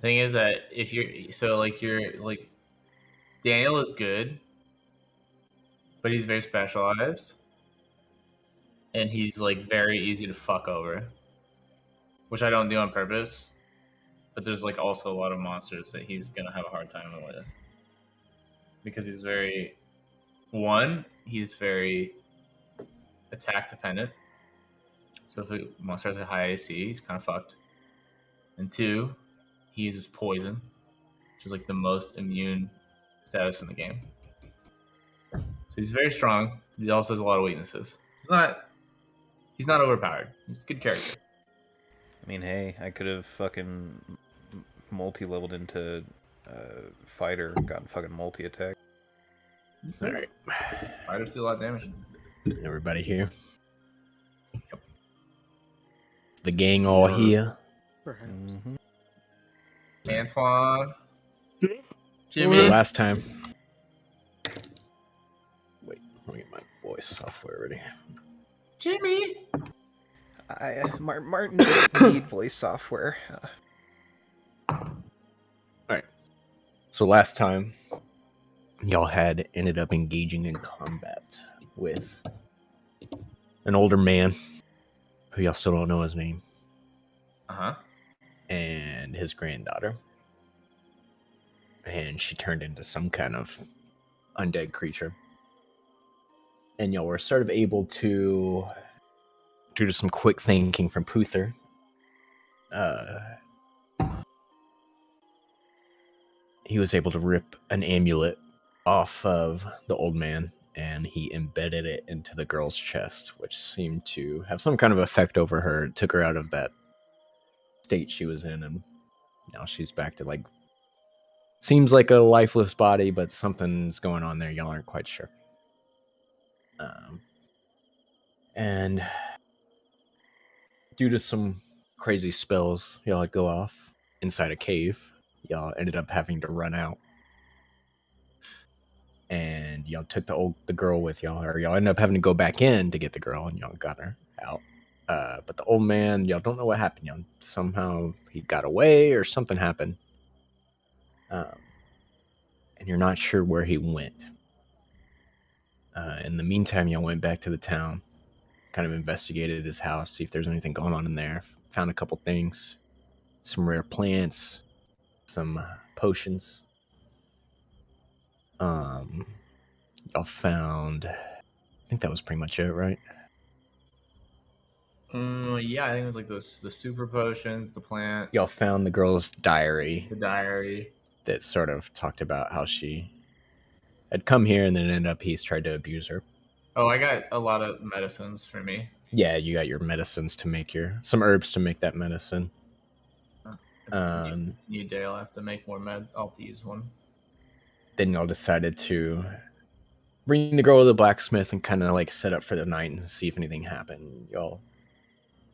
Thing is that if you're Daniel is good, but he's very specialized, and he's like very easy to fuck over, which I don't do on purpose. But there's like also a lot of monsters that he's gonna have a hard time with because he's very attack dependent. So if a monster has a high AC, he's kind of fucked. And 2, he uses poison, which is like the most immune status in the game. So he's very strong. He also has a lot of weaknesses. He's not overpowered. He's a good character. I mean, hey, I could have fucking multi-leveled into fighter, gotten fucking multi-attack. All right. Fighters do a lot of damage. Everybody here? Yep. The gang all here? Perhaps. Mm-hmm. Antoine. Jimmy. So last time. Wait, let me get my voice software ready. Jimmy. Martin doesn't need voice software. Alright. So last time, y'all had ended up engaging in combat with an older man who y'all still don't know his name. Uh-huh. And his granddaughter. And she turned into some kind of undead creature. And y'all were sort of able to, due to some quick thinking from Puther, he was able to rip an amulet off of the old man, and he embedded it into the girl's chest, which seemed to have some kind of effect over her. It took her out of that state she was in, and now she's back to like, seems like a lifeless body, but something's going on there. Y'all aren't quite sure. And due to some crazy spells y'all had go off inside a cave, y'all ended up having to run out. And y'all took the girl with y'all, or y'all ended up having to go back in to get the girl, and y'all got her out. But the old man, y'all don't know what happened. Y'all somehow he got away or something happened. And you're not sure where he went. In the meantime, y'all went back to the town, kind of investigated his house, see if there's anything going on in there. Found a couple things, some rare plants, some potions. Y'all found, I think that was pretty much it, right? Yeah, I think it was like the super potions, the plant. Y'all found the girl's diary. The diary. That sort of talked about how she had come here and then ended up he's tried to abuse her. Oh, I got a lot of medicines for me. Yeah, you got your medicines to make some herbs to make that medicine. New day, I'll have to make more meds. I'll have to use one. Then y'all decided to bring the girl to the blacksmith and kind of like set up for the night and see if anything happened. Y'all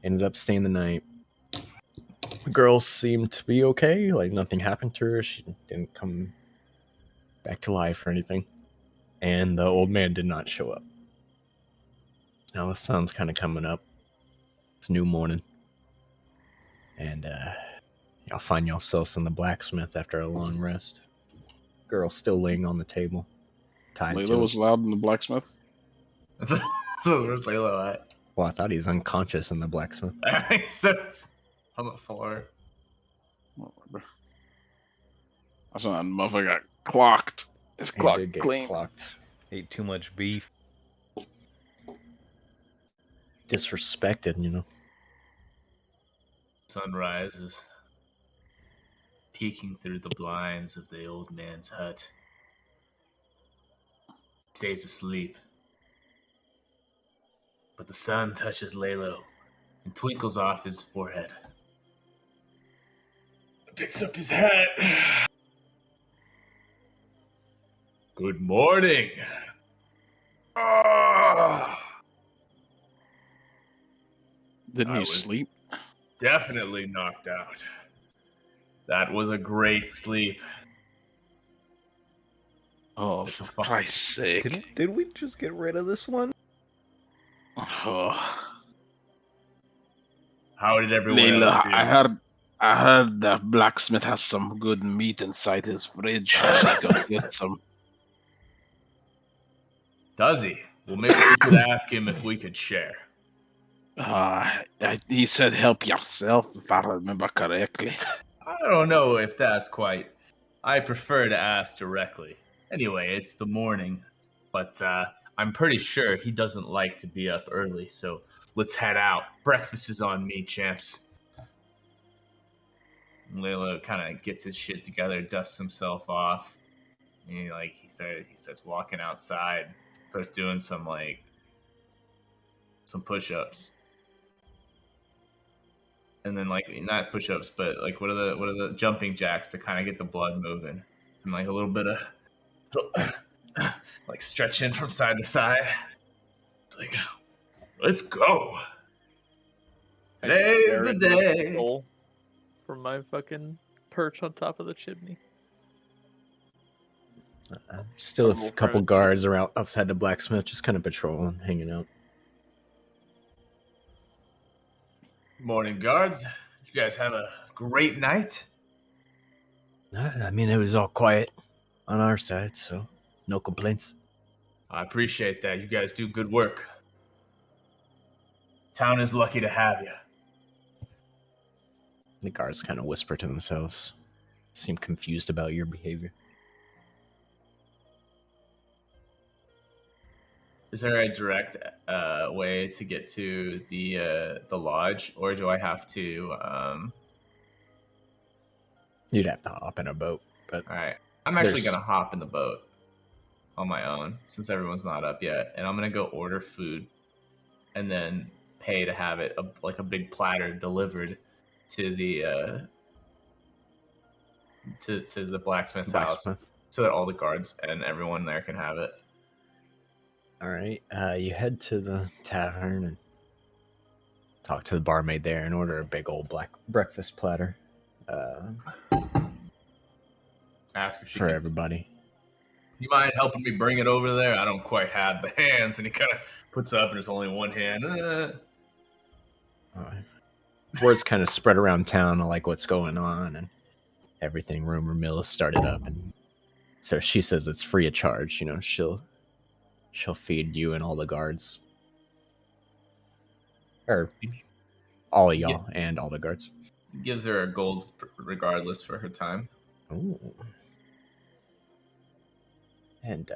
ended up staying the night. The girl seemed to be okay, like nothing happened to her. She didn't come back to life or anything. And the old man did not show up. Now the sun's kind of coming up. It's new morning. And y'all find yourselves in the blacksmith after a long rest. Girl still laying on the table. Tied Layla to was loud in the blacksmith. So where's Layla at? Well, I thought he was unconscious in the blacksmith. So it's on the floor. That's when that motherfucker got clocked. His clock did get clean. Clocked. Ate too much beef. disrespected, you know. Sunrise is peeking through the blinds of the old man's hut. He stays asleep. But the sun touches Lalo and twinkles off his forehead. Picks up his hat. Good morning. Didn't I you was- sleep? Definitely knocked out. That was a great sleep. Oh, It's a for fuck- Christ's sake. Did we just get rid of this one? Oh. How did everyone Layla, else do? I heard that blacksmith has some good meat inside his fridge. I should go get some. Does he? Well, maybe we could ask him if we could share. He said help yourself, if I remember correctly. I don't know if that's quite. I prefer to ask directly. Anyway, it's the morning, but I'm pretty sure he doesn't like to be up early, so let's head out. Breakfast is on me, champs. Layla kind of gets his shit together, dusts himself off, and he starts walking outside, starts doing some push-ups. And then not push-ups, but what are the jumping jacks to kind of get the blood moving, and a little bit of stretching from side to side. It's let's go. Today's the day. From my fucking perch on top of the chimney. Still a Horrible couple premise. guards around outside the blacksmith, just kind of patrolling, hanging out. Morning, guards. Did you guys have a great night? I mean, it was all quiet on our side, so no complaints. I appreciate that. You guys do good work. Town is lucky to have you. The guards kind of whisper to themselves, seem confused about your behavior. Is there a direct way to get to the lodge, or do I have to? You'd have to hop in a boat, but All right, I'm actually There's- gonna hop in the boat on my own since everyone's not up yet, and I'm gonna go order food, and then pay to have it a big platter delivered to the to the blacksmith's house, blacksmith. so that all the guards and everyone there can have it. All right, you head to the tavern and talk to the barmaid there and order a big old black breakfast platter Ask if she for can. everybody. You mind helping me bring it over there? I don't quite have the hands. And he kind of puts up, and there's only one hand. Word's kind of spread around town of what's going on and everything. Rumor mill has started up, and so she says it's free of charge. You know, she'll feed you and all the guards, or all of y'all and all the guards. Gives her a gold regardless for her time. Ooh. And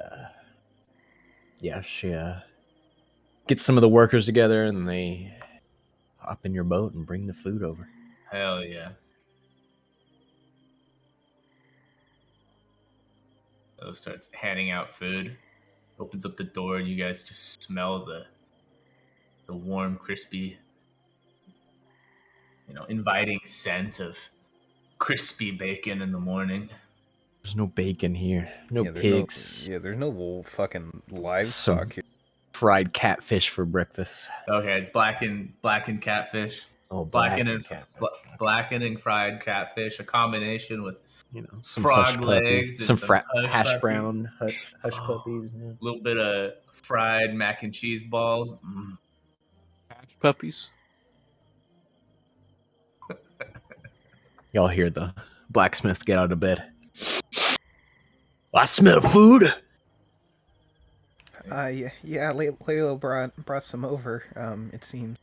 yeah, she gets some of the workers together and they hop in your boat and bring the food over. Hell yeah. So starts handing out food. Opens up the door, and you guys just smell the warm, crispy, inviting scent of crispy bacon in the morning. There's no bacon here, no there's pigs. there's no fucking livestock Some here. fried catfish for breakfast. Okay, it's blackened catfish. Oh, Blackened catfish. blackened and fried catfish, a combination with Some frog hush puppies, legs and some some hush hash puppy. brown hush Oh. puppies. Yeah. a little bit of fried mac and cheese balls. Hatch puppies. Y'all hear the blacksmith get out of bed. I smell food. Yeah, Leo brought some over, it seems.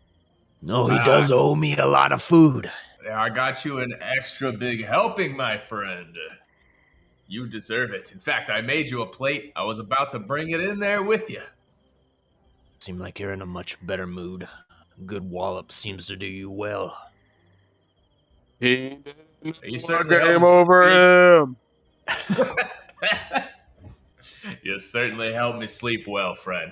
No, he does owe me a lot of food. Yeah, I got you an extra big helping, my friend. You deserve it. In fact, I made you a plate. I was about to bring it in there with you. Seem like you're in a much better mood. A good wallop seems to do you well. He You didn't certainly helped game me over him. You certainly helped me sleep well, friend.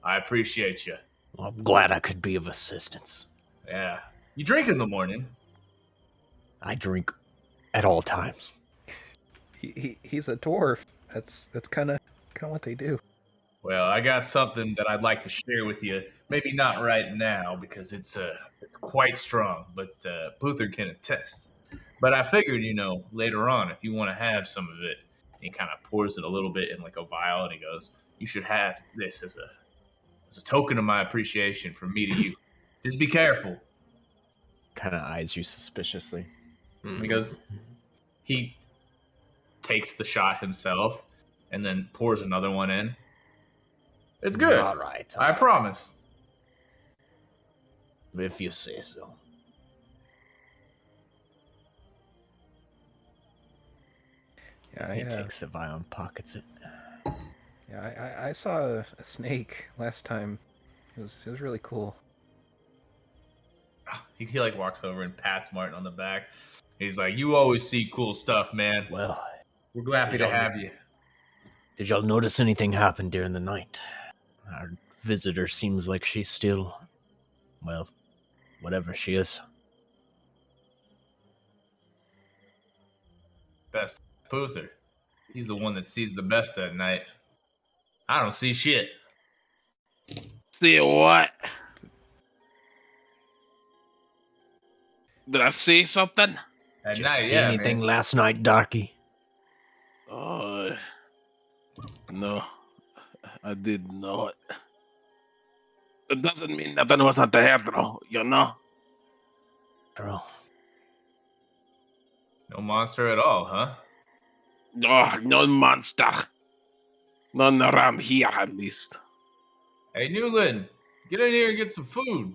I appreciate you. Well, I'm glad I could be of assistance. Yeah. You drink in the morning. I drink at all times. He's a dwarf. That's kind of what they do. Well, I got something that I'd like to share with you. Maybe not right now because it's quite strong, but Puther can attest. But I figured, later on, if you want to have some of it, he kind of pours it a little bit in like a vial, and he goes, "You should have this as a token of my appreciation from me to you. Just be careful." Kind of eyes you suspiciously. And he goes, he takes the shot himself, and then pours another one in. It's good. All right. I promise. If you say so. Yeah, He takes the vial and pockets it. Yeah, I saw a snake last time. It was really cool. He like walks over and pats Martin on the back. He's like, "You always see cool stuff, man. Well, We're glad to have you." did y'all notice anything happen during the night? Our visitor seems like she's still, well, whatever she is. Best Puther. He's the one that sees the best at night. I don't see shit. See what? Did I see something? At Did you night, see yeah, anything man. last night, Darky? No, I did not. It doesn't mean nothing wasn't there, though, Bro, No monster at all, huh? Oh, no monster. None around here, at least. Hey, Newland, get in here and get some food.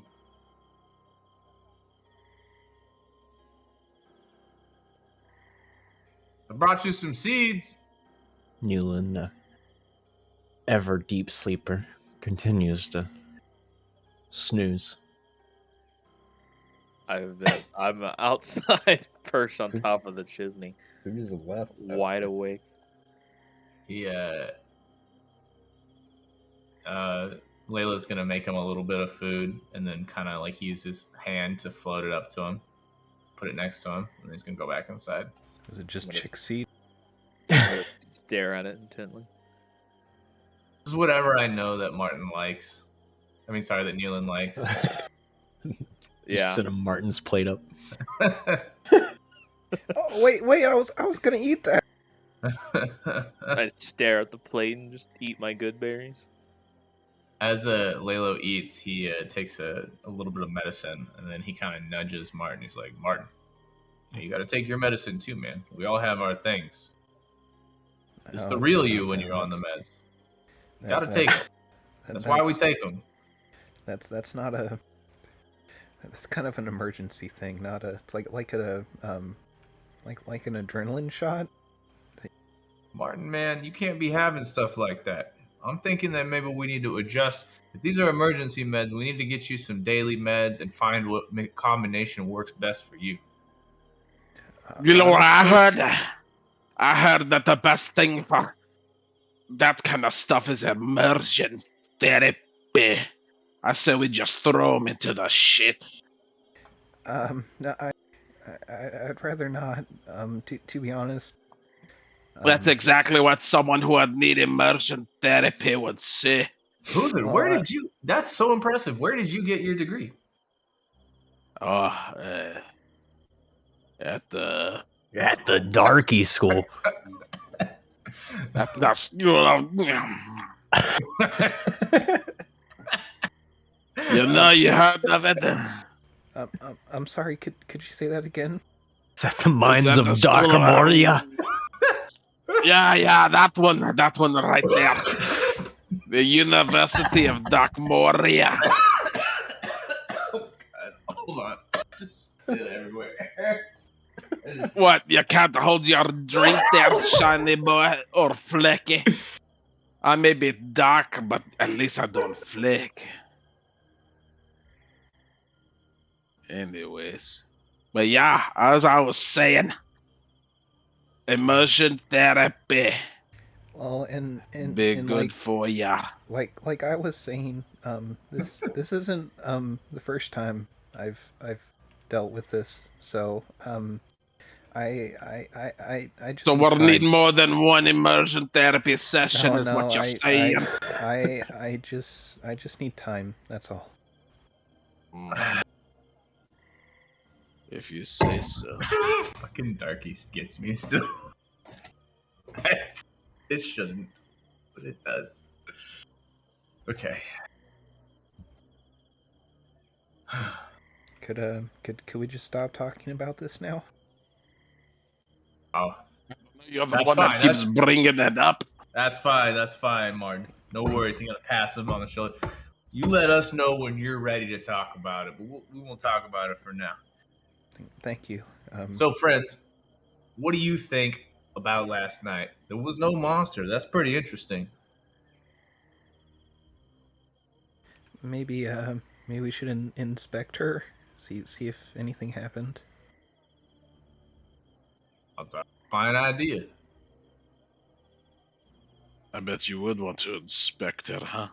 I brought you some seeds. Newland, the ever deep sleeper, continues to snooze. I'm outside, perched on top of the chimney, Who just left? wide awake. He, Layla's gonna make him a little bit of food and then kind of like use his hand to float it up to him, put it next to him, and then he's gonna go back inside. Was it just chick seed? Stare at it intently. This is whatever I know that Martin likes. I mean, sorry, that Newland likes. Yeah. Just set a Martin's plate up. Oh wait! I was gonna eat that. I stare at the plate and just eat my good berries. As Lalo eats, he takes a little bit of medicine, and then he kind of nudges Martin. He's like, "Martin, you got to take your medicine too, man. We all have our things. It's the real you when you're on the meds. You got to take it. That's why we take them." That's not a. That's kind of an emergency thing, not a. It's like a like an adrenaline shot. Martin, man, you can't be having stuff like that. I'm thinking that maybe we need to adjust. If these are emergency meds, we need to get you some daily meds and find what combination works best for you. You know what I heard? I heard that the best thing for that kind of stuff is immersion therapy. I say we just throw him into the shit. No, I'd rather not. To be honest. That's exactly what someone who would need immersion therapy would say. Puther, where did you? That's so impressive. Where did you get your degree? At the Darky school. that's you know you heard of it. I'm sorry. Could you say that again? Is that the mines that of the school of- Darkamoria? Yeah, that one right there. The University of Darkmoria. Oh, God. Hold on. Just spit everywhere. What? You can't hold your drink there, shiny boy, or flecky? I may be dark, but at least I don't flick. Anyways. But yeah, as I was saying, immersion therapy Well, be and good for ya. like I was saying, this isn't the first time I've dealt with this. So I just So need we'll need time. more than one immersion therapy session, is what you're saying. I just need time. That's all. If you say so. Fucking Darkies gets me still. It shouldn't, but it does. Okay. Could we just stop talking about this now? Oh, You're the That's one that fine, keeps bringing it up. that's fine, Martin. No worries. He gonna pat him on the shoulder. You let us know when you're ready to talk about it, but we won't talk about it for now. Thank you. So, friends, what do you think about last night? There was no monster. That's pretty interesting. Maybe maybe we should inspect her, see if anything happened. That's a fine idea. I bet you would want to inspect her, huh?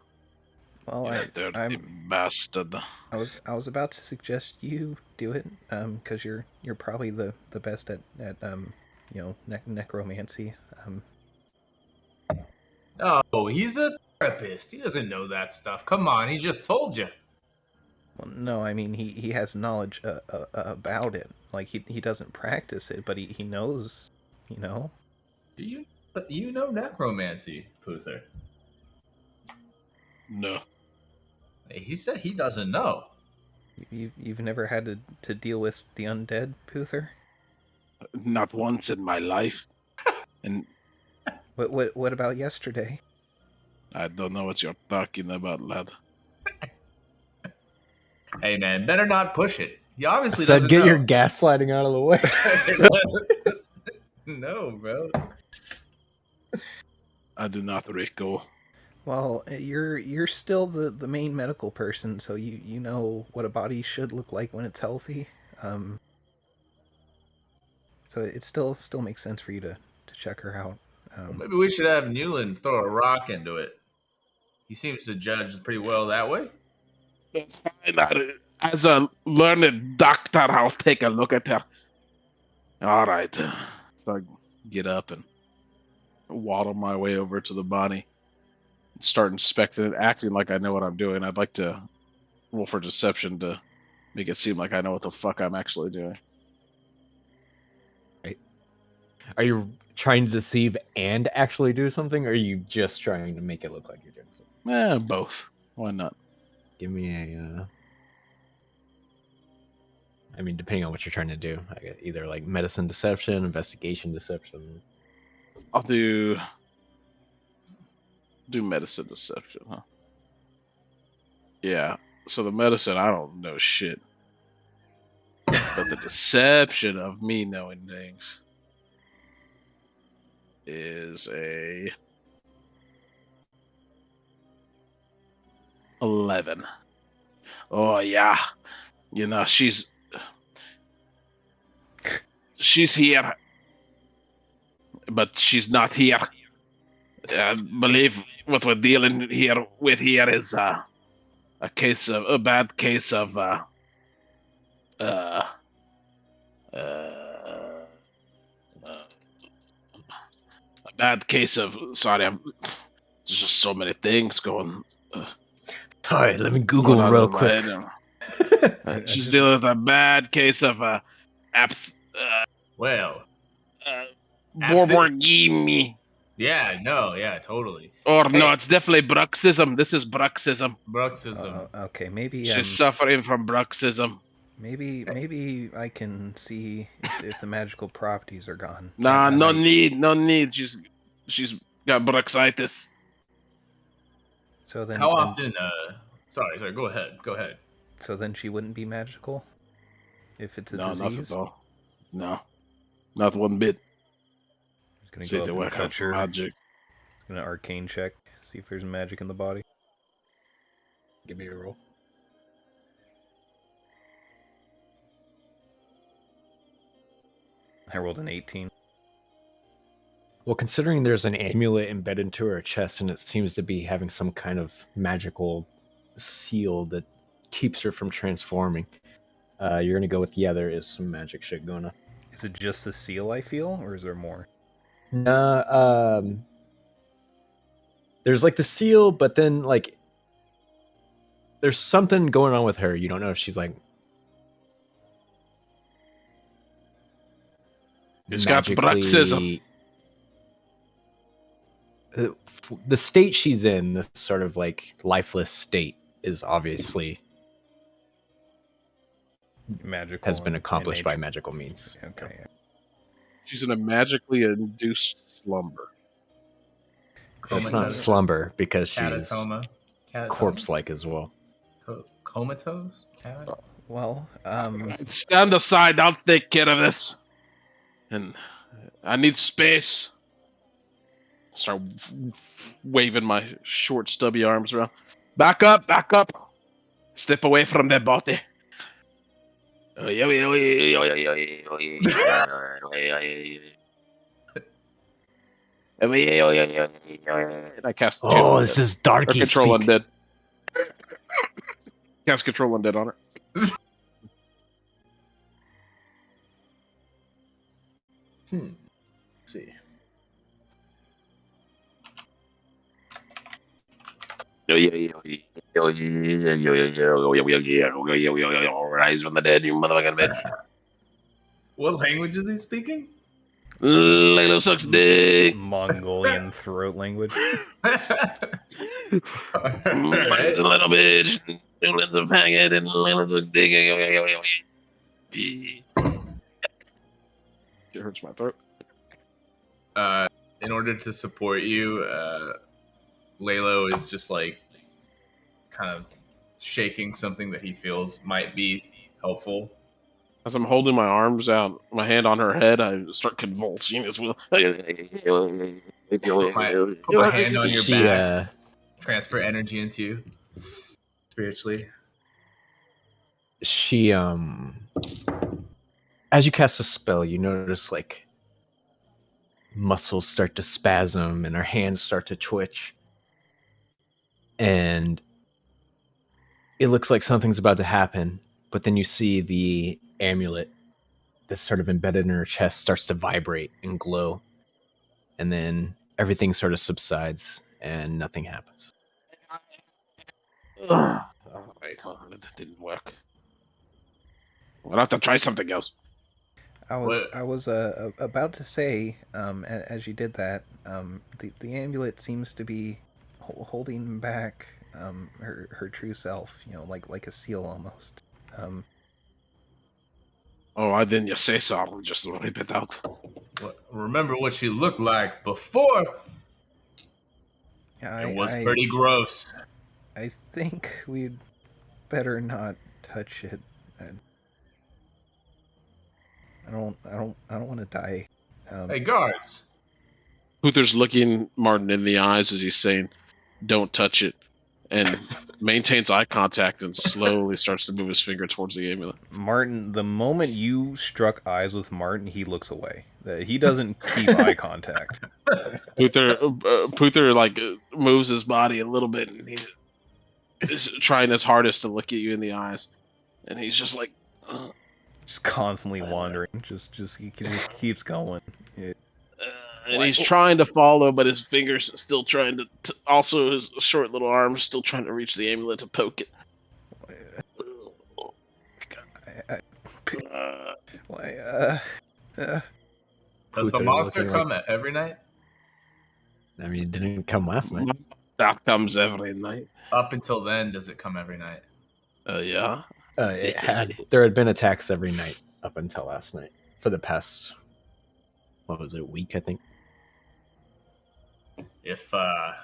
Well, You dirty bastard. I was about to suggest you do it, because you're probably the best at necromancy. Oh, he's a therapist. He doesn't know that stuff. Come on, he just told you. Well, no, I mean he has knowledge about it. Like he doesn't practice it, but he knows, you know. Do you know necromancy, Puther? No. He said he doesn't know. You've never had to deal with the undead, Puther? Not once in my life. And What about yesterday? I don't know what you're talking about, lad. Hey man, better not push it. He obviously Said, doesn't get know. your gaslighting out of the way. No, bro. I do not recall. Well, you're still the main medical person, so you know what a body should look like when it's healthy. So it still makes sense for you to check her out. Well, maybe we should have Newland throw a rock into it. He seems to judge pretty well that way. That's fine. As a learned doctor, I'll take a look at her. All right. So I get up and waddle my way over to the body. Start inspecting it, acting like I know what I'm doing. I'd like to roll for deception to make it seem like I know what the fuck I'm actually doing. Are you trying to deceive and actually do something, or are you just trying to make it look like you're doing something? Both. Why not? Give me a. I mean, depending on what you're trying to do, I get either like medicine deception, investigation deception. I'll do medicine deception, huh? Yeah. So the medicine, I don't know shit. But the deception of me knowing things is a 11. Oh yeah. You know, she's here, but she's not here. I believe what we're dealing with here is a bad case of a bad case of. Sorry, there's just so many things going. All right, let me going Google on real in my quick. head. She's dealing with a bad case of Well, Borborgimi. yeah, totally. Or Hey. no, it's definitely bruxism. This is bruxism. Bruxism. Okay, maybe She's suffering from bruxism. maybe I can see if the magical properties are gone. Nah, I no might- need. She's got bruxitis. So then, How often? Sorry. Go ahead. So then she wouldn't be magical, if it's a No, not disease. at all. No, not one bit. Gonna See go the up and work touch of her. magic. Gonna arcane check, see if there's magic in the body. Give me a roll. I rolled an 18. Well, considering there's an amulet embedded into her chest and it seems to be having some kind of magical seal that keeps her from transforming, you're going to go with, yeah, there is some magic shit going on. Is it just the seal I feel, or is there more? There's like the seal, but then like there's something going on with her. You don't know if she's like She's got bruxism. The state she's in, this sort of like lifeless state, is obviously Magical has been in accomplished by nature. magical means. Okay. Yeah. She's in a magically induced slumber. It's not slumber because she's Catatoma. corpse-like as well. Comatose? Well, Stand aside. I'll take care of this. And I need space. Start waving my short, stubby arms around. Back up, back up. Step away from that body. And I cast Oh, this is darky control speak. undead. Cast control undead on her. Let's see. Rise from the dead, you motherfucking bitch. What language is he speaking? Lalo sucks dick. Mongolian throat language. Mine's a little bitch. Doolins a faggot and Lalo sucks dick. It hurts my throat. In order to support you, Lalo is just like kind of shaking something that he feels might be helpful. As I'm holding my arms out, my hand on her head, I start convulsing as well. Put my hand on your back, transfer energy into you spiritually. She as you cast a spell, you notice like muscles start to spasm and her hands start to twitch. And it looks like something's about to happen, but then you see the amulet that's sort of embedded in her chest starts to vibrate and glow. And then everything sort of subsides and nothing happens. Oh, wait, that didn't work. We'll have to try something else. I was about to say, as you did that, the amulet seems to be holding back her true self, like a seal almost. Oh, why didn't you say so? I'll just rip it out. Remember what she looked like before? It was pretty gross. I think we'd better not touch it. I don't want to die. Hey, guards. Uther's looking Martin in the eyes as he's saying, "Don't touch it," and maintains eye contact and slowly starts to move his finger towards the amulet. Martin, the moment you struck eyes with Martin, he looks away. He doesn't keep eye contact. Puther moves his body a little bit, and he is trying his hardest to look at you in the eyes, and he's just like, just constantly wandering. He just keeps going. Yeah. And he's trying to follow, but his fingers still trying to also his short little arms still trying to reach the amulet to poke it. Does the monster come every night? I mean, it didn't come last night. That comes every night. Up until then, does it come every night? Yeah. There had been attacks every night up until last night for the past, what was it, a week, I think. If not,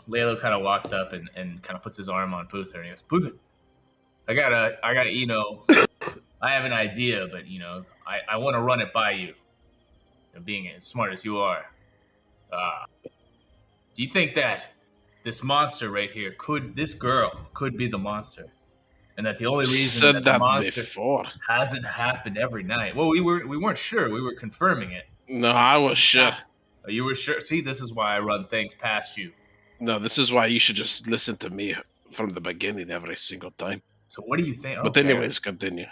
Lalo kind of walks up and kind of puts his arm on Puther and he goes, Puther, I gotta, I have an idea, but I want to run it by you. Being as smart as you are, do you think that this monster right here this girl could be the monster? and that the only reason Said that the that monster before. hasn't happened every night. Well, we weren't sure. We were confirming it. No, I was sure. Oh, you were sure. See, this is why I run things past you. No, this is why you should just listen to me from the beginning every single time. So what do you think? But Okay. anyways, continue.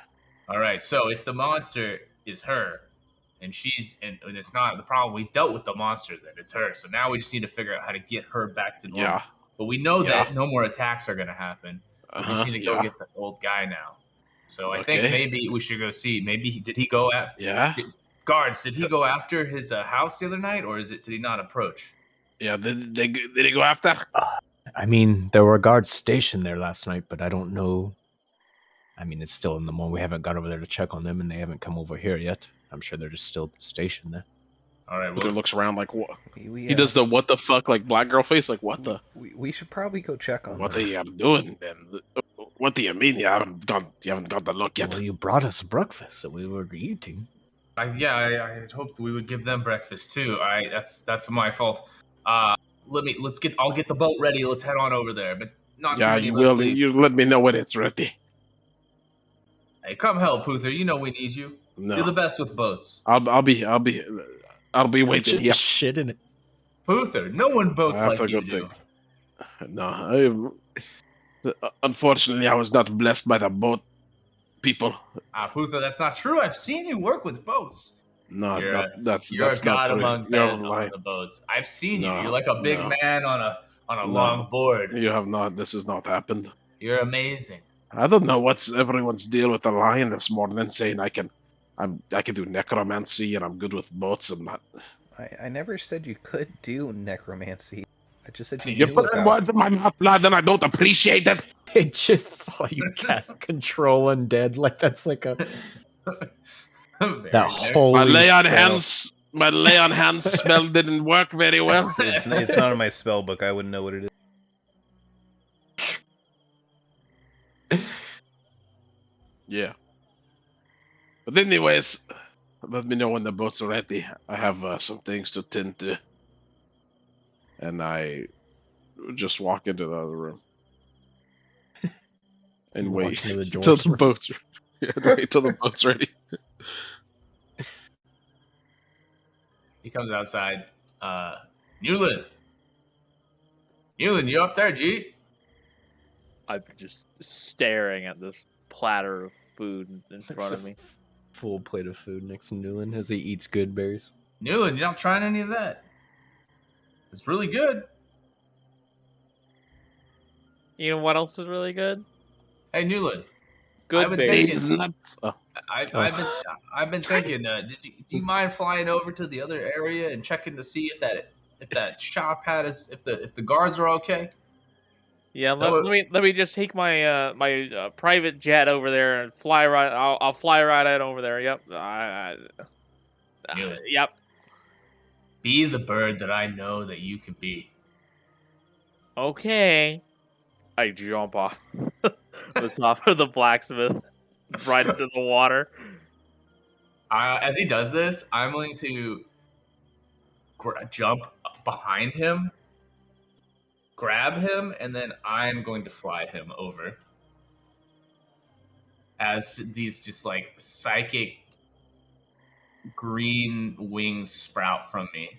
All right. So if the monster is her, and and it's not the problem, we've dealt with the monster. Then it's her. So now we just need to figure out how to get her back to normal. Yeah. But we know Yeah. that no more attacks are going to happen. We just need to go get the old guy now. So I think maybe we should go see. Maybe did he go after? Yeah. Guards, did he go after his house the other night, or did he not approach? Yeah. Did he go after? I mean, there were guards stationed there last night, but I don't know. I mean, it's still in the morning. We haven't got over there to check on them, and they haven't come over here yet. I'm sure they're just still stationed there. All right. Well, looks around like what? He does the what the fuck like black girl face like what the? We should probably go check on what them. they are doing then. What do you mean you haven't got the look yet? Well, you brought us breakfast that we were eating. I hoped we would give them breakfast too. That's my fault. I'll get the boat ready. Let's head on over there. But not too many you of us will. leave. You let me know when it's ready. Hey, come help, Puther. You know we need you. No. You're the best with boats. I'll be waiting here. Shit in it. Puther, no one boats like you do. No, unfortunately, I was not blessed by the boat people. Puther, that's not true. I've seen you work with boats. No, that's you're that's a god not true. among men on the boats. I've seen you. You're like a big man on a long board. You have not. This has not happened. You're amazing. I don't know what's everyone's deal with the lion this morning, saying I can do necromancy and I'm good with boats. I'm not. I never said you could do necromancy. I just said you put words in my mouth, lad, and I don't appreciate it. I just saw you cast control undead. Like that's like a that holy. My lay on hands spell didn't work very well. It's not in my spell book. I wouldn't know what it is. Yeah. But anyways, let me know when the boat's are ready. I have some things to tend to. And I just walk into the other room. And wait till the boat's wait till the boat's ready. He comes outside. Newland, you up there, G? I'm just staring at this platter of food in front of me. Full plate of food next to Newland as he eats good berries. Newland, you're not trying any of that. It's really good. You know what else is really good? Hey, Newland. Good berries. I've been thinking. Do you mind flying over to the other area and checking to see if that shop if the guards are okay? Yeah, let me just take my my private jet over there and fly right. I'll fly right out over there. Yep. Yep. Be the bird that I know that you can be. Okay. I jump off the top of the blacksmith right into the water. As he does this, I'm going to jump behind him, grab him, and then I'm going to fly him over. As these just like psychic green wings sprout from me.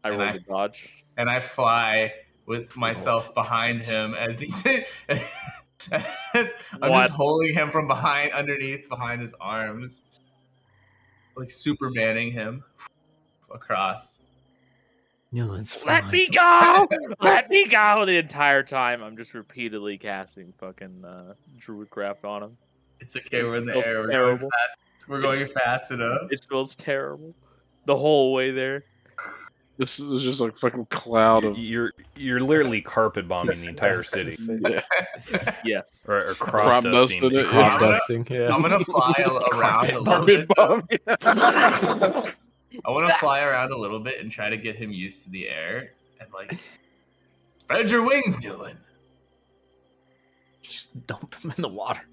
I roll the dodge. And I fly with myself behind him as he's I'm just holding him from behind his arms. Like Supermaning him across. Newland's fine. Let me go! Let me go! The entire time I'm just repeatedly casting fucking Druidcraft on him. It's okay, we're in the air. We're going fast enough. It smells terrible. The whole way there. This is just like fucking cloud of. You're literally carpet bombing the entire city. Yes. Or crop dusting. Crop dusting. Yeah. I'm gonna fly around a little bit. I want to fly around a little bit and try to get him used to the air and like spread your wings, Newland. Just dump him in the water.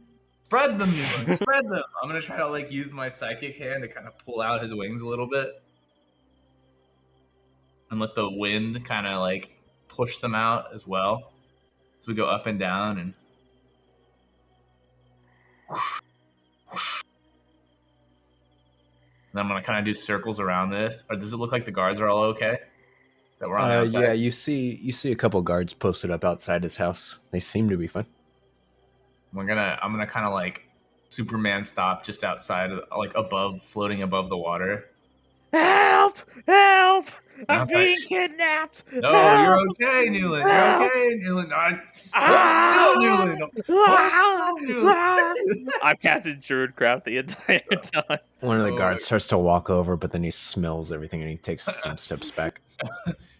Spread them, Newland. Spread them. I'm gonna try to like use my psychic hand to kind of pull out his wings a little bit. And let the wind kind of like push them out as well. So we go up and down and And I'm gonna kind of do circles around this. Or does it look like the guards are all okay? That we're on the outside? Yeah, you see a couple guards posted up outside his house. They seem to be fine. I'm gonna kind of like Superman stop just outside, like floating above the water. Help! Help! I'm being kidnapped! No, Help! you're okay, Newland. You're okay, Newland. Hold still, Newland. Hold still, Newland. I'm casting Druidcraft the entire time. One of the guards starts to walk over, but then he smells everything and he takes some steps back.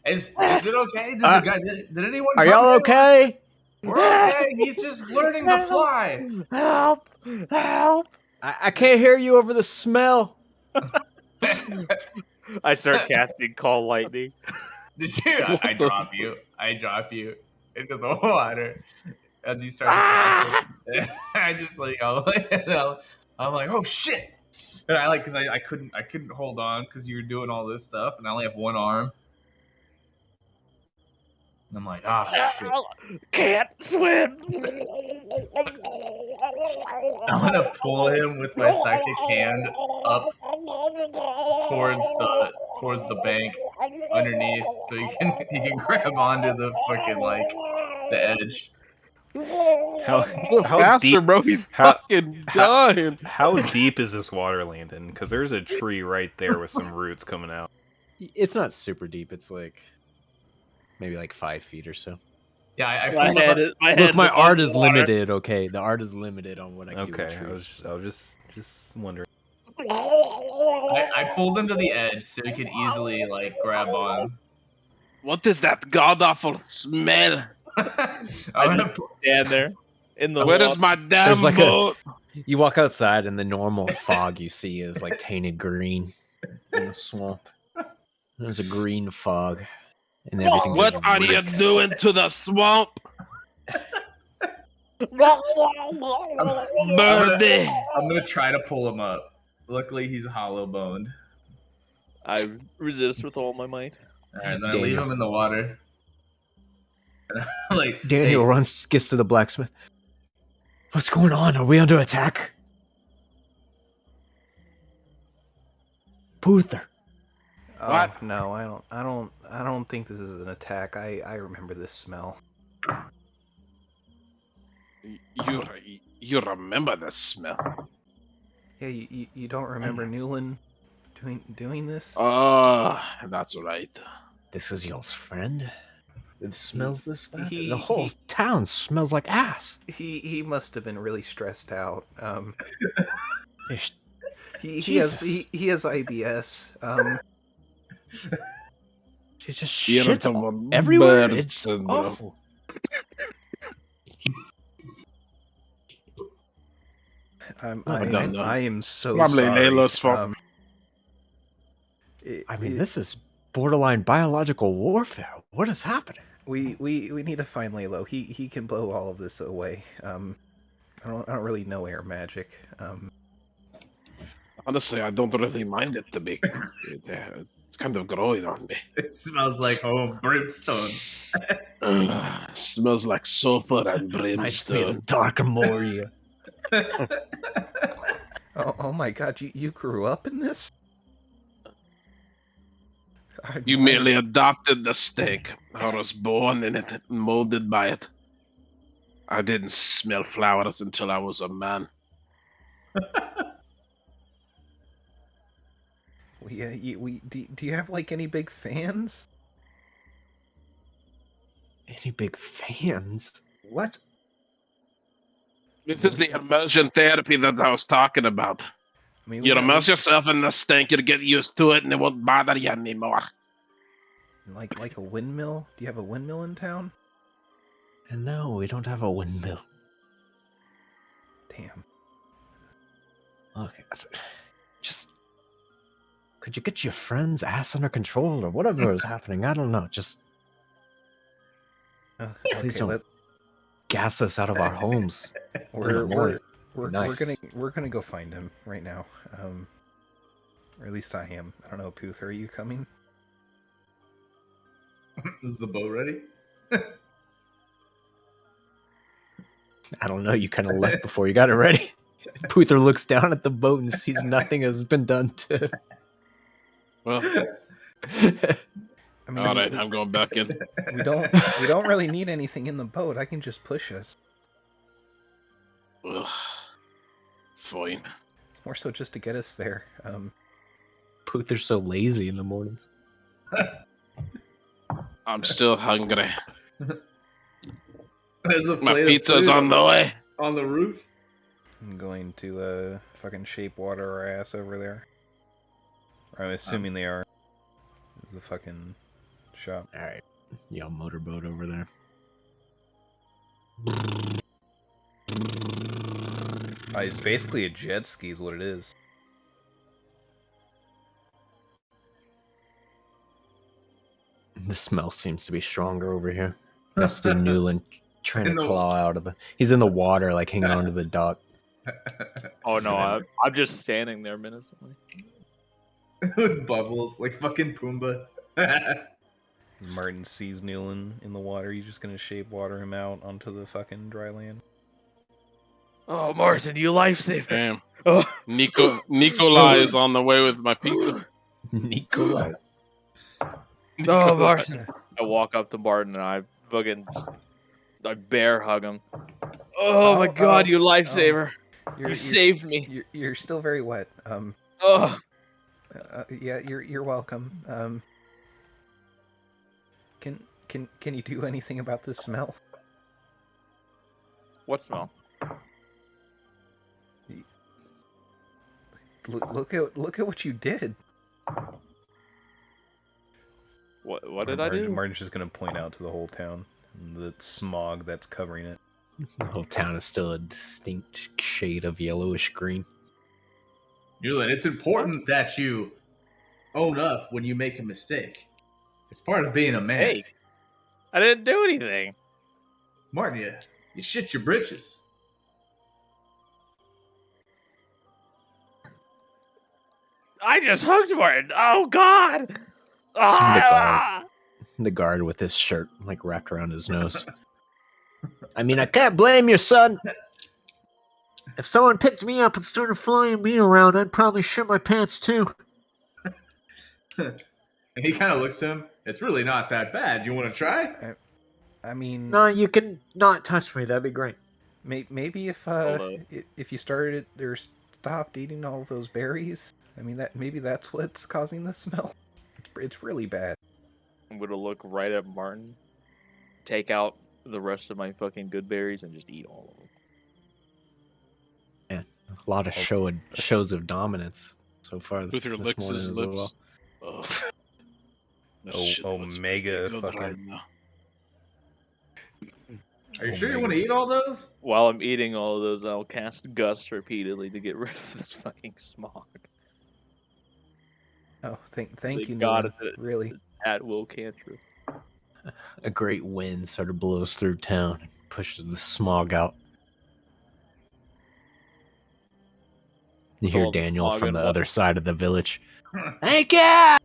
Is it okay? Did anyone? Are y'all okay? We're okay. He's just learning to fly. Help! Help! I can't hear you over the smell. I start casting Call Lightning. Did you? I drop you. I drop you into the water as you start to cast it. I just like I'm like, oh shit! And I because I couldn't hold on because you were doing all this stuff, and I only have one arm. And I'm like, shit. Can't swim. I'm gonna pull him with my psychic hand up towards the bank underneath, so he can grab onto the fucking like the edge. How Faster, deep, bro. He's fucking dying. how deep is this water, Landon? Because there's a tree right there with some roots coming out. It's not super deep. It's like maybe like 5 feet or so. Yeah, I My pulled head up. is, my Look, head's my above art the is water. limited. Okay, the art is limited on what I can do. Okay, with I trees. was just wondering. I pulled him to the edge so he could easily like grab on. What is that god awful smell? I'm gonna Stand there in the Where is water. my damn There's like boat? You walk outside, and the normal fog you see is like tainted green in the swamp. There's a green fog, and everything. What just are you reeks. doing to the swamp? Birdie. I'm gonna try to pull him up. Luckily, he's hollow boned. I resist with all my might. And then I leave him in the water. And I'm like Daniel hey, runs, gets to the blacksmith. What's going on? Are we under attack? Puther. What? Oh, no, I don't think this is an attack. I remember this smell. You remember the smell? Yeah, you don't remember Newland doing this? Oh, that's right. This is y'all's friend? It smells this bad? he- The whole he- town smells like ass. He must have been really stressed out. There's- He has IBS. She just Hear shits some all everywhere. bird It's syndrome. awful. don't know. I am so Probably sorry. Layla's fault. I mean, this is borderline biological warfare. What is happening? We need to find Lalo. He can blow all of this away. I don't really know air magic. Honestly, I don't really mind it to be. It's kind of growing on me. it smells like brimstone. Smells like sulfur and Reminds me brimstone. of Dark Moria. Oh my God! You grew up in this? You merely adopted the steak. I was born in it, molded by it. I didn't smell flowers until I was a man. Do you have like any big fans? Any big fans? What? This is the immersion therapy that I was talking about. I mean, You immerse yourself in the stink, you'll get used to it, and it won't bother you anymore. like a windmill. Do you have a windmill in town? And no, we don't have a windmill. Damn. Okay, just could you get your friend's ass under control or whatever is happening? I don't know. Just please don't gas us out of our homes. We're Nice. gonna go find him right now. Or at least I am. I don't know, Puth, are you coming? Is the boat ready? I don't know. You kind of left before you got it ready. Puther looks down at the boat and sees nothing has been done to. Well, I mean, all right, I'm going back in. we don't really need anything in the boat. I can just push us. Ugh. Fine. It's more so just to get us there. Puther's so lazy in the mornings. I'm still hungry. There's a My plate of pizza's food on the way. on the roof. I'm going to fucking shape water our ass over there. I'm assuming they are. The fucking shop. All right, y'all motorboat over there. It's basically a jet ski is what it is. The smell seems to be stronger over here. Rusty Newland trying to In the- claw out of the. He's in the water, like hanging onto the dock. Oh no, I'm just standing there menacingly. With bubbles, like fucking Pumbaa. Martin sees Newland in the water. He's just gonna shape water him out onto the fucking dry land. Oh, Martin, you lifesaver. Damn. Oh, Nikolai is on the way with my pizza. Nikolai. oh, Martin. I walk up to Martin and I bear hug him. Oh my God, you lifesaver! You saved me. You're still very wet. Oh, Yeah, you're welcome. Can you do anything about this smell? what smell? Look at what you did. What did I do? Martin's just gonna point out to the whole town and the smog that's covering it. The whole town is still a distinct shade of yellowish green. Newland, it's important that you own up when you make a mistake. It's part of being a man. Hey, I didn't do anything. Martin, you shit your britches. I just hugged Martin. Oh God! Ah! The guard with his shirt like wrapped around his nose. I mean, I can't blame you, son. If someone picked me up and started flying me around, I'd probably shit my pants too. And he kind of looks to him. It's really not that bad. You want to try? I mean, No, you can not touch me. That'd be great. maybe if you started or stopped eating all of those berries, I mean maybe that's what's causing the smell. It's really bad. I'm gonna look right at Martin, take out the rest of my fucking good berries, and just eat all of them. A lot of shows of dominance so far. Luther this licks morning his as lips. well. Oh. This shit looks Omega pretty good fucking- right now. Are you sure you want to eat all those? While I'm eating all of those, I'll cast Gust repeatedly to get rid of this fucking smog. Oh, thank They you, got Nolan. it. Really. At will cantrip. A great wind sort of blows through town and pushes the smog out. You With hear all the Daniel smog from and the what- other side of the village. Thank you! I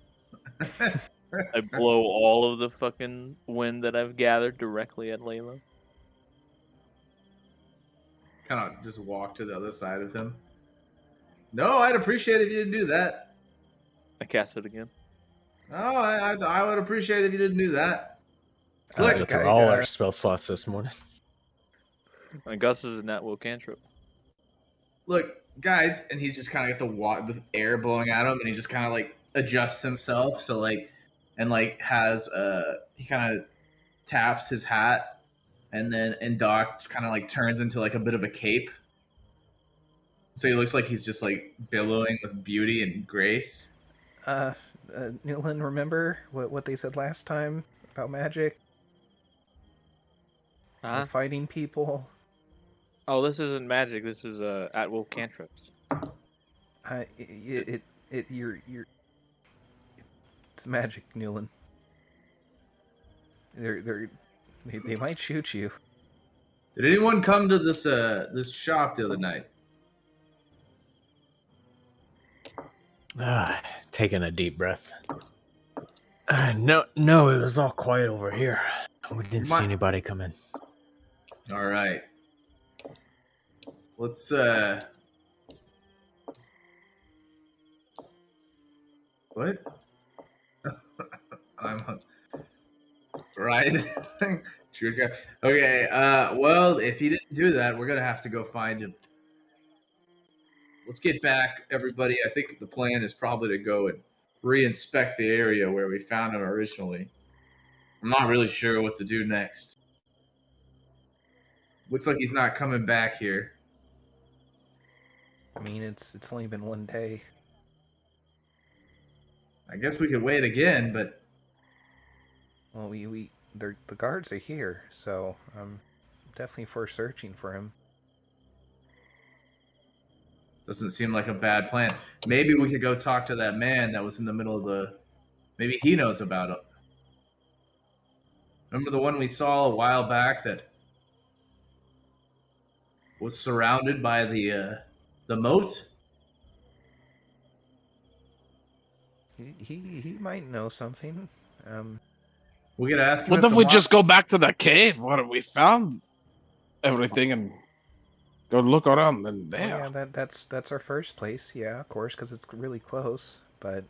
blow all of the fucking wind that I've gathered directly at Layla. Kind of just walk to the other side of him. No, I'd appreciate it if you didn't do that. I cast it again. Oh, I would appreciate it if you didn't do that. Look, Go through all our spell slots this morning. And Gust is an at will cantrip. look, guys, and he's just kind of got the air blowing at him, and he just kind of like adjusts himself. So like, and like has he kind of taps his hat, and Doc kind of like turns into like a bit of a cape. So he looks like he's just like billowing with beauty and grace. Newland, remember what they said last time about magic? Huh? Fighting people. Oh, this isn't magic. This is at will cantrips. It's magic, Newland. They might shoot you. Did anyone come to this shop the other night? Taking a deep breath. No, it was all quiet over here. We didn't see anybody come in. All right. Let's What? I'm right. Sure. Okay. Well, if he didn't do that, we're gonna have to go find him. Let's get back, everybody. I think the plan is probably to go and re-inspect the area where we found him originally. I'm not really sure what to do next. Looks like he's not coming back here. I mean, it's only been one day. I guess we could wait again, but Well, the guards are here, so I'm definitely for searching for him. doesn't seem like a bad plan. Maybe we could go talk to that man that was in the middle of the. Maybe he knows about it. Remember the one we saw a while back that was surrounded by the moat? He might know something. We could ask him. What if we just go back to the cave where we found everything and go look around then there? Oh, yeah, that's our first place. Yeah, of course, because it's really close. But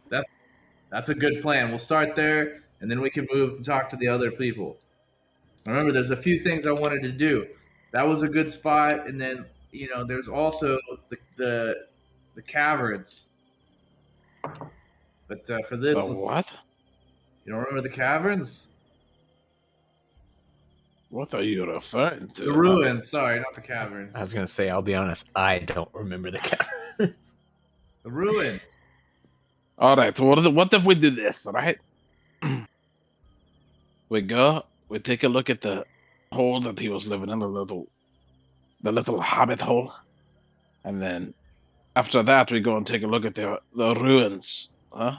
that's a good plan. We'll start there, and then we can move and talk to the other people. Remember, there's a few things I wanted to do. That was a good spot, and then there's also the caverns. But for this, what? You don't remember the caverns? What are you referring to? The ruins. Sorry, not the caverns. I was gonna say, I'll be honest, I don't remember the caverns. The ruins. All right. What if we do this? Right. We go. We take a look at the hole that he was living in, the little hobbit hole, and then after that we go and take a look at the ruins. Huh?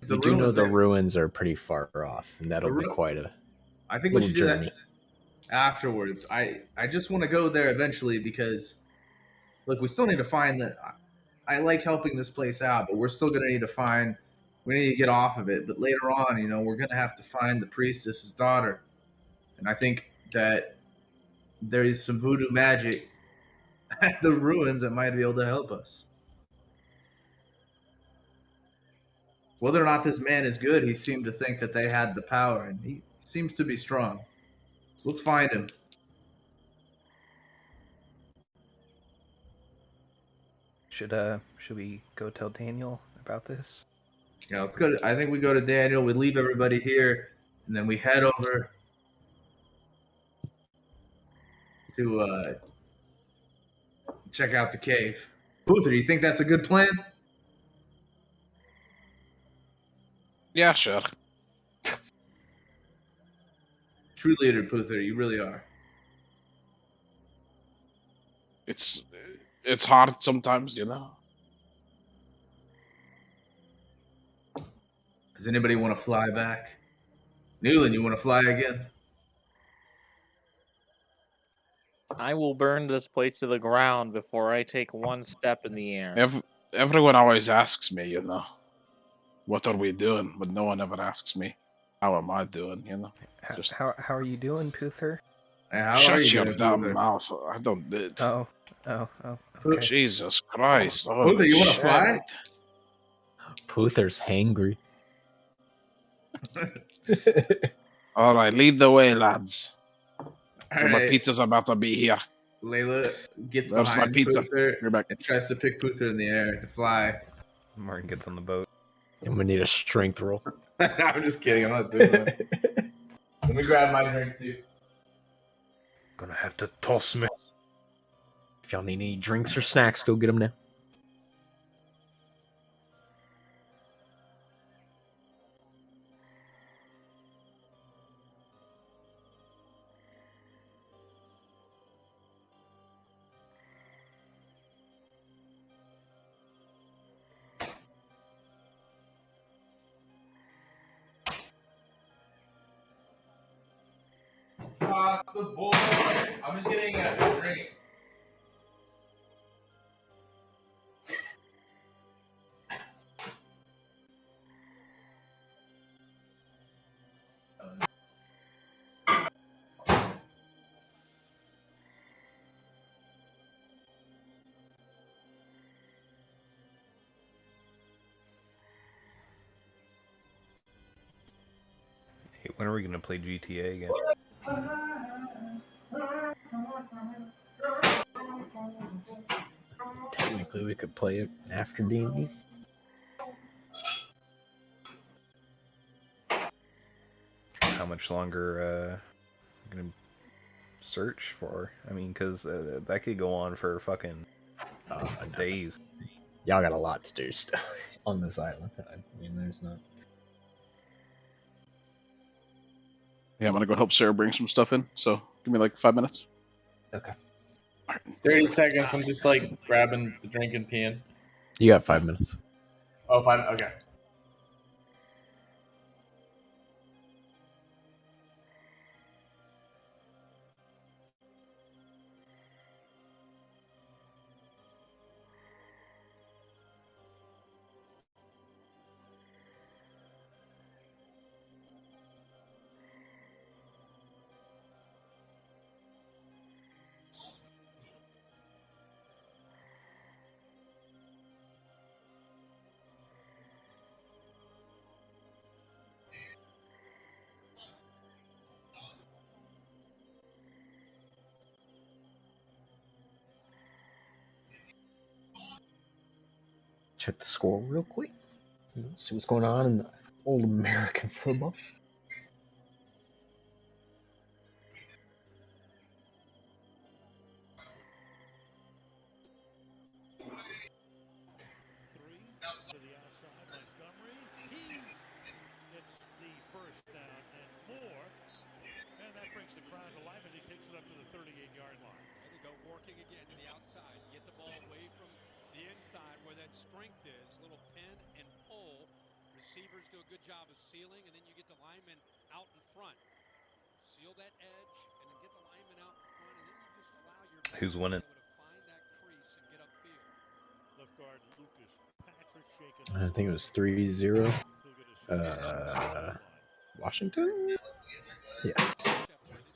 You do know the ruins are pretty far off, and that'll be quite a. I think we should do that afterwards. I just want to go there eventually because, look, we still need to find the. I like helping this place out, but we're still going to need to find. We need to get off of it. But later on, we're going to have to find the priestess's daughter, and I think that there is some voodoo magic at the ruins that might be able to help us. Whether or not this man is good, he seemed to think that they had the power, and he seems to be strong. So let's find him. Should we go tell Daniel about this? Yeah, let's go. I think we go to Daniel. We leave everybody here, and then we head over to check out the cave. Puther, do you think that's a good plan? Yeah, sure. True leader, Puther, you really are. It's hard sometimes, Does anybody want to fly back? Newland, you want to fly again? I will burn this place to the ground before I take one step in the air. Everyone always asks me, what are we doing? But no one ever asks me, how am I doing, How are you doing, Puther? Shut your damn mouth. I don't did. Oh, okay. Jesus Christ. Puther, you want to fly? Puther's hangry. All right, lead the way, lads. All My right. pizza's about to be here. Layla gets There's behind my pizza. Puther You're back. and tries to pick Puther in the air to fly. Martin gets on the boat. And we need a strength roll. I'm just kidding. I'm not doing that. Let me grab my drink, too. Gonna have to toss me. If y'all need any drinks or snacks, go get them now. Toss the boy. I'm just getting a drink. When are we gonna play GTA again? Technically, we could play it after D&D. How much longer I'm gonna search for? I mean, because that could go on for fucking days. Y'all got a lot to do still on this island. I mean, there's not. Yeah, I'm gonna go help Sarah bring some stuff in. So give me like 5 minutes. Okay. 30 seconds. I'm just like grabbing the drink and peeing. You got 5 minutes. Oh, 5. Okay. Check the score real quick. See what's going on in the old American football. To the outside, Montgomery. He gets the first down and more. And that brings the crowd to life as he takes it up to the 38-yard line. There we go, working again to the outside. Get the ball away from the inside where that strength is. Little pin and pull. Receivers do a good job of sealing, and then you get the linemen out in front. Seal that edge, and then get the linemen out in front, and then you just allow your back Who's winning? to be able to find that crease and get upfield. Left guard Lucas Patrick shaking. I think it was 3-0. Washington? Yeah. The 3-3-5 has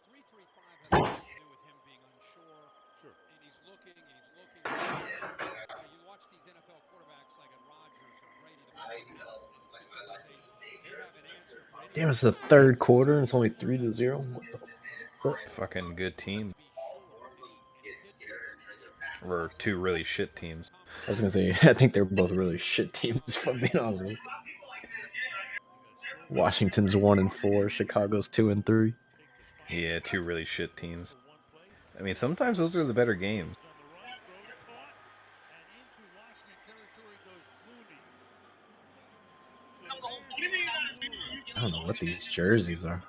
a lot to do with him being unsure. Sure. And he's looking, and he's looking. You watch these NFL quarterbacks like at Rodgers or Brady. They have an answer for any. Damn, it's the third quarter and it's only 3-0. What the fuck? Fucking good team. Or two really shit teams. I was gonna say, I think they're both really shit teams, if I'm being honest with you. Washington's 1-4, Chicago's 2-3. Yeah, two really shit teams. I mean, sometimes those are the better games. I don't know what these jerseys are.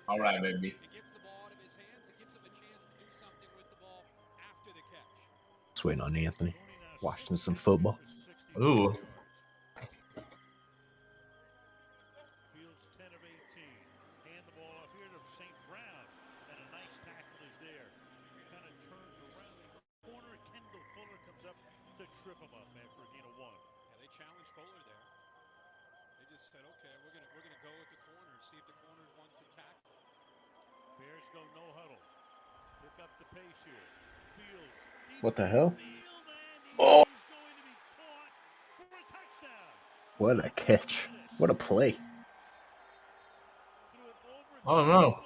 All right, baby. Just waiting on Anthony. Watching some football. Ooh. Fields 10 of 18. Hand the ball off here to St. Brown. And a nice tackle is there. Kind of turns around the corner. Kendall Fuller comes up to trip him up, man, for a gain of 1. Yeah, they challenged Fuller there. They just said, okay, we're gonna go with the corner and see if the corner wants to tackle. Bears go no huddle. Pick up the pace here. Fields. What the hell? Oh! What a catch. What a play. Oh, no.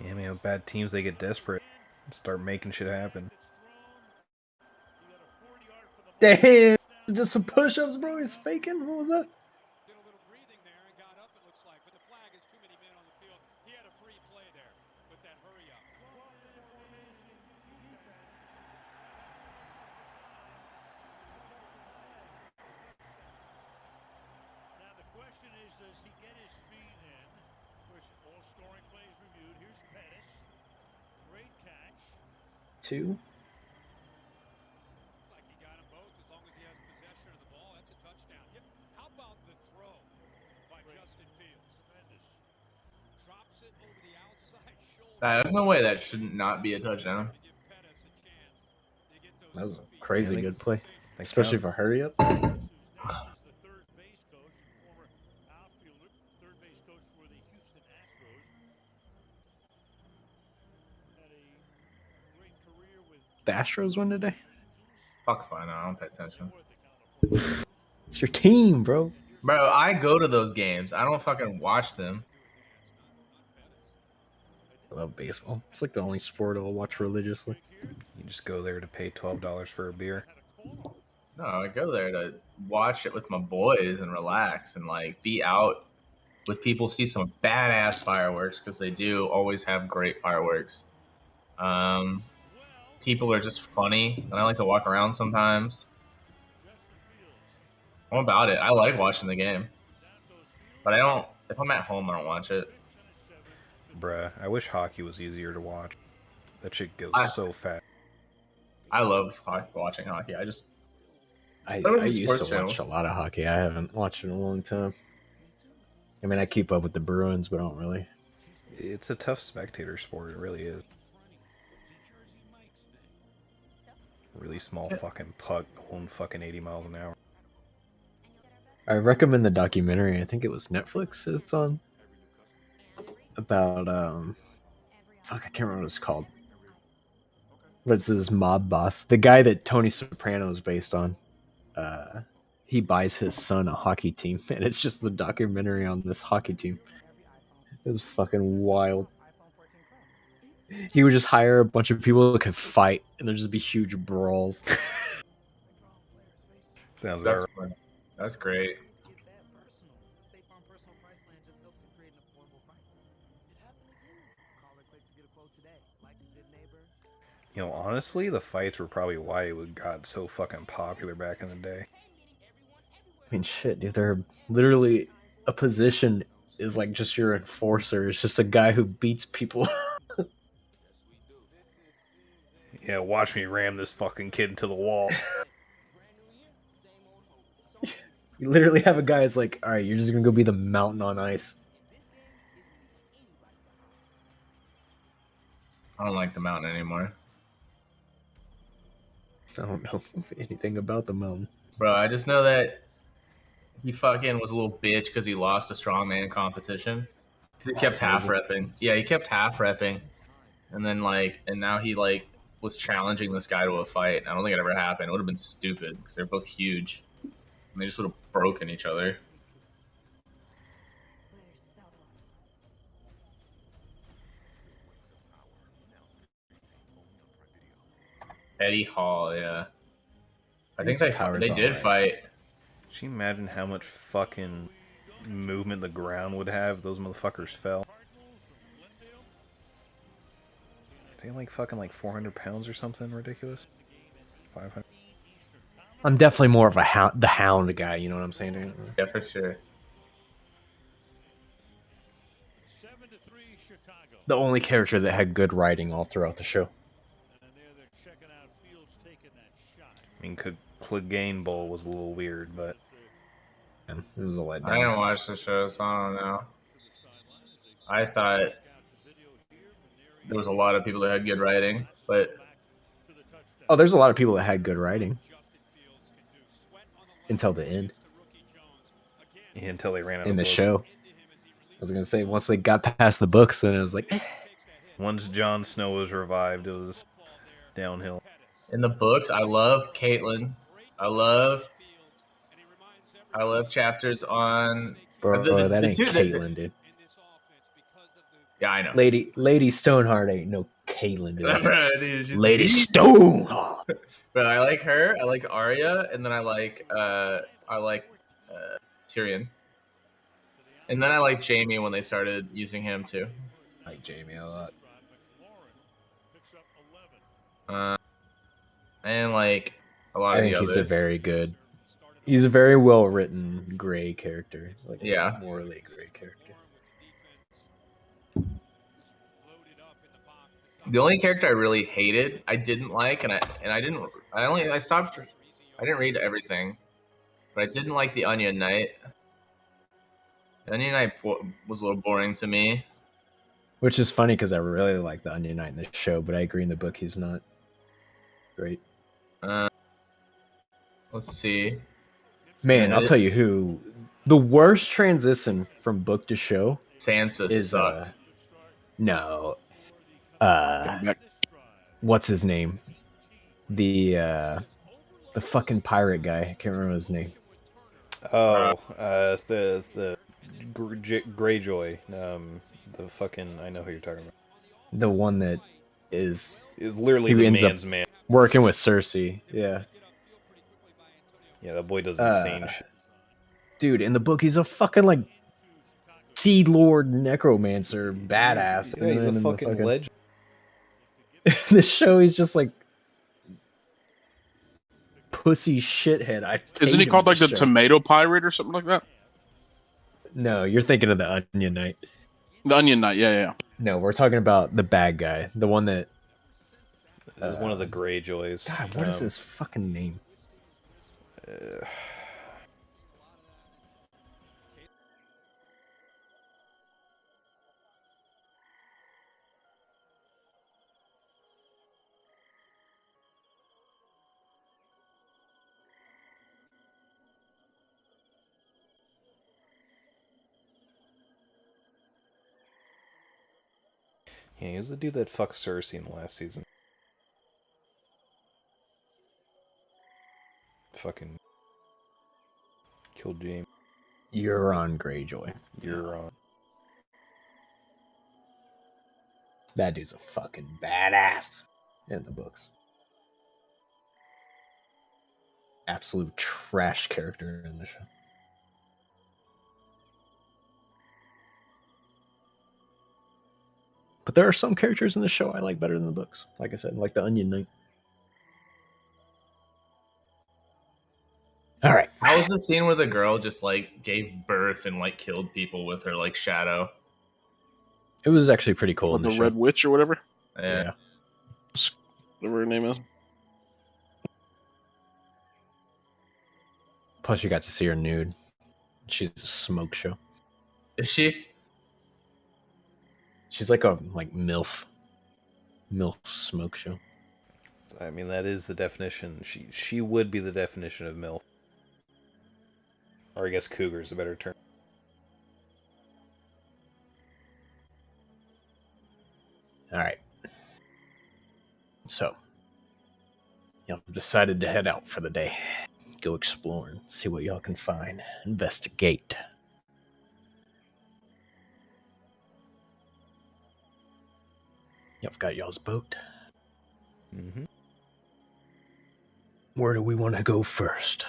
Yeah, man, with bad teams, they get desperate. Start making shit happen. Damn! Just some push-ups, bro. He's faking. What was that? Did a little breathing there and got up, it looks like. But the flag is too many men on the field. He had a free play there with that hurry up. Now the question is, does he get his feet in? Of course, all scoring plays reviewed. Here's Pettis. Great catch. 2. Like he got them both as long as he has possession of the ball. That's a touchdown. Yep. How about the throw by Justin Fields? Tremendous. Drops it over the outside shoulder. There's no way that should not be a touchdown. To give Pettis a chance to get those That was a feet. crazy Yeah, good play. Thanks, Especially Kyle. for hurry up. Who's now is the third base coach and former outfielder, third base coach for the the Astros win today? Fuck if I know. I don't pay attention. It's your team, bro. Bro, I go to those games. I don't fucking watch them. I love baseball. It's like the only sport I'll watch religiously. You just go there to pay $12 for a beer. No, I go there to watch it with my boys and relax and like be out with people, see some badass fireworks because they do always have great fireworks. People are just funny, and I like to walk around sometimes. I'm about it. I like watching the game, but I don't. If I'm at home, I don't watch it. Bruh, I wish hockey was easier to watch. That shit goes so fast. I love watching hockey. I used to watch a lot of hockey. I haven't watched it in a long time. I mean, I keep up with the Bruins, but I don't really. It's a tough spectator sport. It really is. Really small fucking puck going fucking 80 miles an hour. I recommend the documentary. I think it was Netflix it's on. About, fuck, I can't remember what it's called. But it's this mob boss. The guy that Tony Soprano is based on. He buys his son a hockey team, and it's just the documentary on this hockey team. It was fucking wild. He would just hire a bunch of people that could fight, and there'd just be huge brawls. Sounds That's fun. That's great. You know, honestly, the fights were probably why it got so fucking popular back in the day. I mean, shit, dude, they're literally a position is like just your enforcer. It's just a guy who beats people. Yeah, watch me ram this fucking kid into the wall. You literally have a guy that's like, all right, you're just gonna go be the mountain on ice. I don't like the mountain anymore. I don't know anything about the mountain. Bro, I just know that he fucking was a little bitch because he lost a strongman competition. He kept half repping. Yeah, he kept half repping. And then, like, and now he, like, was challenging this guy to a fight. I don't think it ever happened. It would have been stupid because they're both huge. And they just would have broken each other. Eddie Hall, yeah. I think they did fight. Can you imagine how much fucking movement the ground would have if those motherfuckers fell? They like fucking like 400 pounds or something ridiculous. 500. I'm definitely more of a the hound guy. You know what I'm saying? Dude? Yeah, for sure. The only character that had good writing all throughout the show. I mean, Clegane Bowl was a little weird, but it was a letdown. I didn't watch the show, so I don't know. I thought there was a lot of people that had good writing, but oh, there's a lot of people that had good writing until the end. Yeah, until they ran out in of the books. show. I was gonna say once they got past the books, then it was like. Once Jon Snow was revived, it was downhill. In the books, I love Caitlyn. I love chapters on. Bro, that ain't Caitlyn, dude. Yeah, I know. Lady Stoneheart ain't no Caitlyn, dude. That's right, dude. Lady Stoneheart. But I like her. I like Arya, and then I like Tyrion, and then I like Jaime when they started using him too. I like Jaime a lot. And like a lot of the others. He's a very well written gray character. Like yeah, morally gray character. The only character I really hated, I didn't like, I didn't read everything, but I didn't like the Onion Knight. The Onion Knight was a little boring to me. Which is funny because I really like the Onion Knight in the show, but I agree in the book he's not great. Let's see. Man, I'll tell you who. The worst transition from book to show. Sansa sucked. No. What's his name? the fucking pirate guy. I can't remember his name. Oh, the Greyjoy. The fucking, I know who you're talking about. The one that is literally he the ends man's up man. working with Cersei. Yeah. Yeah, that boy does insane shit. Dude, in the book, he's a fucking like Sea Lord necromancer badass. Yeah, he's a fucking legend. This show, he's just like pussy shithead. Isn't he called like the Tomato Pirate or something like that? No, you're thinking of the Onion Knight. The Onion Knight, yeah. No, we're talking about the bad guy, the one that one of the Greyjoys. God, what is his fucking name? Yeah, he was the dude that fucked Cersei in the last season. Fucking killed Jaime. Euron Greyjoy. Euron. That dude's a fucking badass in the books. Absolute trash character in the show. But there are some characters in the show I like better than the books. Like I said, like the Onion Knight. All right. How was the scene where the girl just like gave birth and like killed people with her like shadow? It was actually pretty cool. With in the Red Witch or whatever? Yeah. Whatever her name is. Plus, you got to see her nude. She's a smoke show. Is she? She's like a MILF smoke show. I mean, that is the definition. She would be the definition of MILF. Or I guess cougar is a better term. All right. So, y'all decided to head out for the day. Go exploring, see what y'all can find. Investigate. Y'all got y'all's boat. Mm-hmm. Where do we want to go first?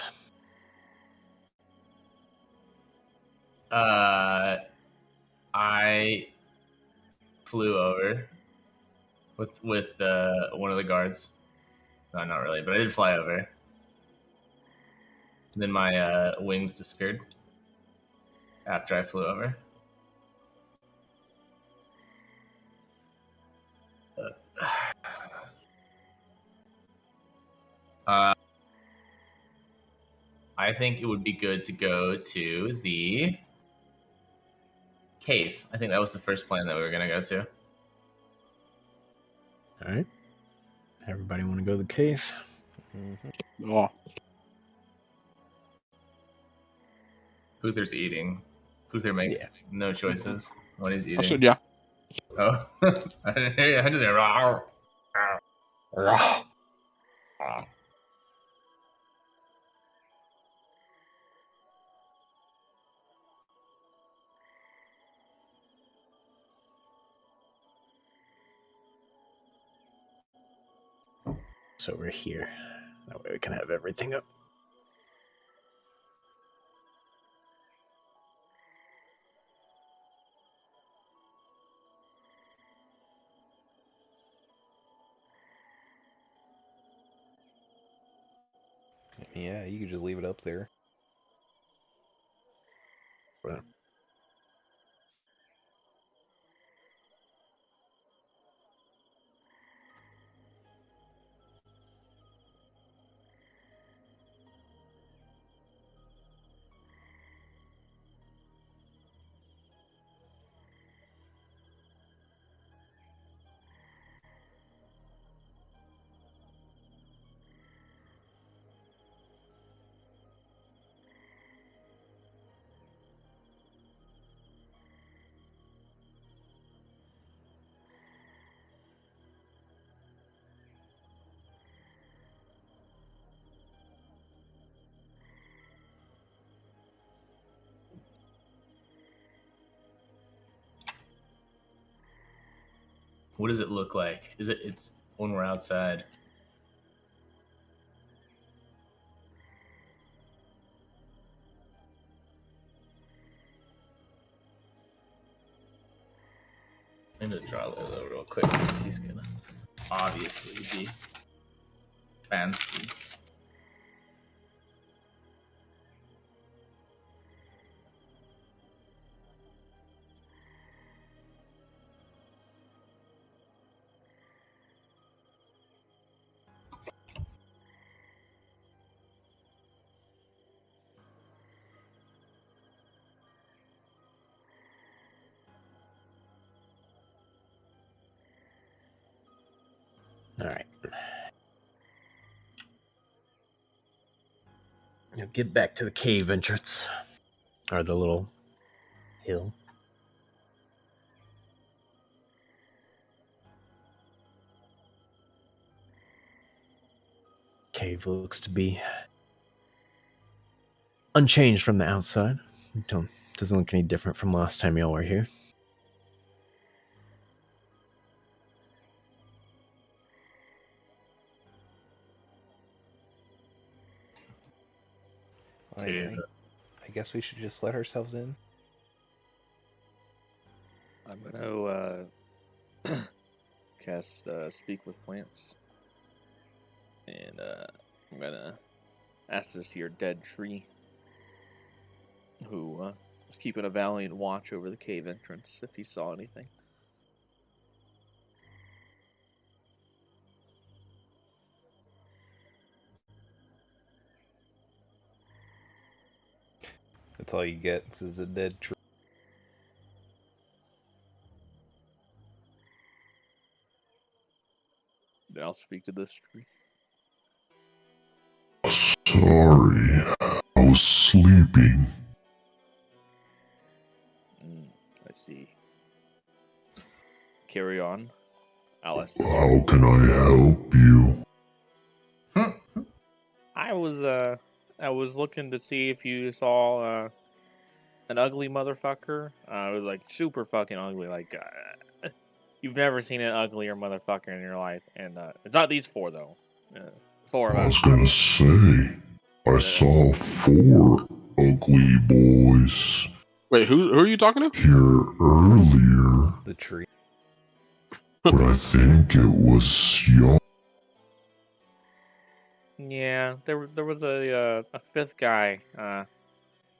I flew over with one of the guards. No, not really, but I did fly over. And then my wings disappeared after I flew over. I think it would be good to go to the cave. I think that was the first plan that we were going to go to. All right. Everybody want to go to the cave? Mm-hmm. Oh. Puther's eating. Puther makes no choices when he's eating. I said, yeah. Oh. I didn't hear you. I just hear So we're here. That way we can have everything up. Yeah, you could just leave it up there. Well, What does it look like? It's when we're outside? I'm gonna draw Lilo real quick because he's gonna obviously be fancy. All right. Now get back to the cave entrance, or the little hill. Cave looks to be unchanged from the outside. Doesn't look any different from last time y'all were here. I guess we should just let ourselves in. I'm gonna cast Speak with Plants, and I'm gonna ask this here dead tree, who was keeping a valiant watch over the cave entrance, if he saw anything. That's all you get. This is a dead tree. Then I'll speak to this tree. Sorry, I was sleeping. I see. Carry on. I'll ask this. How can I help you? I was looking to see if you saw an ugly motherfucker. It was like super fucking ugly. Like you've never seen an uglier motherfucker in your life, and it's not these four though. Four of I us. was gonna say, I saw 4 ugly boys. Wait, who are you talking to? Here earlier. The tree. But I think it was young. Yeah, there was a fifth guy.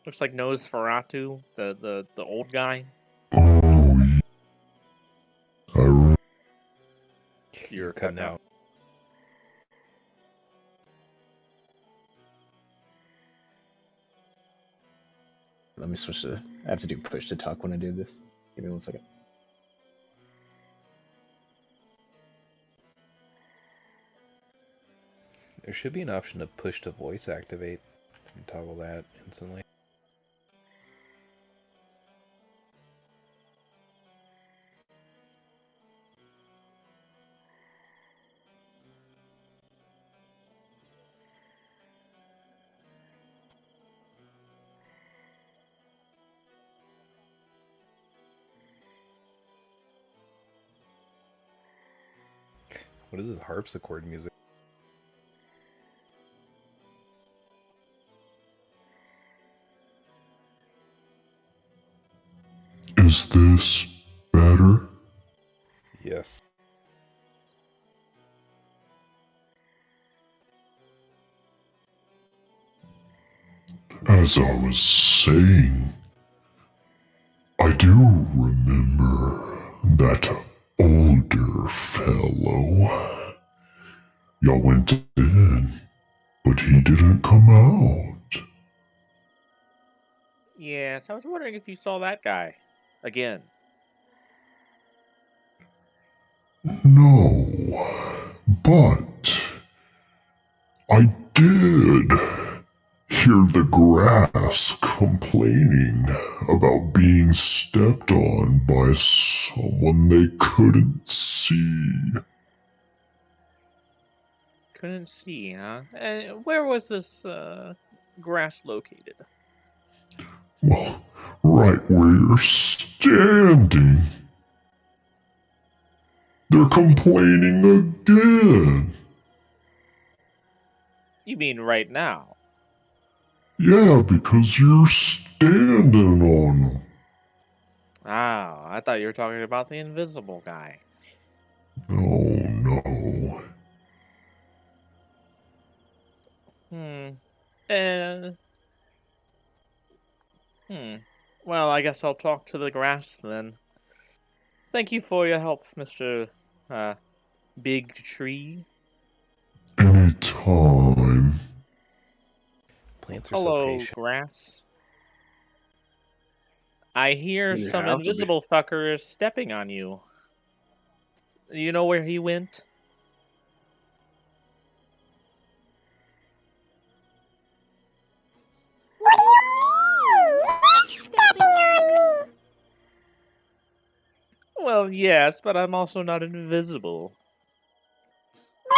Looks like Nosferatu, the old guy. Oh, yeah. You're cutting out. Let me switch to... I have to do push to talk when I do this. Give me 1 second. There should be an option to push to voice activate. You can toggle that instantly. What is this harpsichord music? Is this better? Yes. As I was saying, I do remember that older fellow. Y'all went in, but he didn't come out. Yes, I was wondering if you saw that guy again. No, but I did hear the grass complaining about being stepped on by someone they couldn't see. Couldn't see, huh? Where was this grass located? Well, right where you're standing. They're complaining again. You mean right now? Yeah, because you're standing on them. Oh, I thought you were talking about the invisible guy. Oh no. Well, I guess I'll talk to the grass then. Thank you for your help, Mr. Big Tree. Anytime. Plants are so Hello, patient. grass. I hear You some have to be. invisible fucker is stepping on you. You know where he went? What do you mean? You're stepping on me. Well, yes, but I'm also not invisible. No,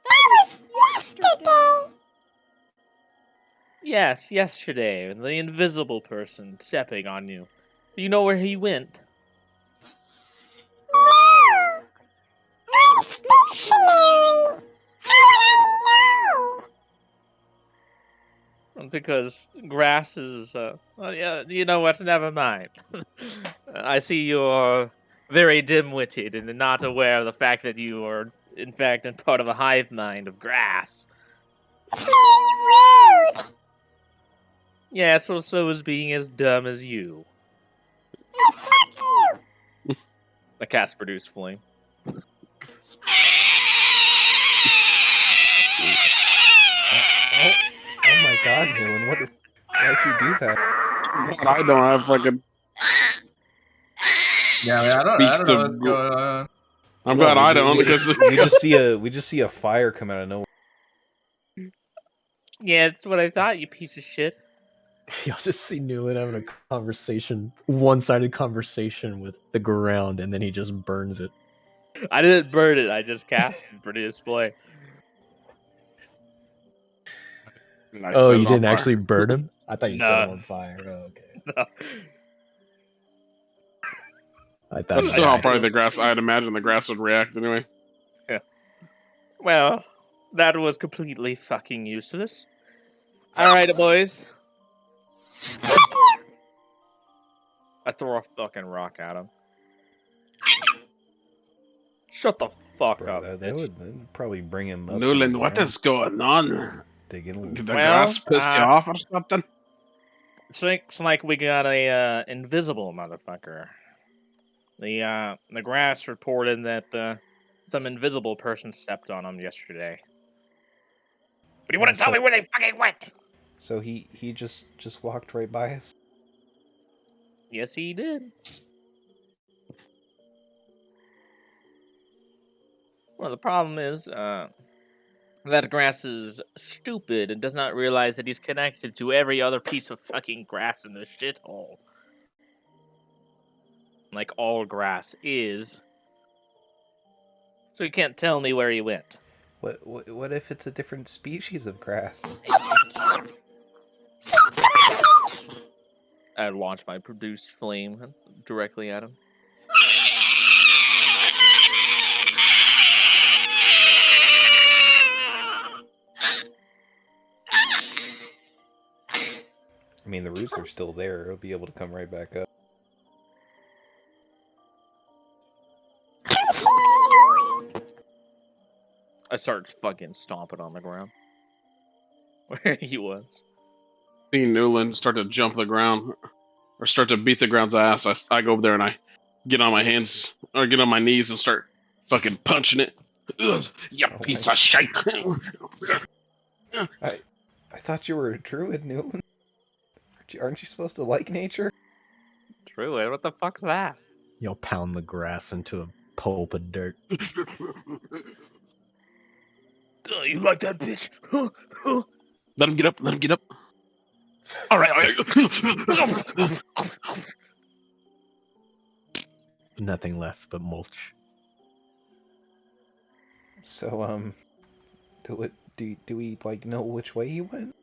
that was yesterday. Yes, yesterday, the invisible person stepping on you. You know where he went? No, I'm stationary. How would I know? Because grass is, well, yeah, you know what, never mind. I see you're very dim-witted and not aware of the fact that you are, in fact, in part of a hive mind of grass. It's very rude. Yes, well, so is being as dumb as you. Hey, fuck you. The cast produced flame. Oh my God, Newland, why'd you do that? I don't have fucking. Yeah, I don't know what's going on. I'm glad I don't we because just see a fire come out of nowhere. Yeah, that's what I thought, you piece of shit. You'll just see Newland having a conversation, one-sided conversation with the ground, and then he just burns it. I didn't burn it, I just cast it for display. Oh, you didn't actually burn him? I thought you set No. him on fire. Oh, okay. No. I thought that's still how probably the grass. I'd imagine the grass would react anyway. Yeah. Well, that was completely fucking useless. Alright, boys. I throw a fucking rock at him. Shut the fuck up, That bitch. would probably bring him up. Newland, what is going on? Digging. Did the grass piss you off or something? It's like we got a invisible motherfucker. The grass reported that some invisible person stepped on him yesterday. But you wouldn't tell me where they fucking went. So he just walked right by us. Yes, he did. Well, the problem is that grass is stupid and does not realize that he's connected to every other piece of fucking grass in this shithole. Like all grass is. So he can't tell me where he went. What if it's a different species of grass? I'd launch my produced flame directly at him. I mean, the roots are still there. It'll be able to come right back up. I start fucking stomping on the ground. Where he was. Seeing Newland start to jump the ground or start to beat the ground's ass, I go over there and I get on my hands or get on my knees and start fucking punching it. Ugh, you piece of shit. I thought you were a druid, Newland. Aren't you supposed to like nature? Druid? What the fuck's that? You'll pound the grass into a pulp of dirt. You like that, bitch? Let him get up. Let him get up. All right. Nothing left but mulch. So, do we like know which way he went?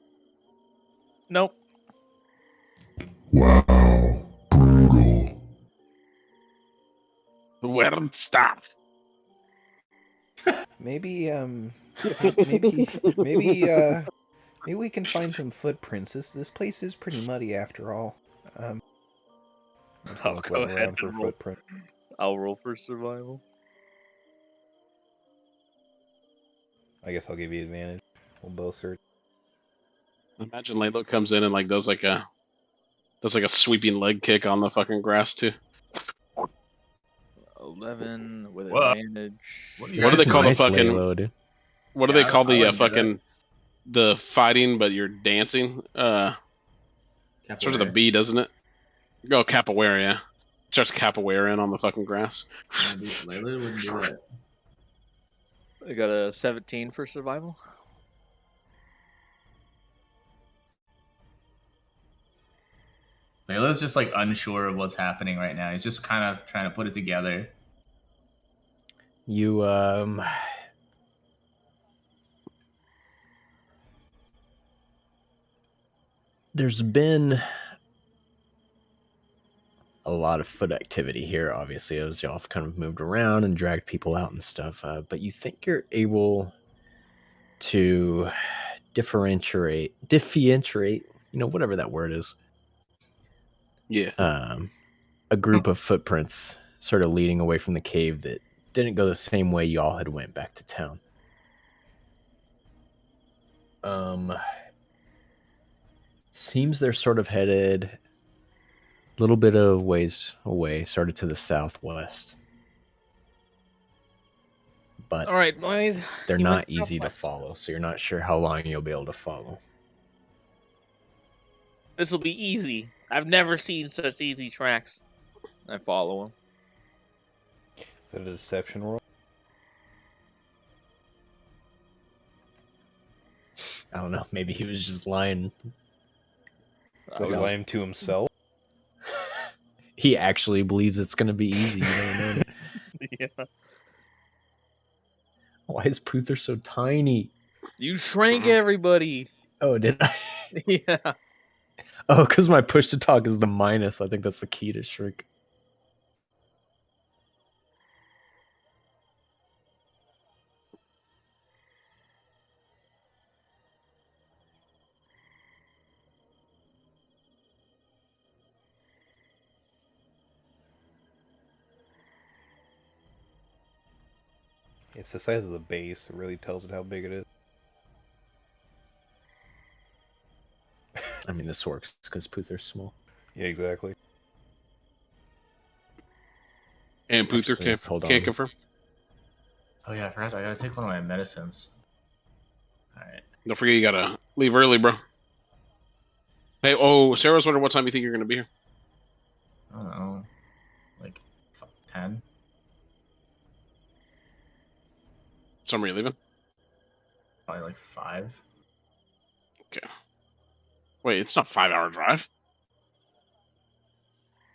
Nope. Wow, brutal. Where it stop? Maybe maybe we can find some footprints. This place is pretty muddy after all. I'll look go ahead around for and roll. footprint. I'll roll for survival. I guess I'll give you advantage. We'll both search. Imagine Lalo comes in and like does like a sweeping leg kick on the fucking grass too. 11 with Whoa. advantage. What are you What do they guys call the Nice fucking? Lalo, dude. What do Yeah, they call I the wouldn't do fucking the fighting, but you're dancing? Starts with a Capoeira. B, doesn't it? Go capoeira. Yeah. Starts capoeira on the fucking grass. Yeah, dude, Layla wouldn't do that. I got a 17 for survival. Layla's just like unsure of what's happening right now. He's just kind of trying to put it together. You there's been a lot of foot activity here, obviously, as y'all have kind of moved around and dragged people out and stuff. But you think you're able to differentiate, whatever that word is. Yeah. A group of footprints sort of leading away from the cave that didn't go the same way y'all had went back to town. Seems they're sort of headed a little bit of ways away, sort of to the southwest. But All right, boys. they're You not went easy to southwest. follow, so you're not sure how long you'll be able to follow. This will be easy. I've never seen such easy tracks. I follow them. Is that a deception roll? I don't know. Maybe he was just lying. Was he lying to himself? He actually believes it's going to be easy. You don't know. Yeah. Why is Puther so tiny? You shrank everybody. Oh, did I? Yeah. Oh, because my push to talk is the minus. I think that's the key to shrink. It's the size of the base. It really tells it how big it is. I mean, this works because Puther's small. Yeah, exactly. And Puther Actually, can't confirm. Oh yeah, I forgot. I gotta take one of my medicines. All right. Don't forget you gotta leave early, bro. Hey, Sarah's wondering what time you think you're gonna be here. I don't know, like 10. Some are you leaving? Probably like 5. Okay. Wait, it's not 5-hour drive.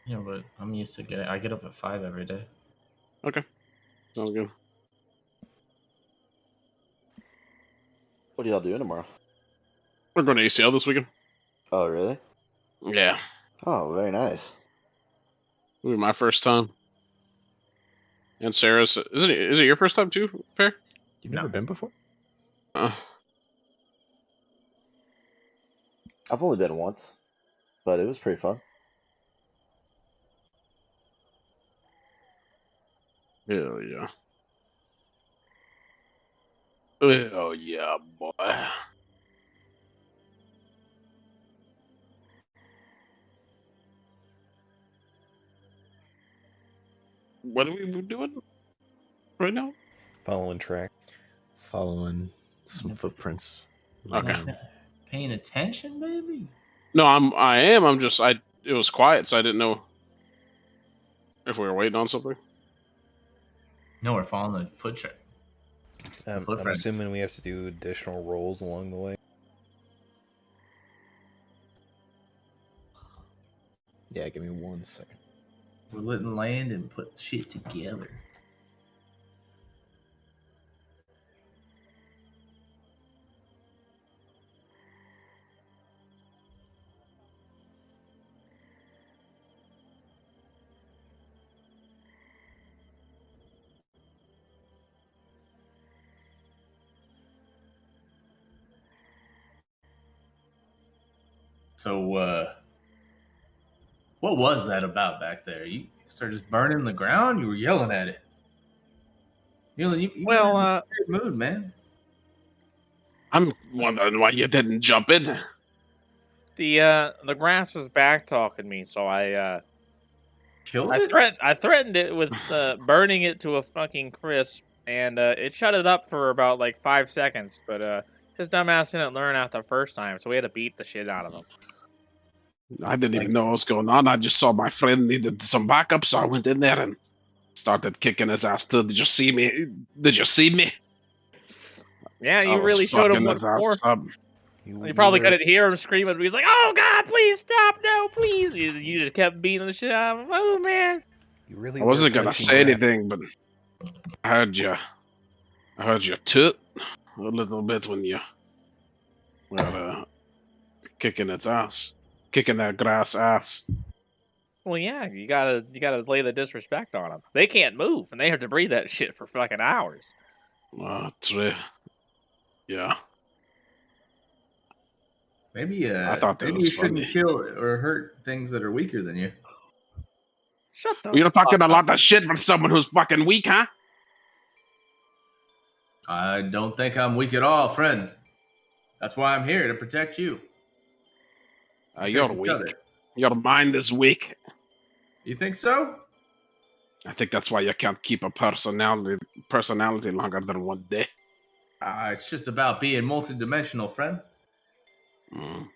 Yeah, but I'm used to I get up at 5 every day. Okay. Sounds good. What are y'all doing tomorrow? We're going to ACL this weekend. Oh, really? Yeah. Oh, very nice. It'll be my first time. And Sarah's. Is it your first time too, Pear? You've never been before? I've only been once, but it was pretty fun. Hell yeah. Oh yeah, boy. What are we doing right now? Following track. Following some footprints. Okay. Paying attention, baby. No, I am. It was quiet, so I didn't know if we were waiting on something. No, we're following the foot track. I'm assuming we have to do additional rolls along the way. Yeah, give me 1 second. We're letting land and put shit together. So, what was that about back there? You started just burning the ground? You were yelling at it. You Well, were in a weird mood, man. I'm wondering why you didn't jump in. the grass was back talking me, so Killed it? I threatened it with burning it to a fucking crisp, and it shut it up for about like 5 seconds. But his dumbass didn't learn after the first time, so we had to beat the shit out of him. I didn't even know what was going on. I just saw my friend needed some backup, so I went in there and started kicking his ass too. Did you see me? Did you see me? Yeah, I you was really showed him fucking what his ass for. up. You probably couldn't hear him screaming, but he's like, "Oh God, please stop! No, please!" You just kept beating the shit out of him. Oh man! You really I wasn't were gonna glitching say that. anything, but I heard you toot a little bit when you were kicking its ass, kicking that grass ass. Well, yeah, you gotta lay the disrespect on them. They can't move, and they have to breathe that shit for fucking hours. True. Yeah, Maybe I thought that maybe was you funny. shouldn't kill or hurt things that are weaker than you. Shut the. You're talking fuck a up. lot of shit from someone who's fucking weak, huh? I don't think I'm weak at all, friend. That's why I'm here to protect you. You're Protect each weak. other. Your mind is weak. You think so? I think that's why you can't keep a personality longer than one day. It's just about being multidimensional, friend. Mm,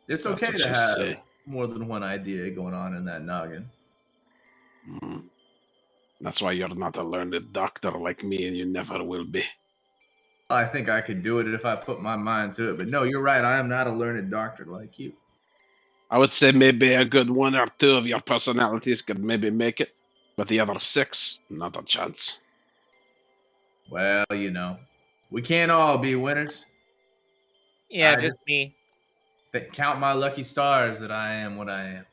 It's that's okay what to you have say. more than one idea going on in that noggin. Mm. That's why you're not a learned doctor like me, and you never will be. I think I could do it if I put my mind to it. But no, you're right. I am not a learned doctor like you. I would say maybe a good one or two of your personalities could maybe make it, but the other six, not a chance. Well, we can't all be winners. Yeah, I just me. count my lucky stars that I am what I am.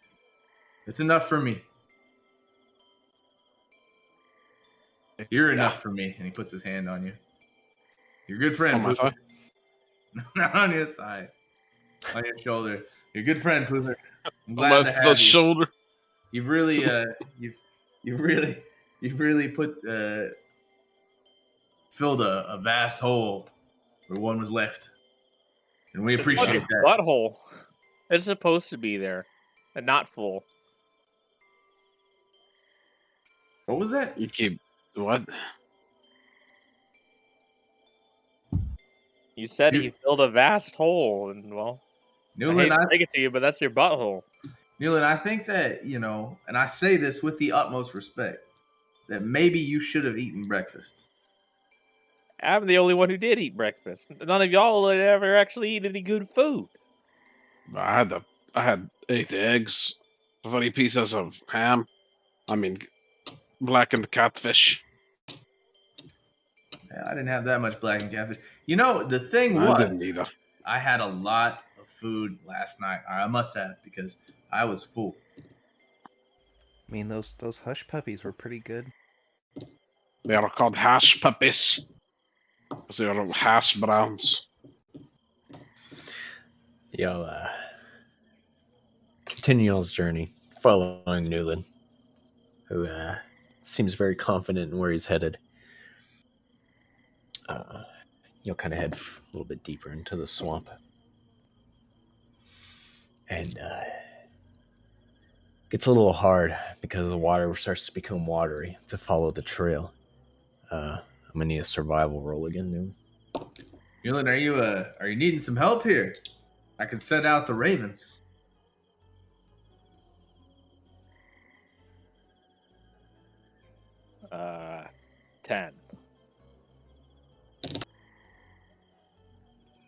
It's enough for me. You're enough for me. And he puts his hand on you. Your good friend, On my thigh? Not on your thigh. On your shoulder. Your good friend, Poother. I'm On glad to my have you. shoulder. You've really, you've really put filled a vast hole where one was left, and we appreciate It's that. butthole. It's supposed to be there, and not full. What was that? You keep what? You said he filled a vast hole, and well, Newland, I hate to take it to you, but that's your butthole. Newland, I think that and I say this with the utmost respect, that maybe you should have eaten breakfast. I'm the only one who did eat breakfast. None of y'all had ever actually eaten any good food. I had 8 eggs, 30 pieces of ham. I mean, blackened catfish. I didn't have that much blackened catfish. The thing I didn't was, either. I had a lot of food last night. I must have, because I was full. I mean, those hush puppies were pretty good. They are called hash puppies. Because they are hash browns. Y'all continue y'all's journey following Newland, who seems very confident in where he's headed. You'll kind of head a little bit deeper into the swamp. And gets a little hard because the water starts to become watery to follow the trail. I'm gonna need a survival roll again, Newland. Newland, are you needing some help here? I can send out the ravens. Uh, 10.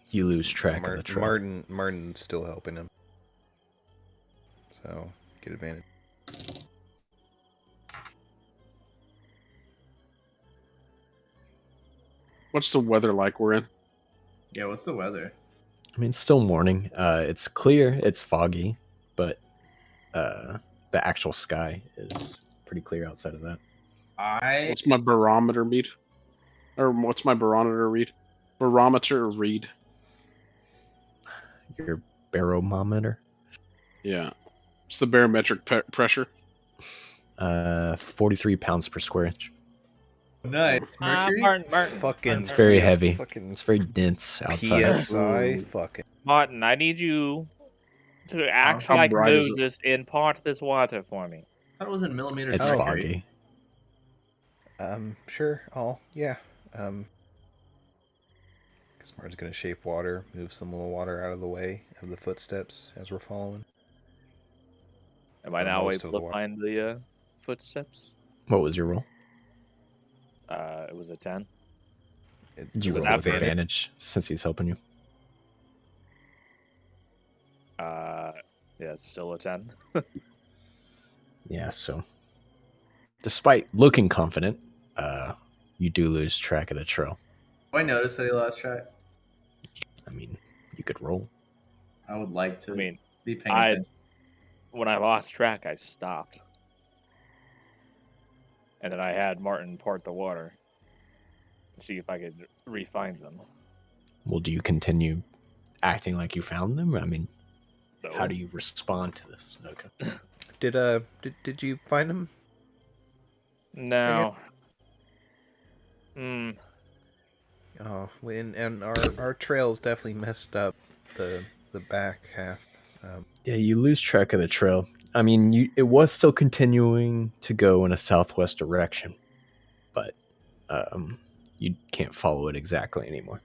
You lose track of the trail. Martin's still helping him. So, get advantage. What's the weather like we're in? Yeah, what's the weather? I mean, it's still morning. It's clear. It's foggy, but the actual sky is pretty clear outside of that. What's my barometer read? Or what's my barometer read? Barometer read. your barometer. Yeah. What's the barometric pressure? 43 pounds per square inch. Nice. Mercury? Martin. Fucking. It's very P- heavy. Fucking It's very dense outside. PSI. Ooh. Fucking. Martin, I need you to act How like bright is it? Moses and part this water for me. I thought it was in millimeters. It's of mercury. foggy. Sure. Yeah. Guess Martin's gonna shape water, move some little water out of the way of the footsteps as we're following. Am I Or now most of able the to find the footsteps? What was your roll? It was a 10. Did you was roll with advantage. advantage since he's helping you? Yeah, it's still a 10. Yeah, so despite looking confident, you do lose track of the trail. Oh, I noticed that he lost track. I mean, you could roll. I would like to I mean, be paying attention. when I lost track, I stopped. And then I had Martin part the water and see if I could re-find them. Well, do you continue acting like you found them? I mean, So, how do you respond to this? Okay. Did you find him? No. Oh, and our trails definitely messed up the back half. Yeah, you lose track of the trail. I mean, it was still continuing to go in a southwest direction, but you can't follow it exactly anymore.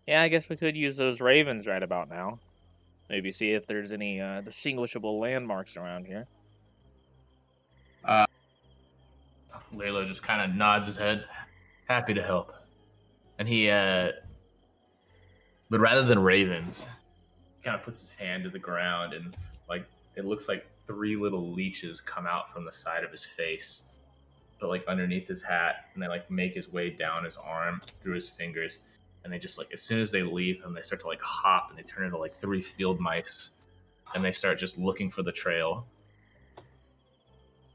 Yeah, I guess we could use those ravens right about now. Maybe see if there's any distinguishable landmarks around here. Layla just kind of nods his head, happy to help. And he, but rather than ravens, he kind of puts his hand to the ground and, like, it looks like 3 little leeches come out from the side of his face, but, like, underneath his hat, and they, like, make his way down his arm through his fingers. And they just, like, as soon as they leave him, they start to, like, hop, and they turn into, like, 3 field mice, and they start just looking for the trail.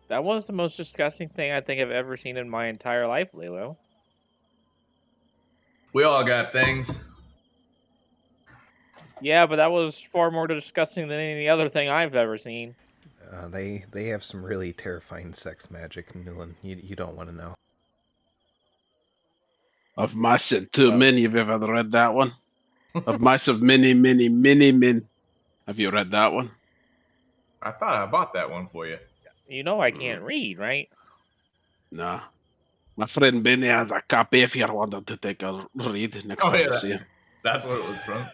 That was the most disgusting thing I think I've ever seen in my entire life, Lilo. We all got things. Yeah, but that was far more disgusting than any other thing I've ever seen. They have some really terrifying sex magic, Newland. You don't want to know. Of mice and 2 men, you've ever read that one? Of mice of many, many, many men. Have you read that one? I thought I bought that one for you. You know I can't read, right? Nah. My friend Benny has a copy if you wanted to take a read next time you see him. That's what it was from.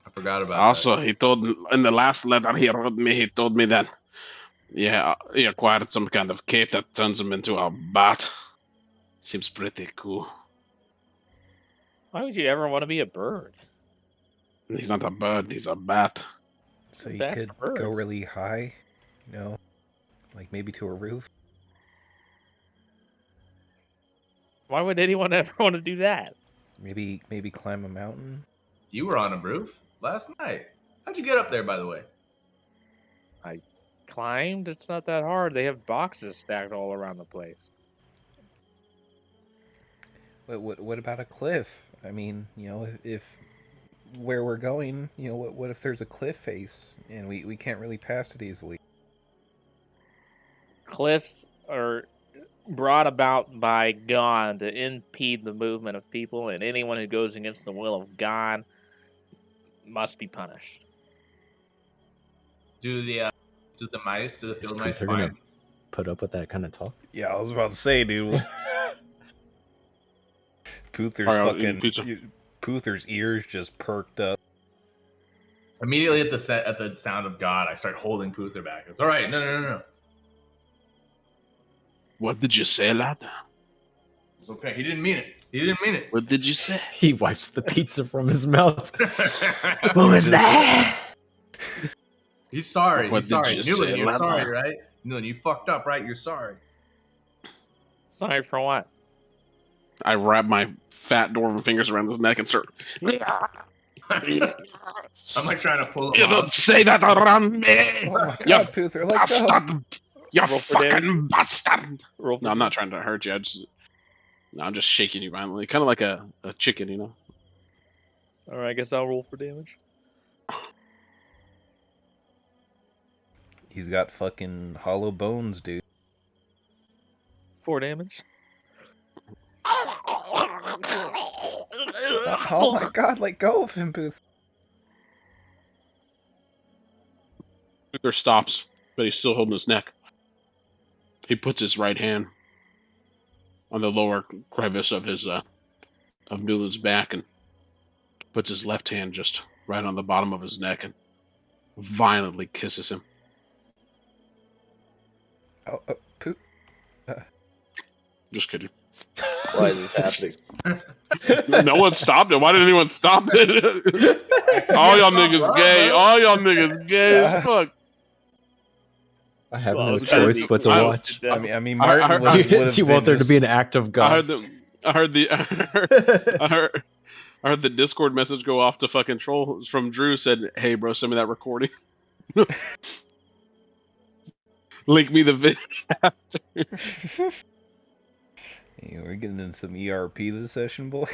I forgot about Also, he told in the last letter he wrote me, he told me that he acquired some kind of cape that turns him into a bat. Seems pretty cool. Why would you ever want to be a bird? He's not a bird, he's a bat. So you Bad could for go birds. really high, like maybe to a roof. Why would anyone ever want to do that? Maybe climb a mountain. You were on a roof last night. How'd you get up there, by the way? I climbed. It's not that hard. They have boxes stacked all around the place. What about a cliff? I mean, if where we're going, what if there's a cliff face and we can't really pass it easily? Cliffs are brought about by God to impede the movement of people, and anyone who goes against the will of God must be punished. Do the mice, do the field mice They're gonna find? put up with that kind of talk. Yeah, I was about to say, dude. Puther's Alright, I'll eat pizza. Puther's ears just perked up. Immediately at the sound of God, I start holding Puther back. It's all right. No. What did you say, lad? It's okay. He didn't mean it. What did you say? He wipes the pizza from his mouth. What was that? He's sorry. What He's did sorry. you Newland, say, you're Lama? sorry, right? Newland, you fucked up, right? You're sorry. Sorry for what? I wrap my fat dwarven fingers around his neck and start. I'm like trying to pull him You off. don't say that around me! Oh my You god, Puther, let go! bastard! You Roll for fucking bastard! Roll for No, I'm not trying to hurt you. No, I'm just shaking you violently, kind of like a chicken, you know. All right, I guess I'll roll for damage. He's got fucking hollow bones, dude. 4 damage. Oh my god, let go of him, Booth. Victor stops, but he's still holding his neck. He puts his right hand on the lower crevice of his of Newland's back and puts his left hand just right on the bottom of his neck and violently kisses him. Oh, poop. Just kidding. Why is this happening? No one stopped it. Why did anyone stop it? All y'all niggas gay. All y'all niggas gay as fuck. I have Well, I no was gonna choice be but to close watch. to I death. mean, Martin would have You want there to be an act of I God. heard the Discord message go off to fucking troll from Drew said, "Hey bro, send me that recording. Link me the video." Hey, we're getting in some ERP this session, boy.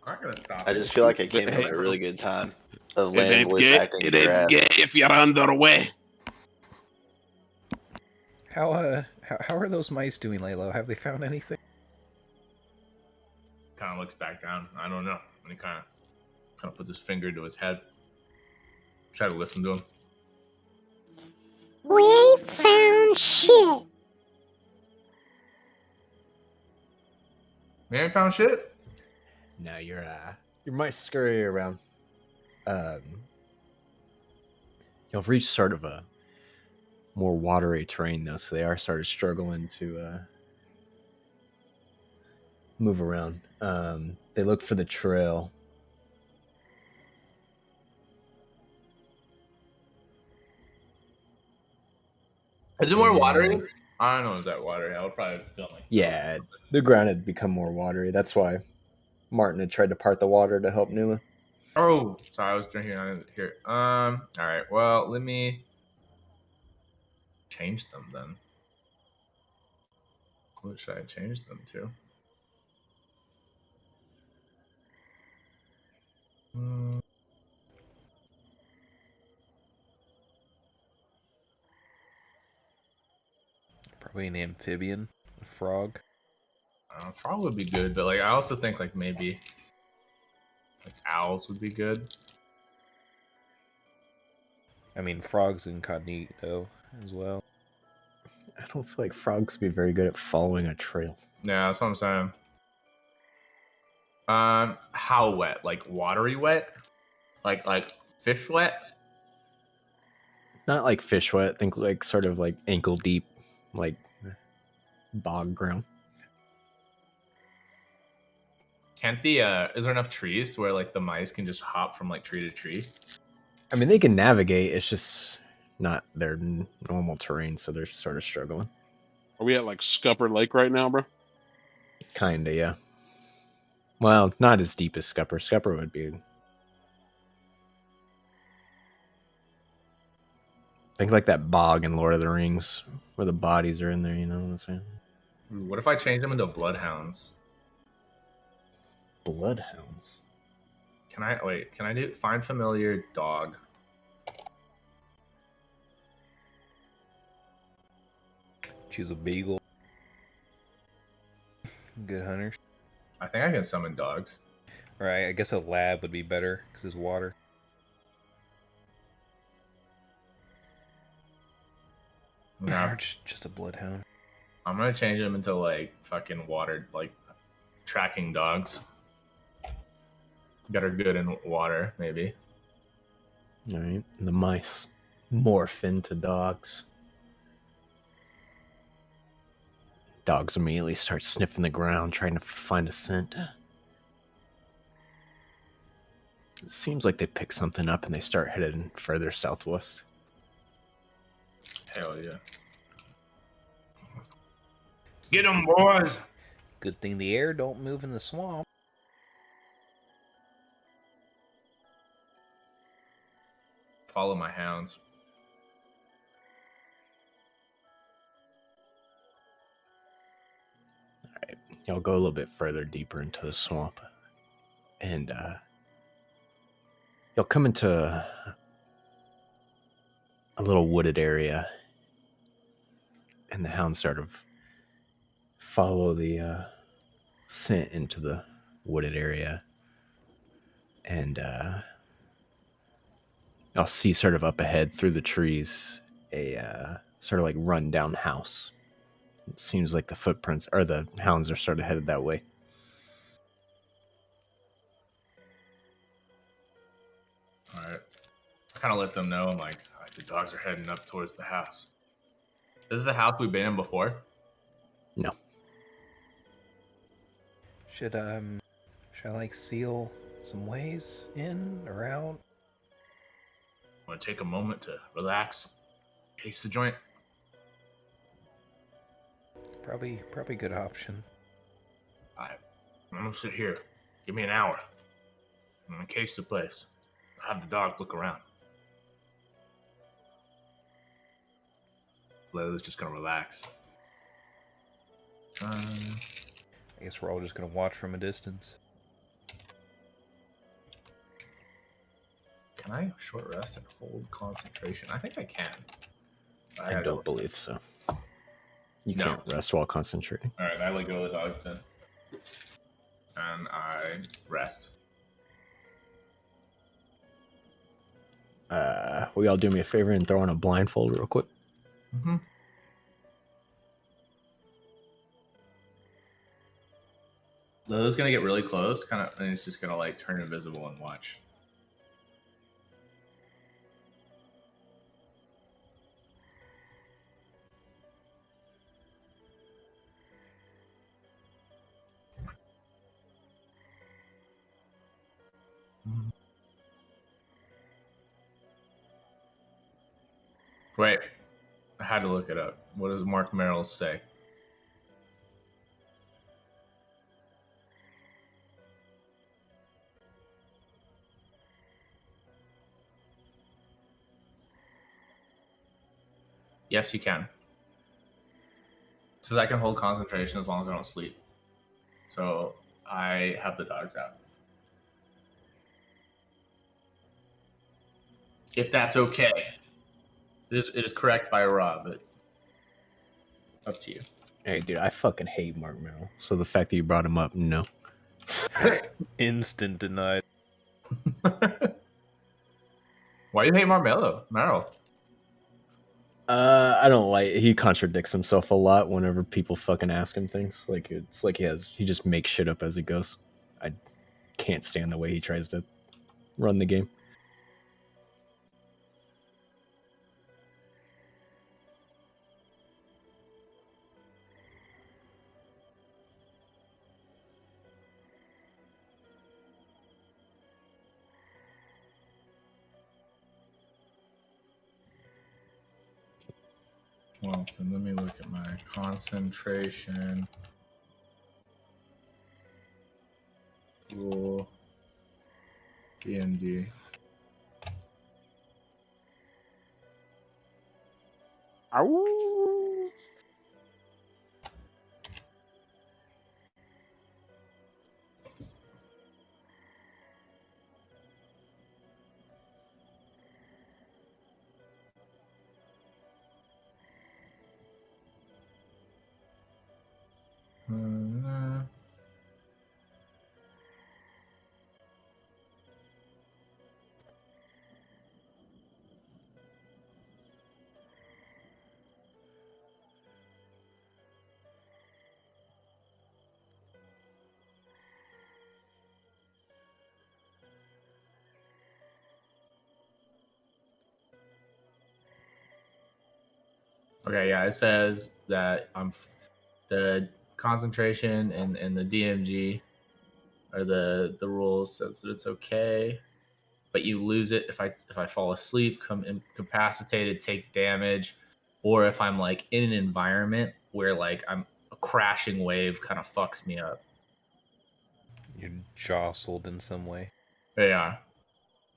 I'm not gonna stop. I just feel like I came at a really good time of It landing ain't voice gay. acting It in your ain't ass. gay if you're underway. How are those mice doing, Laylo? Have they found anything? Kind of looks back down. I don't know. And he kind of puts his finger to his head. Try to listen to him. We ain't found shit. We ain't found shit. No, you might scurry around. You'll reach sort of a more watery terrain though, so they are sort of struggling to move around. They look for the trail. Is it more watery? I don't know. Is that watery? I would probably feel like. Yeah, the ground had become more watery. That's why Martin had tried to part the water to help Numa. Oh, sorry, I was drinking. I didn't hear. All right. Well, let me change them then. What should I change them to? Probably an amphibian, a frog. Frog would be good, but like I also think like maybe like owls would be good. I mean, frogs incognito as well. I don't feel like frogs would be very good at following a trail. Yeah, that's what I'm saying. How wet? Like watery wet? Like fish wet? Not like fish wet. Think like sort of like ankle deep, like bog ground. Can't the is there enough trees to where like the mice can just hop from like tree to tree? I mean, they can navigate. It's just not their normal terrain, so they're sort of struggling. Are we at like Scupper Lake right now, bro? Kinda, yeah. Well, not as deep as Scupper. Scupper would be. Think like that bog in Lord of the Rings where the bodies are in there, you know what I'm saying? Ooh, what if I change them into bloodhounds? Bloodhounds? Can I do find familiar dog? Choose a beagle. Good hunters. I think I can summon dogs. Right, I guess a lab would be better because it's water. No. Or just a bloodhound. I'm gonna change them into like fucking water, like tracking dogs that are good in water, maybe. All right, the mice morph into dogs. Dogs immediately start sniffing the ground, trying to find a scent. It seems like they pick something up and they start heading further southwest. Hell yeah. Get them, boys! Good thing the air don't move in the swamp. Follow my hounds. Y'all go a little bit further deeper into the swamp, and you'll come into a little wooded area, and the hounds sort of follow the scent into the wooded area, and I'll see sort of up ahead through the trees a sort of like run down house. It seems like the footprints or the hounds are sort of headed that way. All right. I kind of let them know. I'm like, all right, the dogs are heading up towards the house. This is a house we've been in before. No. Should I like seal some ways in or out? Want to take a moment to relax, taste the joint? Probably good option. All right. I'm gonna sit here. Give me an hour. I'm gonna case the place. Have the dogs look around. Lola's just gonna relax. I guess we're all just gonna watch from a distance. Can I short rest and hold concentration? I think I can. I don't believe so. You No. can't rest while concentrating. All right, I let go of the dogs then, and I rest. Will y'all do me a favor and throw on a blindfold real quick? Mm-hmm. Lola's gonna get really close, kind of, and it's just gonna like turn invisible and watch. Wait, I had to look it up. What does Mark Merrill say? Yes, you can. So I can hold concentration as long as I don't sleep. So I have the dogs out. If that's okay. It is correct by Rob, but up to you. Hey, dude, I fucking hate Mark Merrill. So the fact that you brought him up, no. Instant denied. Why do you hate Mark Merrill? I don't like. He contradicts himself a lot whenever people fucking ask him things. Like it's like he just makes shit up as he goes. I can't stand the way he tries to run the game. Well, then let me look at my concentration rule. D&D. Ow. Okay, yeah, it says that the concentration and the DMG are the rules. Says that it's okay, but you lose it if I fall asleep, come incapacitated, take damage, or if I'm like in an environment where like I'm a crashing wave kind of fucks me up. You're jostled in some way. Yeah,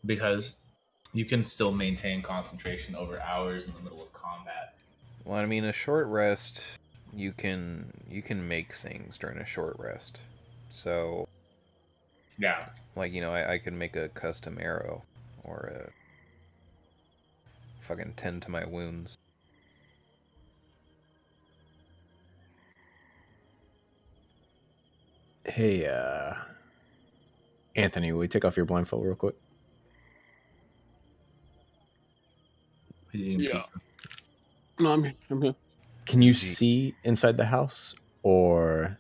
because you can still maintain concentration over hours in the middle of combat. Well, I mean, a short rest you can make things during a short rest. So Yeah. like, you know, I can make a custom arrow or a fucking tend to my wounds. Hey, Anthony, will you take off your blindfold real quick? He's eating Yeah. pizza. No, I'm here. Can you see inside the house, or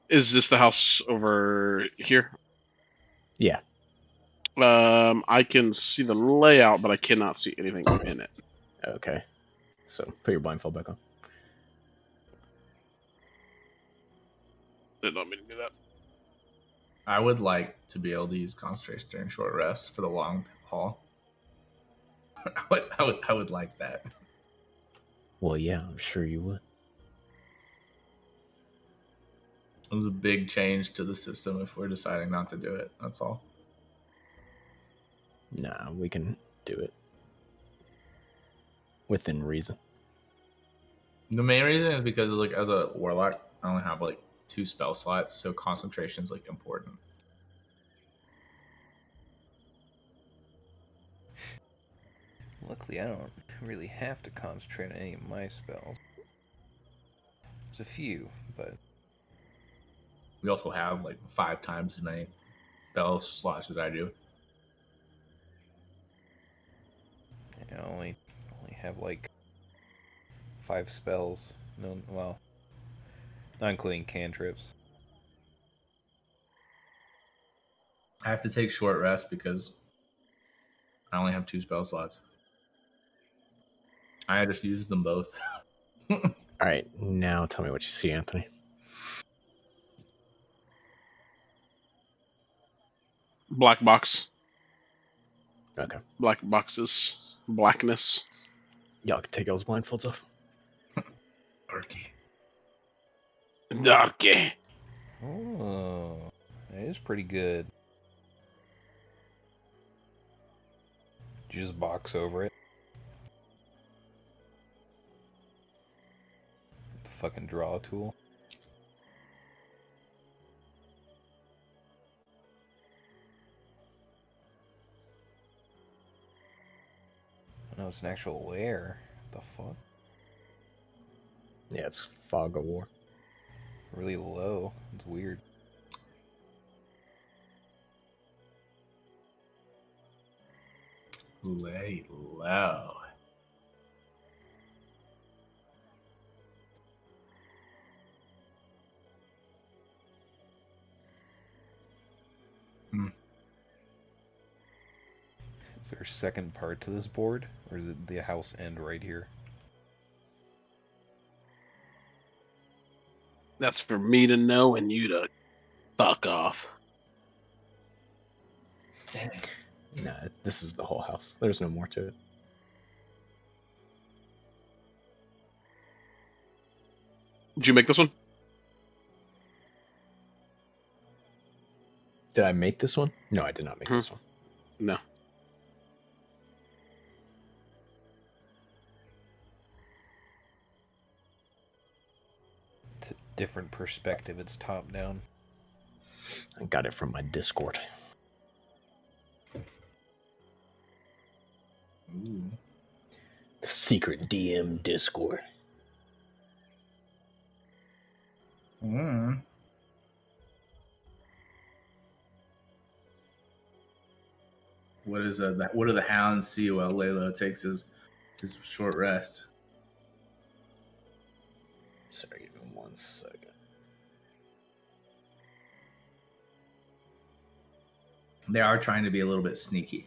Is this the house over here? yeah? I can see the layout, but I cannot see anything in it. Okay, so put your blindfold back on. Did not mean to do that. I would like to be able to use concentration during short rests for the long haul. I would like that. Well, yeah, I'm sure you would. It was a big change to the system if we're deciding not to do it. That's all. Nah, we can do it within reason. The main reason is because like as a warlock, I only have like 2 spell slots, so concentration is like important. Luckily, I don't really have to concentrate on any of my spells. There's a few, but We also have like 5 times as many spell slots as I do. I only have like 5 spells. No, well, not including cantrips. I have to take short rest because I only have 2 spell slots. I just used them both. All right, now tell me what you see, Anthony. Black box. Okay. Black boxes. Blackness. Y'all can take those blindfolds off. Darky. Oh, that is pretty good. Did you just box over it? The fucking draw tool. No, it's an actual lair. What the fuck? Yeah, it's Fog of War. Really low. It's weird. Lay low. Is there a second part to this board? Or is it the house end right here? That's for me to know and you to fuck off. Nah, this is the whole house. There's no more to it. Did you make this one? Did I make this one? No, I did not make this one. No. It's a different perspective. It's top down. I got it from my Discord. Ooh. The secret DM Discord. Mm. What is that? What do the hounds see while Layla takes his short rest? Sorry, give me 1 second. They are trying to be a little bit sneaky.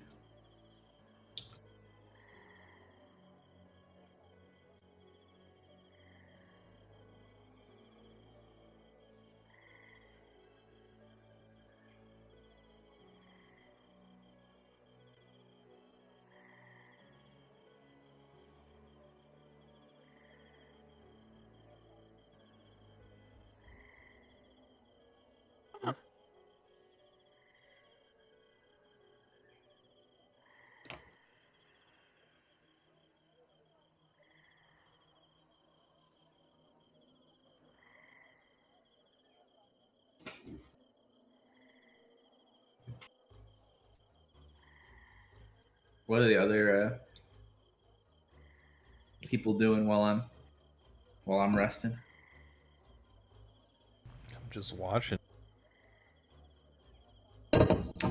What are the other people doing while I'm resting? I'm just watching.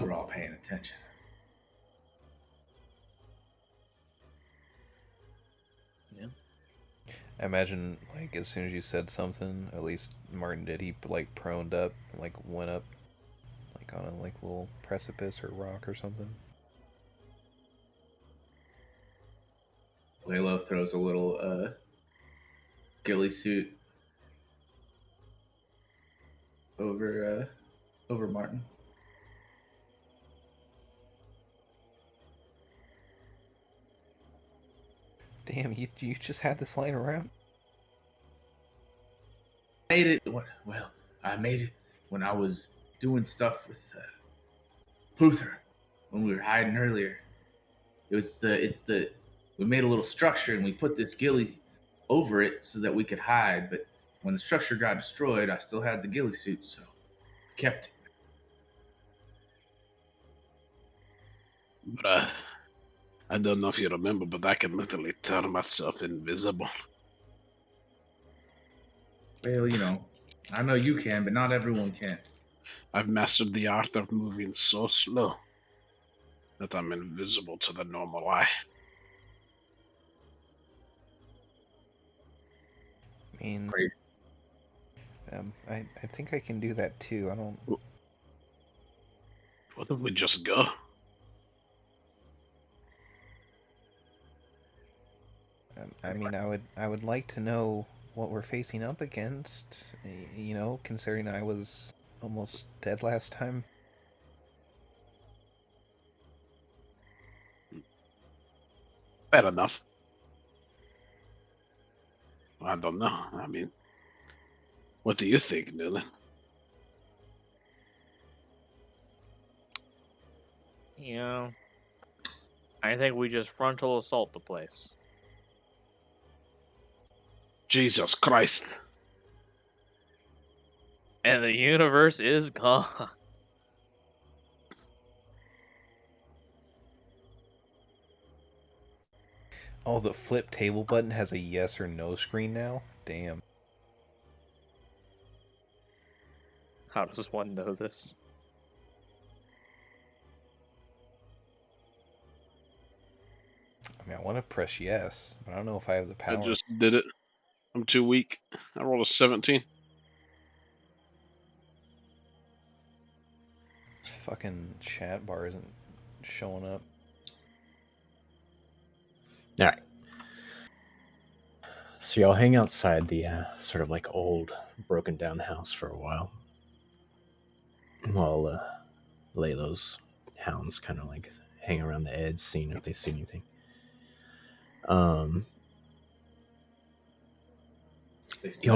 We're all paying attention. Yeah. I imagine, like, as soon as you said something, at least Martin did, he, like, proned up, and, like, went up, like, on a, like, little precipice or rock or something. Lalo throws a little ghillie suit over Martin. Damn, you just had this lying around? Made it. Well, I made it when I was doing stuff with Puther when we were hiding earlier. It's the we made a little structure and we put this ghillie over it so that we could hide. But when the structure got destroyed, I still had the ghillie suit, so kept it. But I don't know if you remember, but I can literally turn myself invisible. Well, I know you can, but not everyone can. I've mastered the art of moving so slow that I'm invisible to the normal eye. I mean, I think I can do that too. I don't. What if we just go? I mean, I would like to know what we're facing up against. Considering I was almost dead last time. Fair enough. I don't know. I mean, what do you think, Newland? I think we just frontal assault the place. Jesus Christ. And the universe is gone. Oh, the flip table button has a yes or no screen now? Damn. How does one know this? I mean, I want to press yes, but I don't know if I have the power. I just did it. I'm too weak. I rolled a 17. Fucking chat bar isn't showing up. All right. So y'all hang outside the sort of like old, broken down house for a while, while Lalo's hounds kind of like hang around the edge, seeing if they see anything. Y'all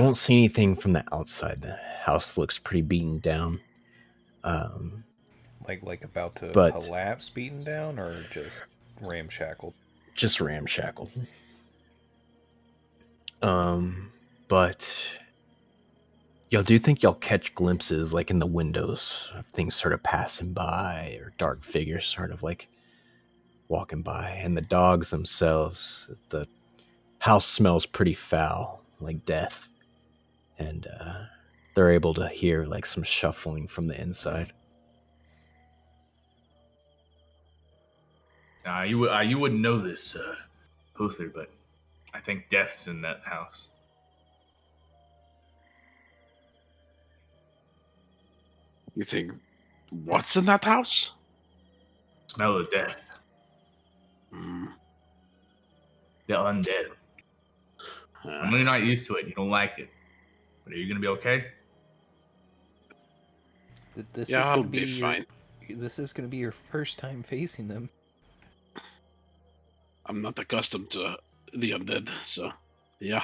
don't see anything from the outside. The house looks pretty beaten down. Like about to collapse, beaten down, or just ramshackled? Just ramshackled. But y'all do think y'all catch glimpses, like in the windows, of things sort of passing by, or dark figures sort of like walking by, and the dogs themselves. The house smells pretty foul, like death, and they're able to hear like some shuffling from the inside. You wouldn't know this, Huther, but I think death's in that house. You think what's in that house? Smell of death. Mm. The undead. I know you're not used to it. You don't like it. But are you going to be okay? I'll be fine. This is going to be your first time facing them. I'm not accustomed to the undead, so yeah.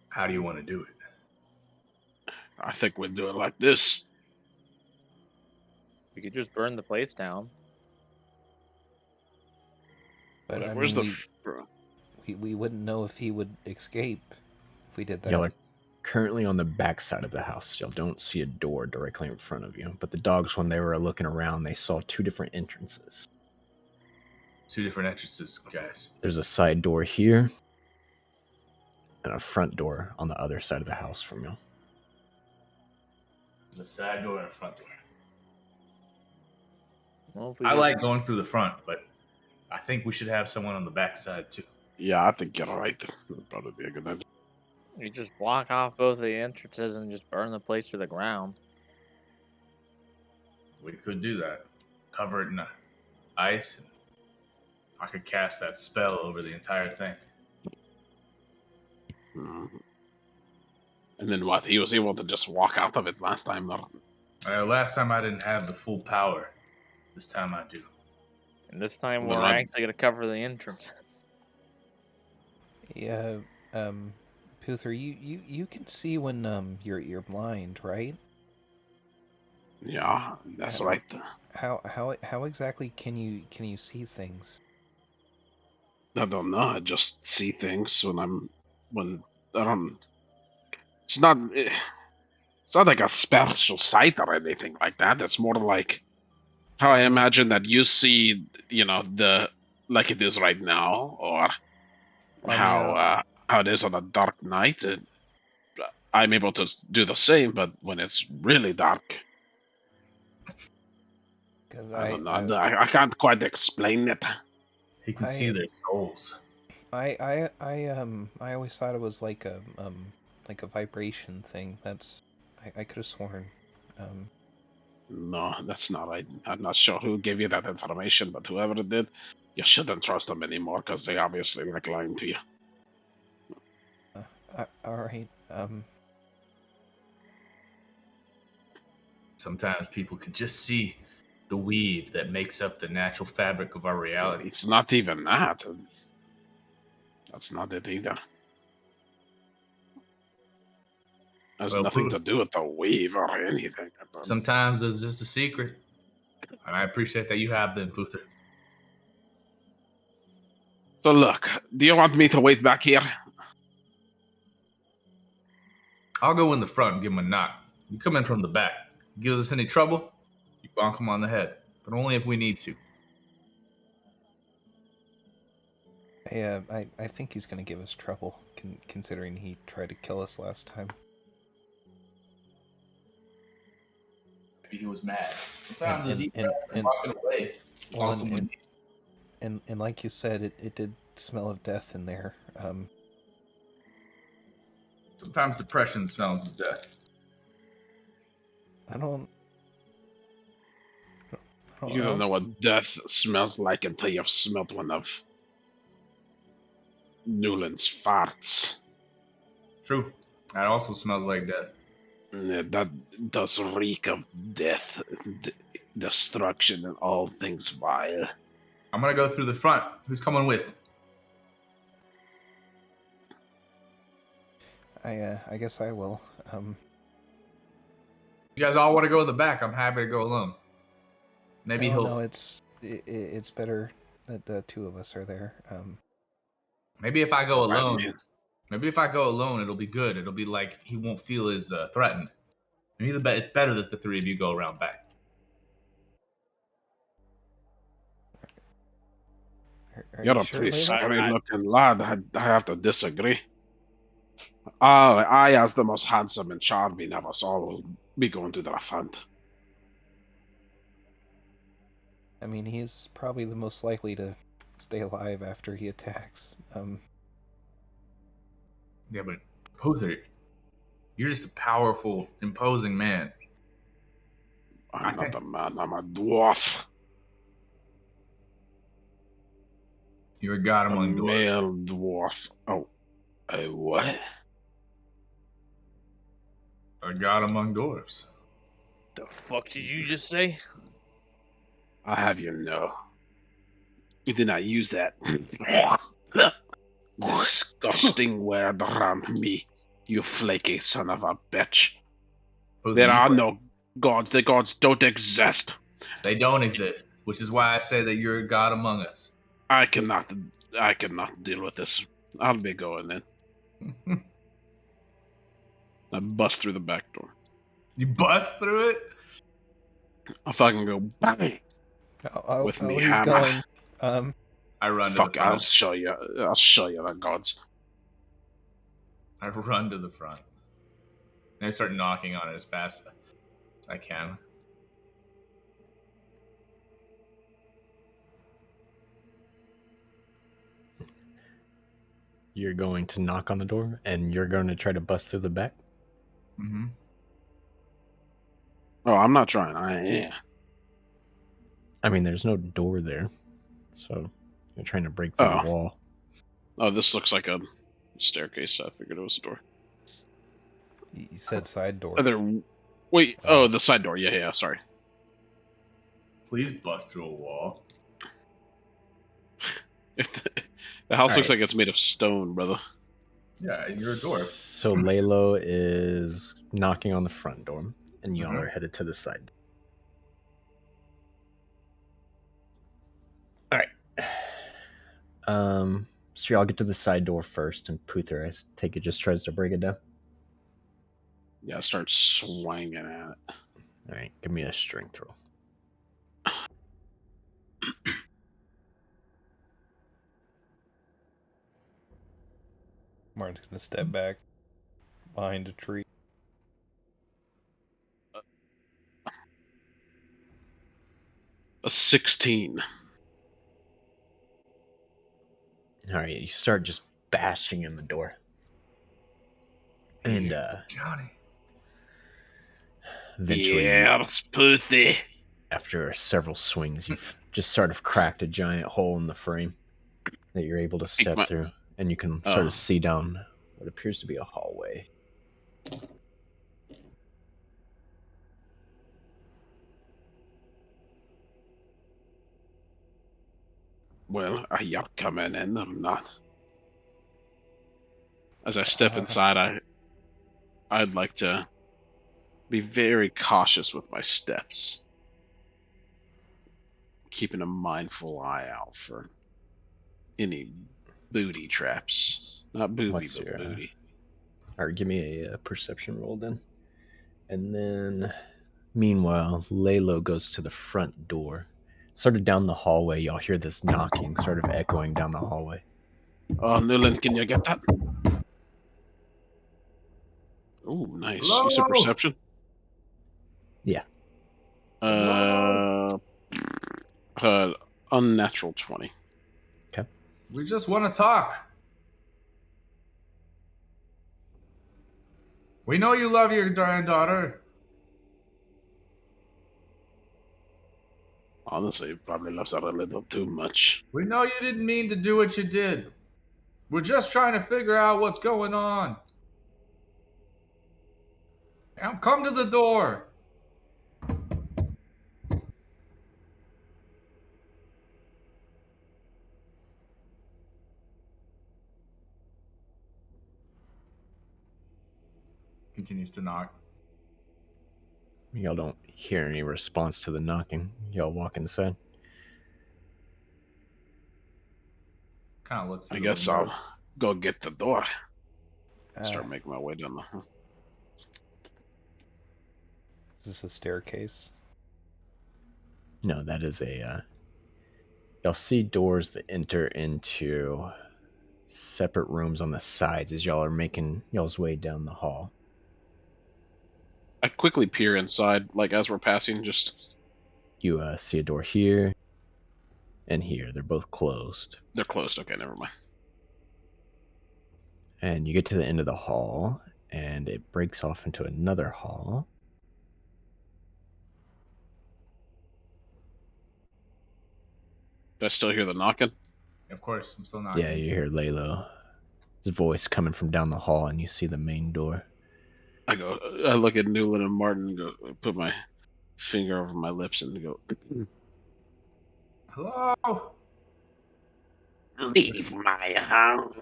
How do you want to do it? I think we'd do it like this. We could just burn the place down. But I where's mean, we wouldn't know if he would escape if we did that. Y'all are currently on the back side of the house. You don't see a door directly in front of you, but the dogs, when they were looking around, they saw two different entrances. Two different entrances, guys. There's a side door here and a front door on the other side of the house from you. There's a side door and a front door. Well, I like going through the front, but I think we should have someone on the back side too. Yeah, I think you're right. That'd probably be a good idea. You just block off both the entrances and just burn the place to the ground. We could do that. Cover it in ice. And I could cast that spell over the entire thing. And then what? He was able to just walk out of it last time. Last time I didn't have the full power. This time I do. And this time Well, we're I- actually going to cover the entrances. Yeah, Puther, you can see when you're blind, right? Yeah, that's right. How exactly can you see things? I don't know. I just see things when I don't. It's not. It's not like a special sight or anything like that. It's more like how I imagine that you see, like it is right now, or how it is on a dark night. I'm able to do the same, but when it's really dark, I don't know. I can't quite explain it. He can see their souls. I always thought it was like a vibration thing. I could have sworn. No, that's not right. I'm not sure who gave you that information, but whoever did, you shouldn't trust them anymore because they obviously like lying to you. All right. Sometimes people can just see the weave that makes up the natural fabric of our reality. It's not even that. That's not it either. Has nothing to do with the weave or anything. Sometimes there's just a secret. And I appreciate that you have them, Luther. So look, do you want me to wait back here? I'll go in the front and give him a knock. You come in from the back. Gives us any trouble, you bonk him on the head. But only if we need to. I think he's gonna give us trouble, considering he tried to kill us last time. Maybe he was mad. Sometimes and walking away. And like you said, it did smell of death in there. Sometimes depression smells of death. I don't You don't know what death smells like until you've smelled one of Newland's farts. True. That also smells like death. Yeah, that does reek of death, destruction, and all things vile. I'm gonna go through the front. Who's coming with? I guess I will. You guys all want to go in the back. I'm happy to go alone. Maybe he'll. No, it's better that the two of us are there. Maybe if I go alone. Maybe if I go alone, it'll be good. It'll be like he won't feel as threatened. Maybe it's better that the three of you go around back. You're a pretty scary-looking lad. I have to disagree. I, as the most handsome and charming of us all, will be going to the front. I mean, he's probably the most likely to stay alive after he attacks. Yeah, but Pother, you're just a powerful, imposing man. I'm not a man. I'm a dwarf. You're a god among dwarves. Male dwarf. Oh, a what? A god among dwarves. The fuck did you just say? I have you know. You did not use that disgusting word around me, you flaky son of a bitch. There are no gods. The gods don't exist. They don't exist, which is why I say that you're a god among us. I cannot deal with this. I'll be going then. I bust through the back door. You bust through it? I fucking go bang with me he's hammer. going. I run to Fuck, the front. I'll show you the gods. I run to the front. And I start knocking on it as fast as I can. You're going to knock on the door, and you're going to try to bust through the back? Mm-hmm. Oh, I'm not trying. I am. I mean, there's no door there, so you're trying to break through the wall. Oh, this looks like a staircase. I figured it was a door. You said side door. Wait, the side door. Yeah, sorry. Please bust through a wall. If the house looks like it's made of stone, brother. Yeah, you're a dwarf. So Lalo is knocking on the front door, and y'all are headed to the side. All right. So y'all get to the side door first, and Puther, I take it, just tries to break it down. Yeah, start swinging at it. All right, give me a strength roll. Martin's gonna step back behind a tree. A 16. All right, you start just bashing in the door. And Johnny. Eventually, yes, Puthy. After several swings, you've just sort of cracked a giant hole in the frame that you're able to step through, and you can sort of see down what appears to be a hallway. Well, are you coming in or not? As I step inside, I'd like to be very cautious with my steps, keeping a mindful eye out for any booty traps. Not booby, but booty. All right, give me a perception roll then. And then, meanwhile, Lalo goes to the front door. Sort of down the hallway, y'all hear this knocking sort of echoing down the hallway. Oh, Newland, can you get that? Oh, nice. Hello? You said perception? Yeah. Unnatural 20. Okay. We just want to talk. We know you love your granddaughter. Honestly, he probably loves her a little too much. We know you didn't mean to do what you did. We're just trying to figure out what's going on. Now come to the door. Continues to knock. Y'all don't hear any response to the knocking. Y'all walk inside. Kind of looks. I guess I'll go get the door. Start making my way down the. Is this a staircase? No, that is a. Y'all see doors that enter into separate rooms on the sides as y'all are making y'all's way down the hall. I quickly peer inside, like as we're passing. You see a door here and here. They're both closed. They're closed. Okay, never mind. And you get to the end of the hall, and it breaks off into another hall. Do I still hear the knocking? Of course, I'm still knocking. Yeah, you hear Lalo's voice coming from down the hall, and you see the main door. I look at Newland and Martin and go, put my finger over my lips and go, Hello? leave my house.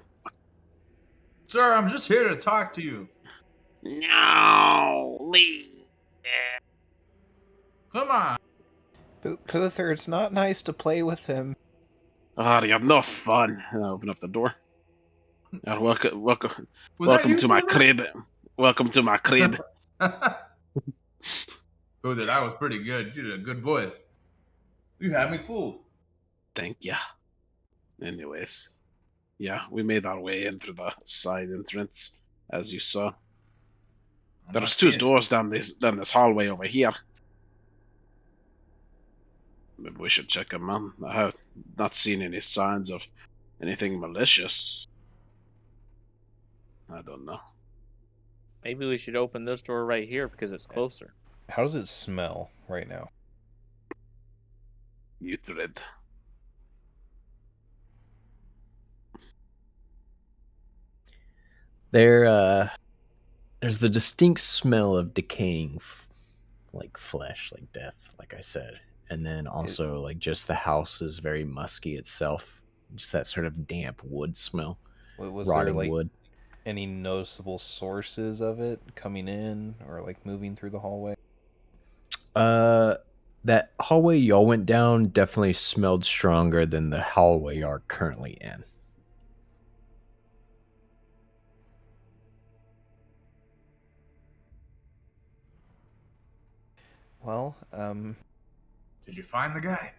Sir, I'm just here to talk to you. No, leave. Come on. Puther, it's not nice to play with him. Ah, you have no fun. And I open up the door. Welcome Was that you, to my brother? crib. Welcome to my crib. Luther, that was pretty good. You did a good voice. You had me fooled. Thank ya. Anyways, yeah, we made our way in through the side entrance, as you saw. There's two doors down this hallway over here. Maybe we should check them out. I have not seen any signs of anything malicious. I don't know. Maybe we should open this door right here because it's closer. How does it smell right now? Putrid. There's the distinct smell of decaying, like flesh, like death, like I said, and then also like just the house is very musky itself, just that sort of damp wood smell, Was rotting there like wood. any noticeable sources of it coming in or like moving through the hallway? That hallway y'all went down definitely smelled stronger than the hallway you are currently in. Well, Did you find the guy?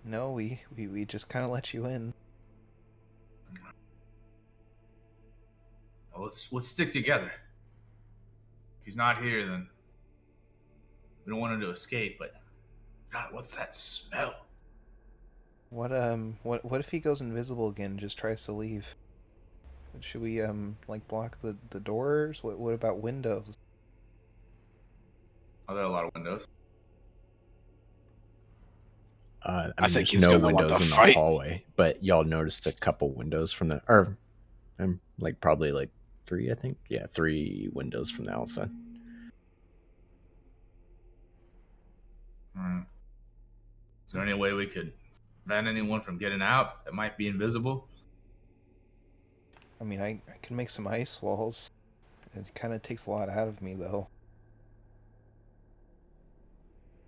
No, we just kind of let you in. Well, let's stick together. If he's not here, then we don't want him to escape. But God, what's that smell? What if he goes invisible again and just tries to leave? Should we like block the doors? What about windows? Are there a lot of windows? I think there's no windows in the hallway, but y'all noticed a couple windows from the, or like probably like 3, I think. Yeah, 3 windows from the outside. Is there any way we could prevent anyone from getting out that might be invisible? I mean, I can make some ice walls. It kind of takes a lot out of me, though.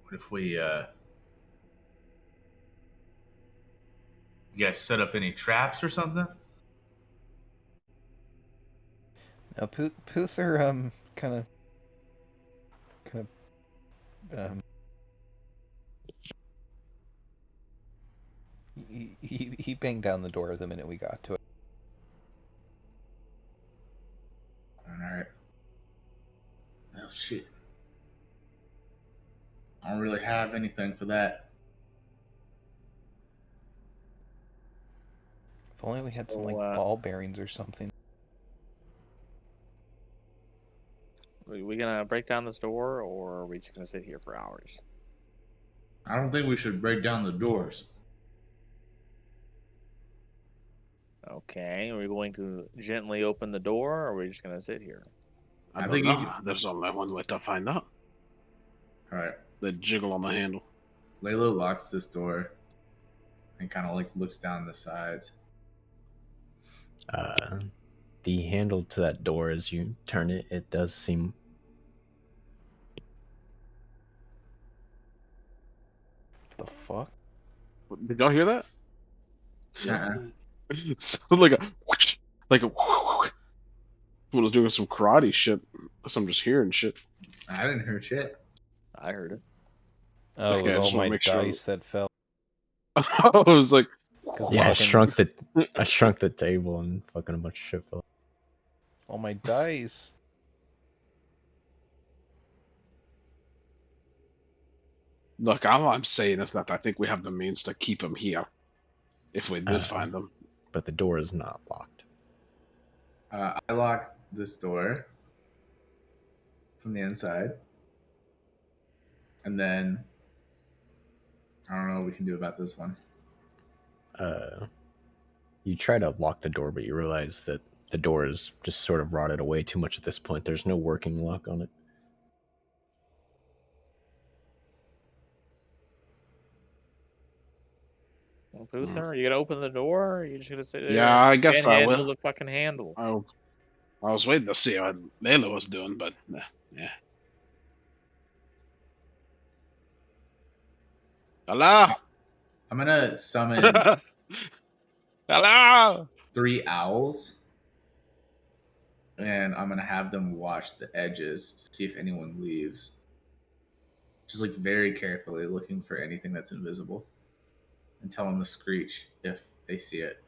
What if we, you guys set up any traps or something? Now, Puther, kind of, he banged down the door the minute we got to it. Alright. Oh, shit. I don't really have anything for that. If only we had some like ball bearings or something. Are we gonna break down this door, or are we just gonna sit here for hours? I don't think we should break down the doors. Okay, are we going to gently open the door, or are we just gonna sit here? I think know. There's only one way to find out. Alright. The jiggle on the handle. Layla locks this door and kind of like looks down the sides. The handle to that door, as you turn it, it does seem... The fuck? Did y'all hear that? Yeah. Sounded like a whoosh, like a whoosh. Someone was doing some karate shit. Unless I'm just hearing shit. I didn't hear shit. I heard it. Oh, okay, it was all my dice that fell. I was like, yeah, I shrunk the table and fucking a bunch of shit fell. All my dice. Look, all I'm saying is that I think we have the means to keep him here, if we do find them. But the door is not locked. I lock this door from the inside, and then I don't know what we can do about this one. You try to lock the door, but you realize that the door is just sort of rotted away too much at this point. There's no working lock on it. Well, Puther, are you gonna open the door, or are you just gonna sit there? Yeah, I guess I will. The fucking handle. I was waiting to see what Layla was doing, but yeah. Hello. I'm gonna summon. Hello. 3 owls. and I'm gonna have them watch the edges to see if anyone leaves. Just like very carefully looking for anything that's invisible, and tell them to screech if they see it.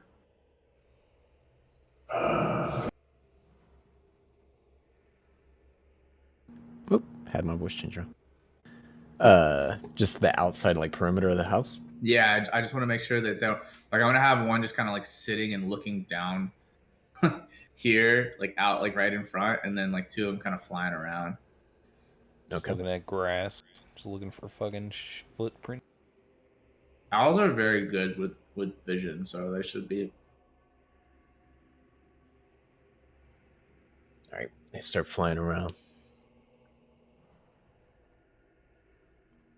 Oop, had my voice change wrong. Just the outside like perimeter of the house. Yeah, I just want to make sure that they're like, I'm gonna have one just kind of like sitting and looking down here, like out, like right in front, and then like two of them kind of flying around. Just Okay. looking at grass, just looking for fucking footprint. Owls are very good with vision, so they should be. All right, they start flying around.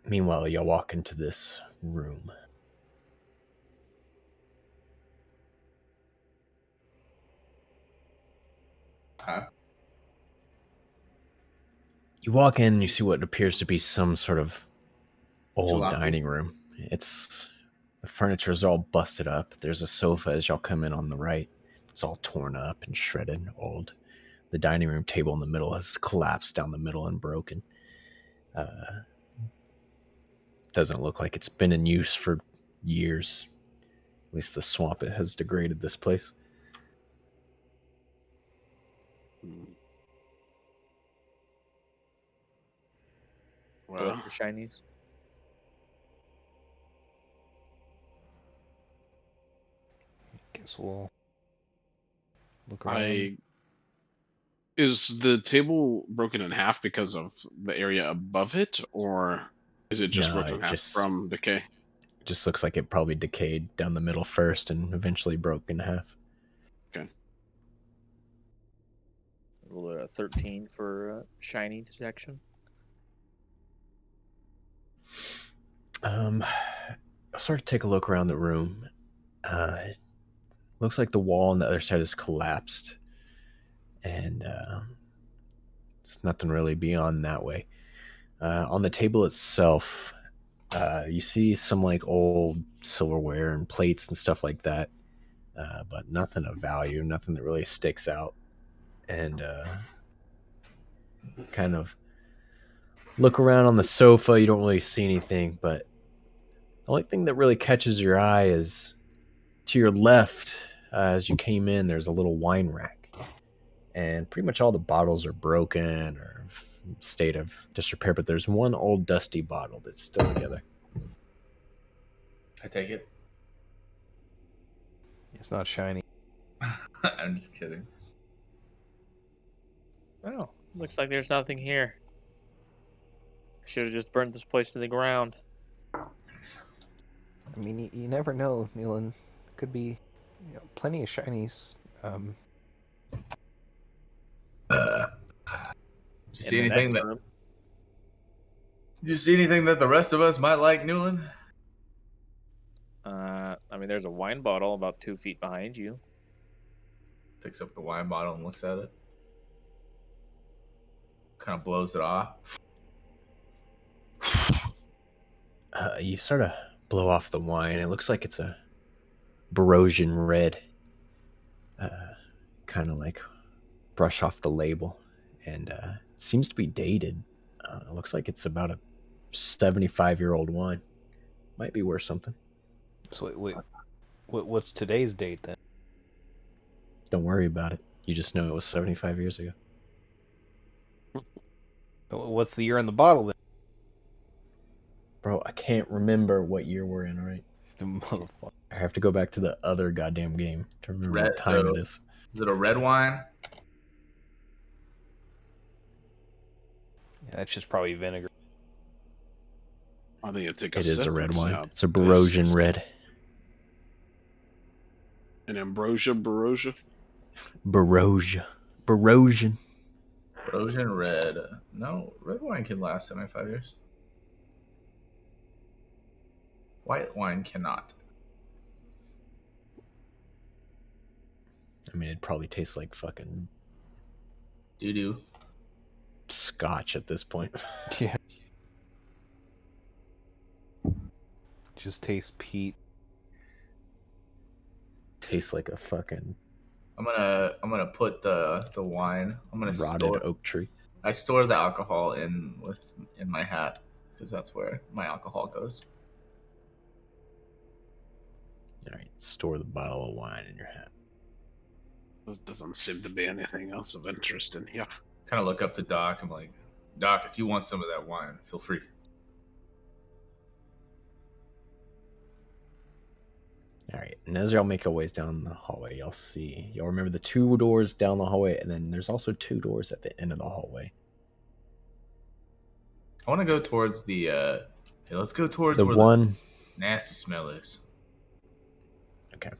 Meanwhile, y'all walk into this room. Okay. You walk in and you see what appears to be some sort of old Jalopy. dining room. The furniture is all busted up. There's a sofa as y'all come in on the right. It's all torn up and shredded, old. The dining room table in the middle has collapsed down the middle and broken. Doesn't look like it's been in use for years. At least the swamp has degraded this place. Go look for shinies. Guess we'll look around. Is the table broken in half because of the area above it, or is it just broken in half from decay? It just looks like it probably decayed down the middle first and eventually broke in half. Okay. Roll a 13 for shiny detection. I'll sort of take a look around the room. It looks like the wall on the other side has collapsed, and there's nothing really beyond that way. On the table itself, you see some like old silverware and plates and stuff like that, but nothing of value, nothing that really sticks out. And kind of look around on the sofa, you don't really see anything, but the only thing that really catches your eye is to your left, as you came in, there's a little wine rack. And pretty much all the bottles are broken or state of disrepair, but there's one old dusty bottle that's still together. I take it. It's not shiny. I'm just kidding. Oh, looks like there's nothing here. Should have just burned this place to the ground. I mean, you never know, Nealon. Could be, plenty of shinies. Did you see anything that? Did you see anything that the rest of us might like, Newland? I mean, there's a wine bottle about 2 feet behind you. Picks up the wine bottle and looks at it. Kind of blows it off. You sort of blow off the wine. It looks like it's a Barosian red. Kind of like brush off the label. And it seems to be dated. It looks like it's about a 75-year-old wine. Might be worth something. So wait, what's today's date then? Don't worry about it. You just know it was 75 years ago. What's the year in the bottle then? Bro, I can't remember what year we're in, right? The motherfucker. I have to go back to the other goddamn game to remember what time it is. Is it a red wine? Yeah, that's just probably vinegar. I think it is a red wine. It's a Barosian red. An Ambrosia Barosian? Barosian. Barosian red. No, red wine can last 75 years. White wine cannot. I mean, it probably tastes like fucking doo-doo. Scotch at this point. Yeah. Just tastes peat. Tastes like a fucking I'm gonna put the wine. I'm gonna Rotted store. oak tree. I store the alcohol in my hat because that's where my alcohol goes. All right, store the bottle of wine in your hat. There doesn't seem to be anything else of interest in here. Kind of look up to Doc. I'm like, Doc, if you want some of that wine, feel free. All right, and as y'all make your ways down the hallway, y'all remember the 2 doors down the hallway, and then there's also 2 doors at the end of the hallway. I want to go towards the. Hey, let's go towards The where one the nasty smell is. Okay.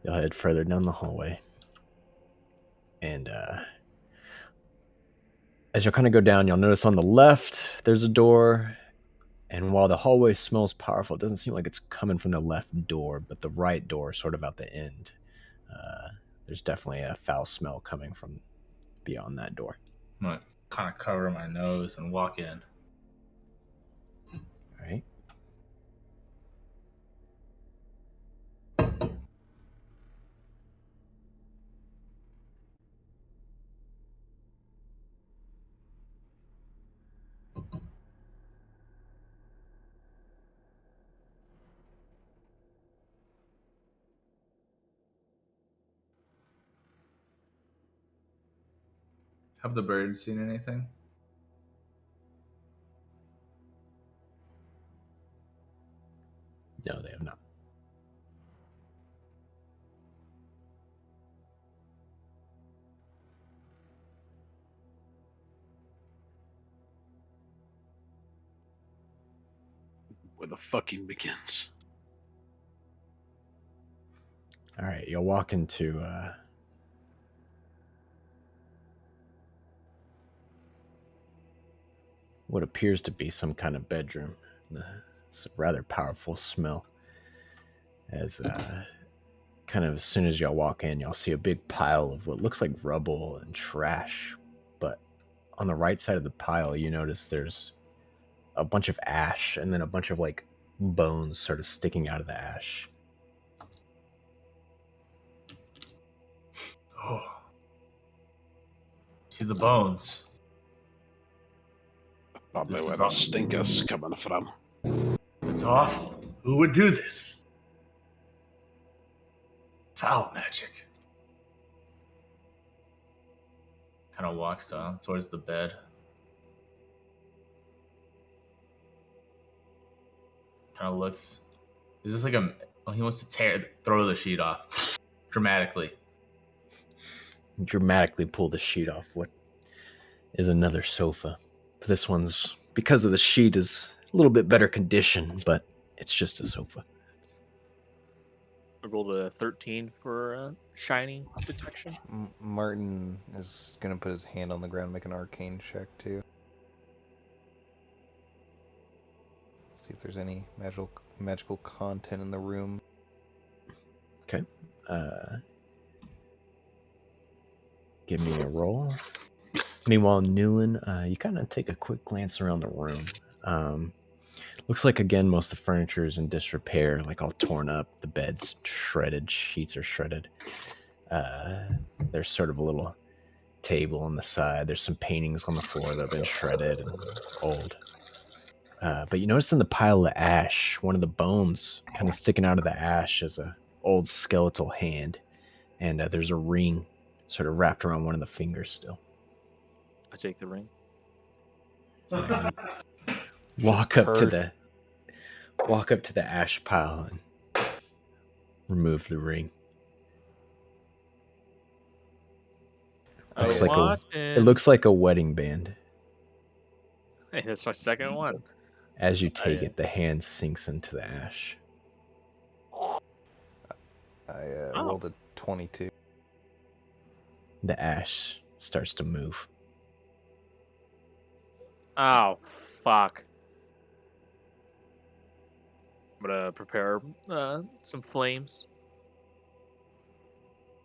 You'll head further down the hallway. And as you'll kind of go down, you'll notice on the left, there's a door. And while the hallway smells powerful, it doesn't seem like it's coming from the left door, but the right door, sort of at the end. There's definitely a foul smell coming from beyond that door. I'm going to kind of cover my nose and walk in. All right. Have the birds seen anything? No, they have not. Where the fucking begins. All right, you'll walk into what appears to be some kind of bedroom. It's a rather powerful smell. As kind of as soon as y'all walk in, y'all see a big pile of what looks like rubble and trash. But on the right side of the pile, you notice there's a bunch of ash and then a bunch of like bones sort of sticking out of the ash. Oh. See the bones. Probably where the stinker's coming from. It's awful. Who would do this? Foul magic. Kind of walks towards the bed. Kind of looks. Is this like a? Oh, he wants to throw the sheet off dramatically. Dramatically pull the sheet off. What is another sofa? This one's, because of the sheet, is a little bit better condition, but it's just a sofa. I rolled a 13 for shiny detection. Martin is going to put his hand on the ground, make an arcane check too. See if there's any magical content in the room. Okay. Give me a roll. Meanwhile, Newland, you kind of take a quick glance around the room. Looks like, again, most of the furniture is in disrepair, like all torn up. The bed's shredded, sheets are shredded. There's sort of a little table on the side. There's some paintings on the floor that have been shredded and old. But you notice in the pile of ash, one of the bones kind of sticking out of the ash is a old skeletal hand. And there's a ring sort of wrapped around one of the fingers still. I take the ring. Walk up to the ash pile and remove the ring. It looks like a wedding band. Hey, that's my second one. As you take it, the hand sinks into the ash. I rolled a 22. The ash starts to move. Oh, fuck. I'm gonna prepare some flames.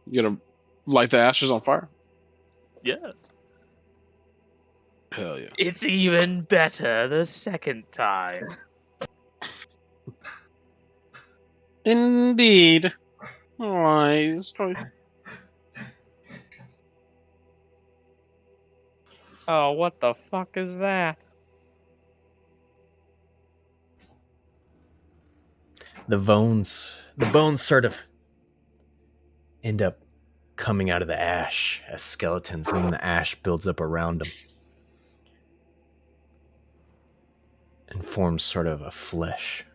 You gonna light the ashes on fire? Yes. Hell yeah. It's even better the second time. Indeed. Wise choice. Oh, what the fuck is that? The bones sort of end up coming out of the ash as skeletons, and then the ash builds up around them and forms sort of a flesh,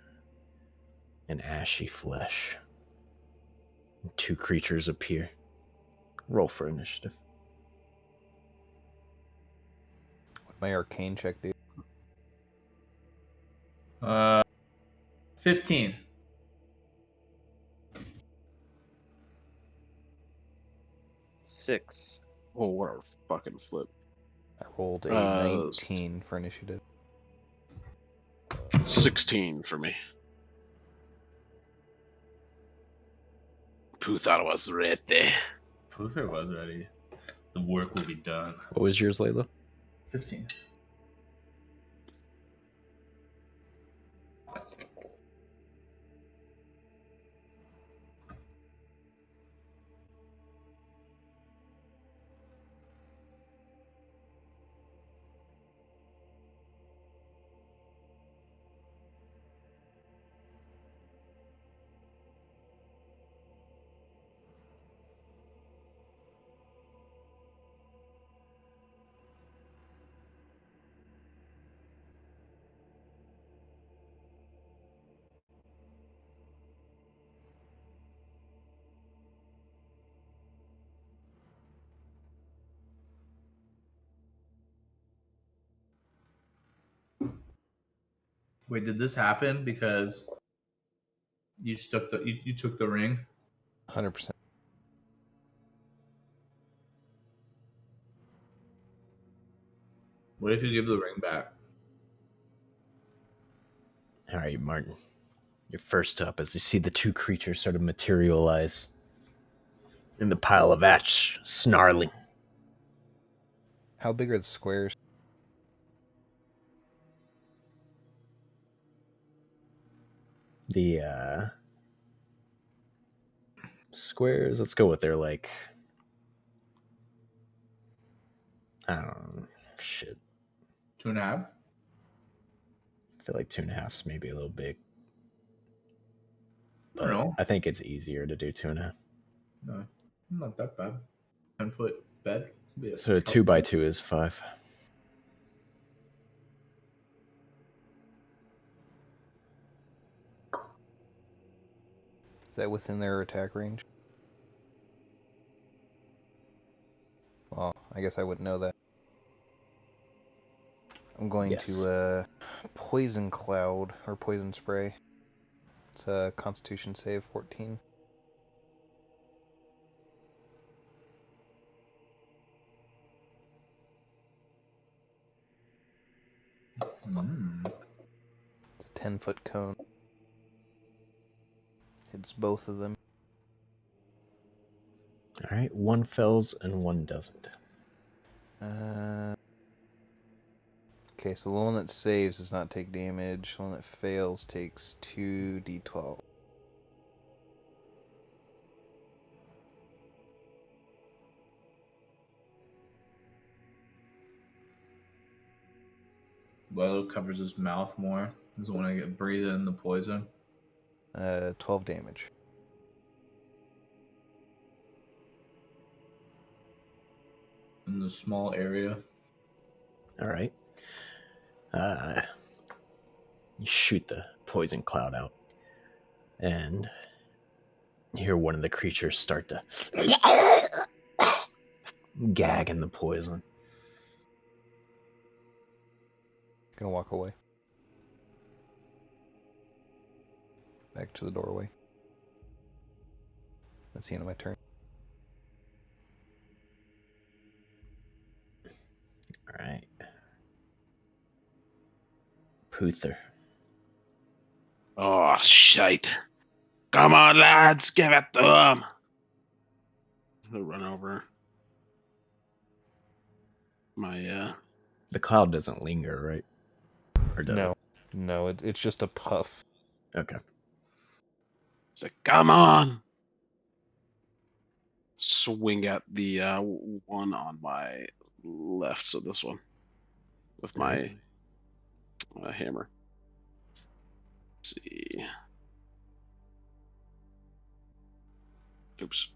an ashy flesh. And 2 creatures appear. Roll for initiative. What my arcane check do? 15. Six. Oh, what a fucking flip. I rolled a 19 for initiative. 16 for me. Pooh thought it was ready. Puther was ready. The work will be done. What was yours, Layla? 15. Wait, did this happen because you took the ring? 100%. What if you give the ring back? All right, Martin. You're first up as you see the 2 creatures sort of materialize in the pile of ash, snarling. How big are the squares? The squares, let's go with their, like, I don't know, shit. 2.5? I feel like 2.5's maybe a little big. I don't know. I think it's easier to do 2.5. No, not that bad. 10-foot bed. So a 2x2 is 5. Is that within their attack range? Well, I guess I wouldn't know that. I'm going to Poison Cloud, or Poison Spray. It's a Constitution save, 14. It's a 10-foot cone. Hits both of them. All right, 1 fells and 1 doesn't. Okay, so the one that saves does not take damage. The one that fails takes 2d12. Lilo covers his mouth more. Doesn't want to get breathe in the poison. 12 damage. In the small area. All right. You shoot the poison cloud out, and you hear one of the creatures start to gag in the poison. Gonna walk away. Back to the doorway. That's the end of my turn. All right. Puther. Oh, shite. Come on, lads, give it to him. I'll run over. The cloud doesn't linger, right? Or does it? No, it's just a puff. Okay. He's like, come on. Swing at the one on my left, so this one with my hammer. Let's see. Oops.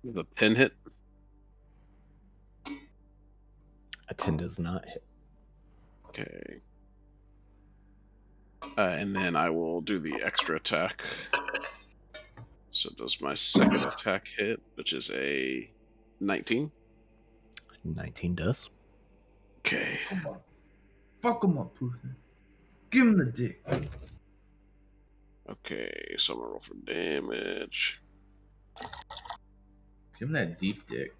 The pin hit. A 10 does not hit. Okay. And then I will do the extra attack. So does my second attack hit, which is a 19? 19 does. Okay. Come on. Fuck him up, Puthin. Give him the dick. Okay, so I'm gonna roll for damage. Give him that deep dick.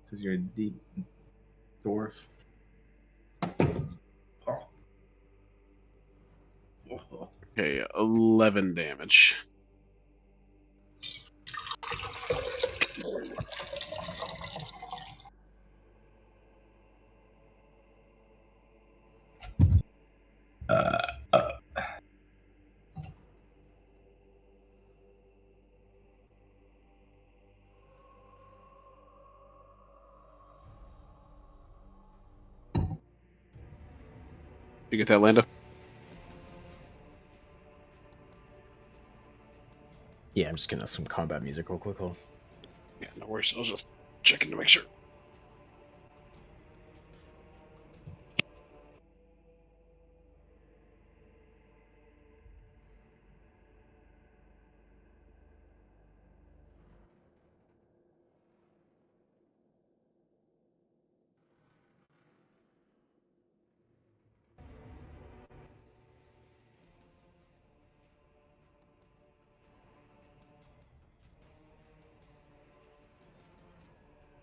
Because you're a deep dwarf. Oh. Oh. Okay, 11 damage. You get that, Lando? Yeah, I'm just gonna some combat music real quick. Hold on. Yeah, no worries. I was just checking to make sure.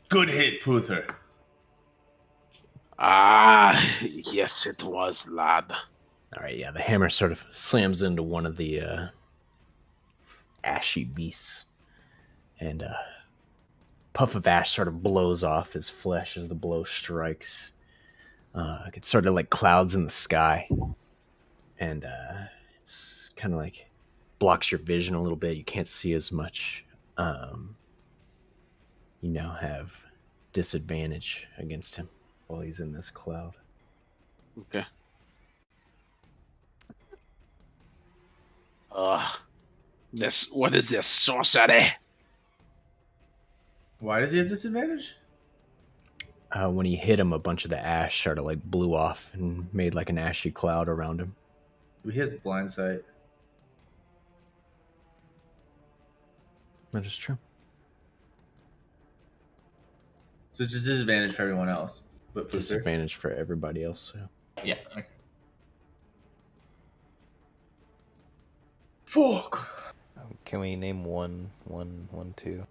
Good hit, Puther. Ah, yes, it was, lad. All right, yeah, the hammer sort of slams into one of the ashy beasts, and a puff of ash sort of blows off his flesh as the blow strikes. It's sort of like clouds in the sky, and it's kind of like blocks your vision a little bit. You can't see as much. You now have disadvantage against him while he's in this cloud. Okay. What is this sorcery? Why does he have disadvantage? When he hit him, a bunch of the ash sort of like blew off and made like an ashy cloud around him. He has blind sight. That is true. So it's just disadvantage for everyone else. But disadvantage for everybody else. So. Yeah. Okay. Fuck. Can we name one, two?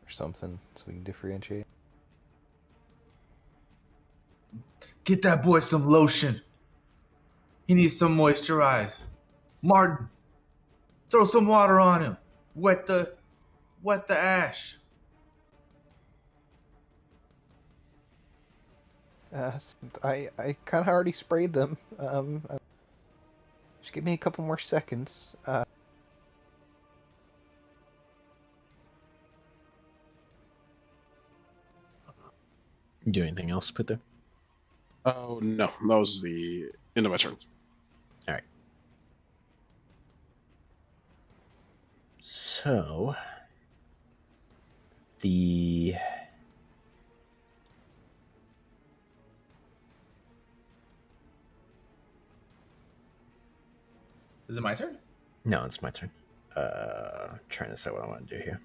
Or something so we can differentiate? Get that boy some lotion. He needs some moisturize. Martin, throw some water on him. Wet the ash. I kind of already sprayed them. Just give me a couple more seconds. You do anything else, put there? Oh, no. That was the end of my turn. All right. So, the... Is it my turn? No, it's my turn. Trying to decide what I want to do here.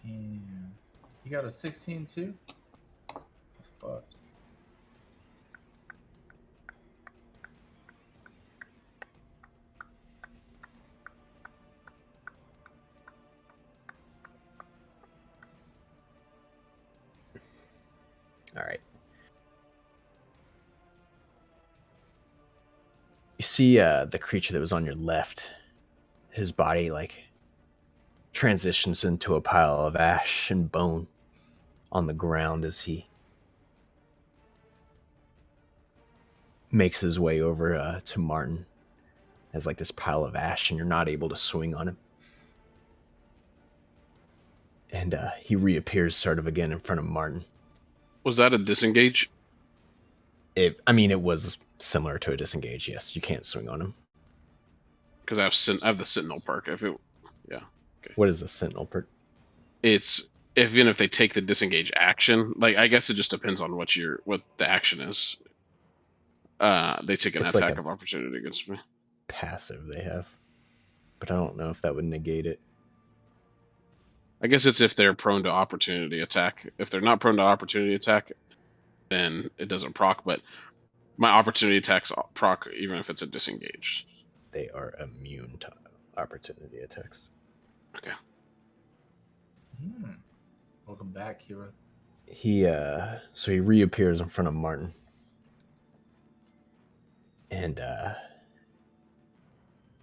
Damn. You got a 16 too? That's fucked. All right. You see the creature that was on your left, his body like transitions into a pile of ash and bone on the ground as he makes his way over to Martin as like this pile of ash, and you're not able to swing on him. And he reappears sort of again in front of Martin. Was that a disengage? It was similar to a disengage. Yes, you can't swing on him. Because I have the Sentinel perk. Okay. What is the Sentinel perk? It's even if they take the disengage action. Like, I guess it just depends on what the action is. They take an attack of opportunity against me. Passive they have, but I don't know if that would negate it. I guess it's if they're prone to opportunity attack. If they're not prone to opportunity attack, then it doesn't proc. But my opportunity attacks proc even if it's a disengage. They are immune to opportunity attacks. Okay. Welcome back, hero. So he reappears in front of Martin. And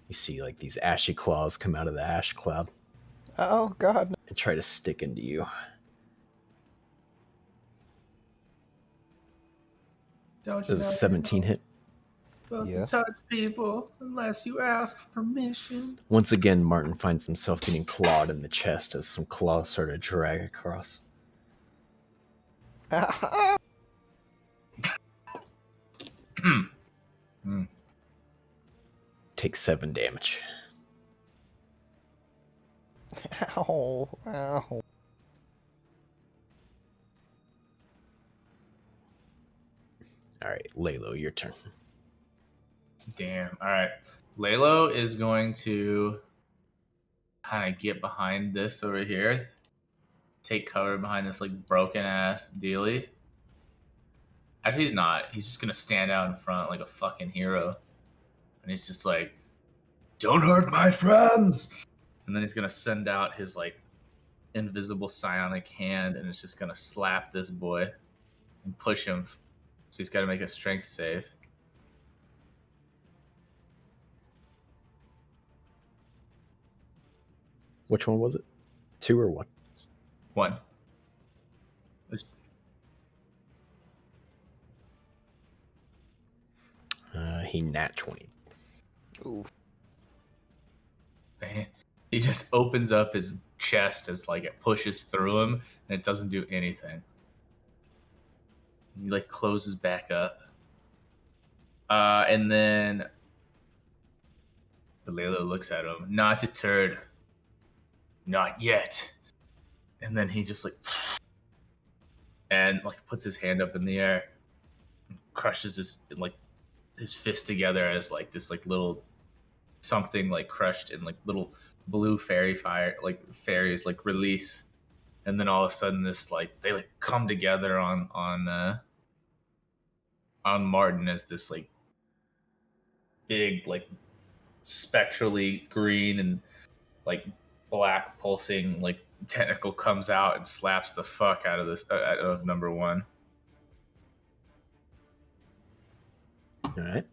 you see like these ashy claws come out of the ash cloud. Oh God! And try to stick into you. Don't you Does a 17 hit? Supposed to touch people unless you ask permission. Once again, Martin finds himself getting clawed in the chest as some claws sort of drag across. Take 7 damage. Ow. Ow. Alright, Lalo, your turn. Damn. All right. Lalo is going to kind of get behind this over here. Take cover behind this like broken ass dealie. Actually, he's not. He's just going to stand out in front like a fucking hero. And he's just like, don't hurt my friends. And then he's going to send out his like invisible psionic hand and it's just going to slap this boy and push him. So he's got to make a strength save. Which one was it? 2 or 1? 1. He nat 20. Oof. Man, he just opens up his chest as like it pushes through him and it doesn't do anything. He like closes back up. And then Lalo looks at him, not deterred. Not yet. And then he just like and like puts his hand up in the air, crushes his fist together as like this like little something like crushed in like little blue fairies like release, and then all of a sudden this like they like come together on Martin as this like big like spectrally green and like black pulsing like tentacle comes out and slaps the fuck out of this of number 1. All right.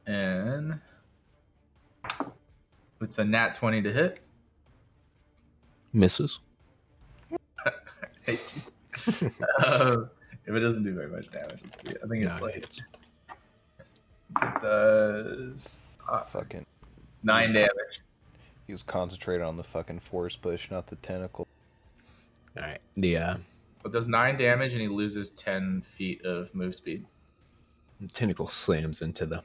And it's a nat 20 to hit. Misses. If it doesn't do very much damage, let's see. I think it's it does fucking 9 damage. He was concentrated on the fucking force push, not the tentacle. All right. It does 9 damage and he loses 10 feet of move speed. The tentacle slams into the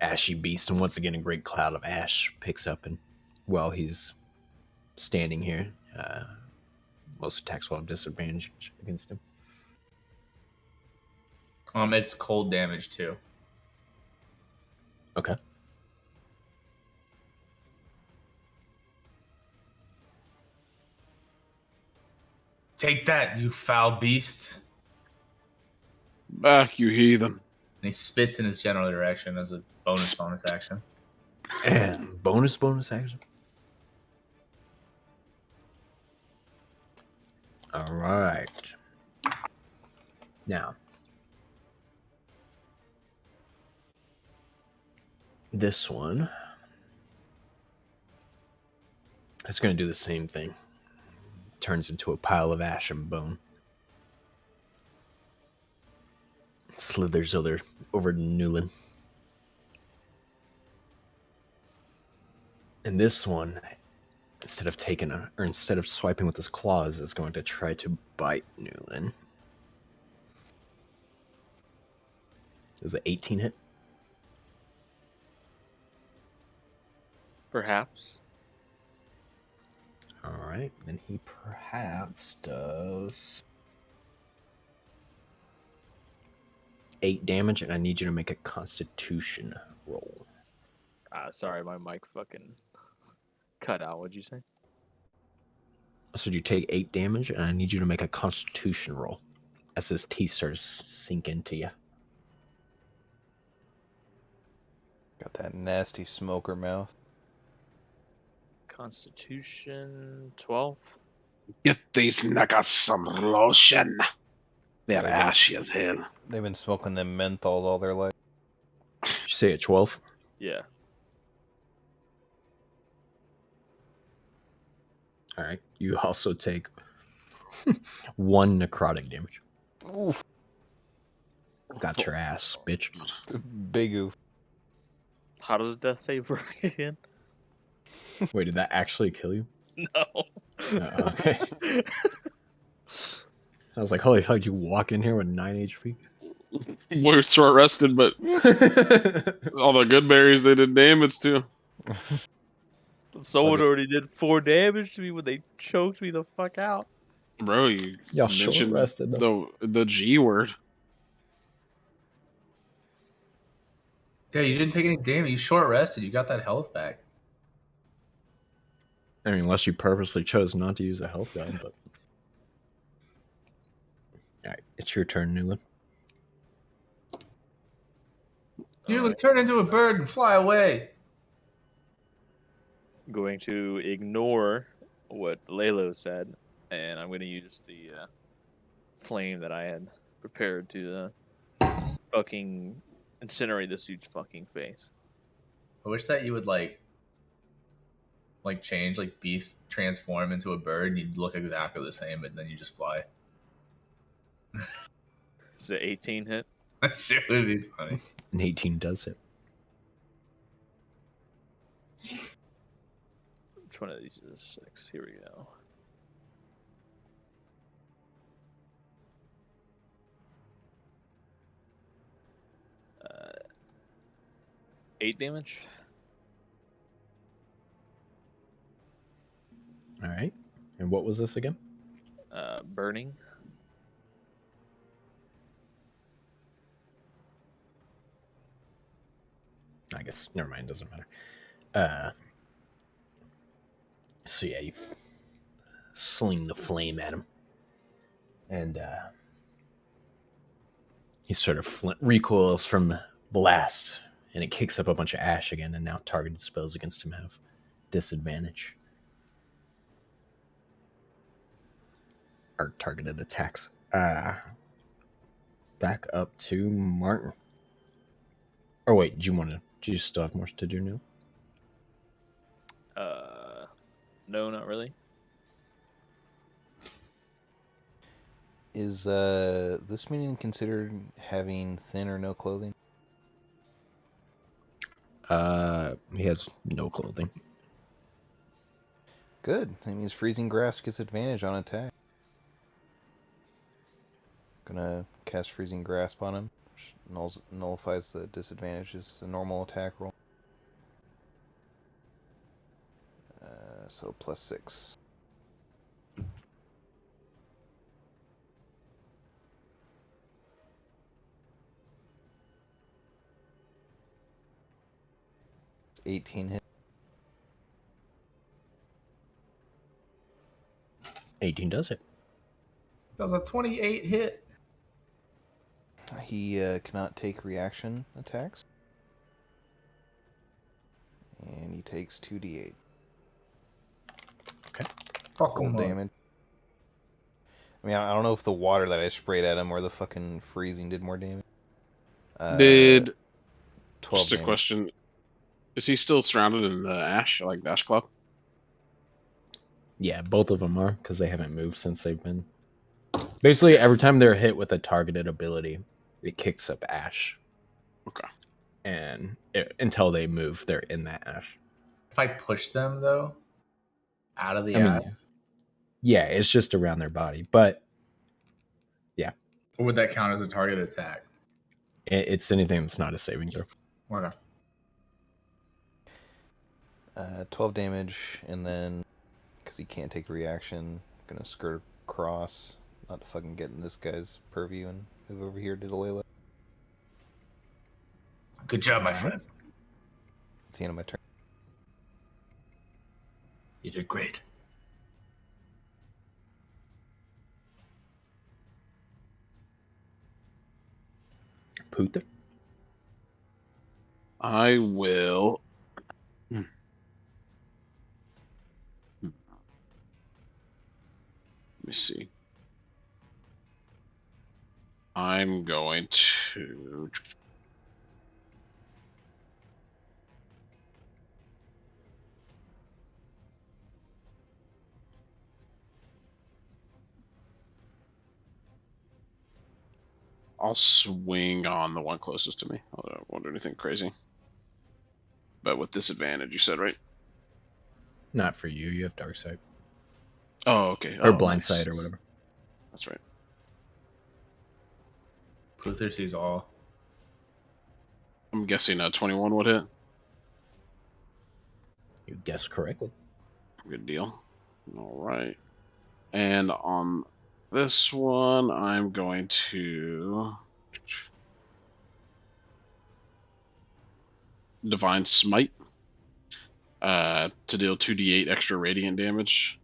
ashy beast, and once again a great cloud of ash picks up, and while he's standing here, most attacks will have disadvantage against him. It's cold damage too. Okay. Take that, you foul beast. Back, you heathen. And he spits in his general direction as a bonus action. And bonus action. All right. Now, this one is going to do the same thing. turns into a pile of ash and bone. It slithers over to Newland. And this one, instead of swiping with his claws, is going to try to bite Newland. Is it 18 hit? Perhaps. Alright, then he perhaps does 8 damage, and I need you to make a constitution roll. Sorry, my mic fucking cut out. What'd you say? So you take 8 damage, and I need you to make a constitution roll as his teeth start to sink into you. Got that nasty smoker mouth. Constitution 12. Get these niggas some lotion. They're ashy as hell. They've been smoking them menthols all their life. Did you say a 12? Yeah. Alright, you also take 1 necrotic damage. Oof. Got your ass, bitch. Big oof. How does death save work again? Wait, did that actually kill you? No. Okay. I was like, holy fuck, you walk in here with 9 HP? We're short rested, but all the good berries they did damage to. Someone already did 4 damage to me when they choked me the fuck out. Bro, you Y'all mentioned short-rested, the G word. Yeah, you didn't take any damage. You short rested. You got that health back. I mean, unless you purposely chose not to use a health die, but... Alright, it's your turn, Newland. You turn into a bird and fly away. I'm going to ignore what Lalo said, and I'm going to use the flame that I had prepared to fucking incinerate this dude's fucking face. I wish that you would like change, like beast transform into a bird and you'd look exactly the same, but then you just fly. Is it 18 hit? That shit would be funny. An 18 does it. Which one of these is 6? Here we go. Uh, 8 damage. Alright. And what was this again? Burning. I guess, never mind, doesn't matter. So yeah, you sling the flame at him. And he sort of recoils from the blast, and it kicks up a bunch of ash again, and now targeted spells against him have disadvantage. Or targeted attacks. Back up to Martin. Or wait, do you still have more to do now? No, not really. Is this meeting considered having thin or no clothing? He has no clothing. Good. That means freezing grasp gets advantage on attack. Gonna cast freezing grasp on him. Which nullifies the disadvantage. It's a normal attack roll. So +6. It's 18 hit. 18 does it. That was a 28 hit. He cannot take reaction attacks. And he takes 2d8. Okay. Cold damage. I mean, I don't know if the water that I sprayed at him or the fucking freezing did more damage. Did 12 just a damage. question? Is he still surrounded in the ash, like the ash cloud? Yeah, both of them are because they haven't moved since they've been. Basically, every time they're hit with a targeted ability, it kicks up ash. Okay. And until they move, they're in that ash. If I push them though, out of the I ash, mean, yeah, it's just around their body, but yeah. Or would that count as a targeted attack? It's anything that's not a saving throw. Okay. 12 damage, and then because he can't take reaction, gonna skirt across, not to fucking get in this guy's purview, and move over here to Delilah. Good job, my friend. It's the end of my turn. You did great. Puther? I will. Let me see. I'm going to. I'll swing on the one closest to me. I won't do anything crazy. But with disadvantage, you said, right? Not for you. You have dark sight. Oh, okay. Or blind sight or whatever. That's right. Puther sees all. I'm guessing 21 would hit. You guessed correctly. Good deal. All right. And on this one, I'm going to Divine Smite to deal 2d8 extra radiant damage.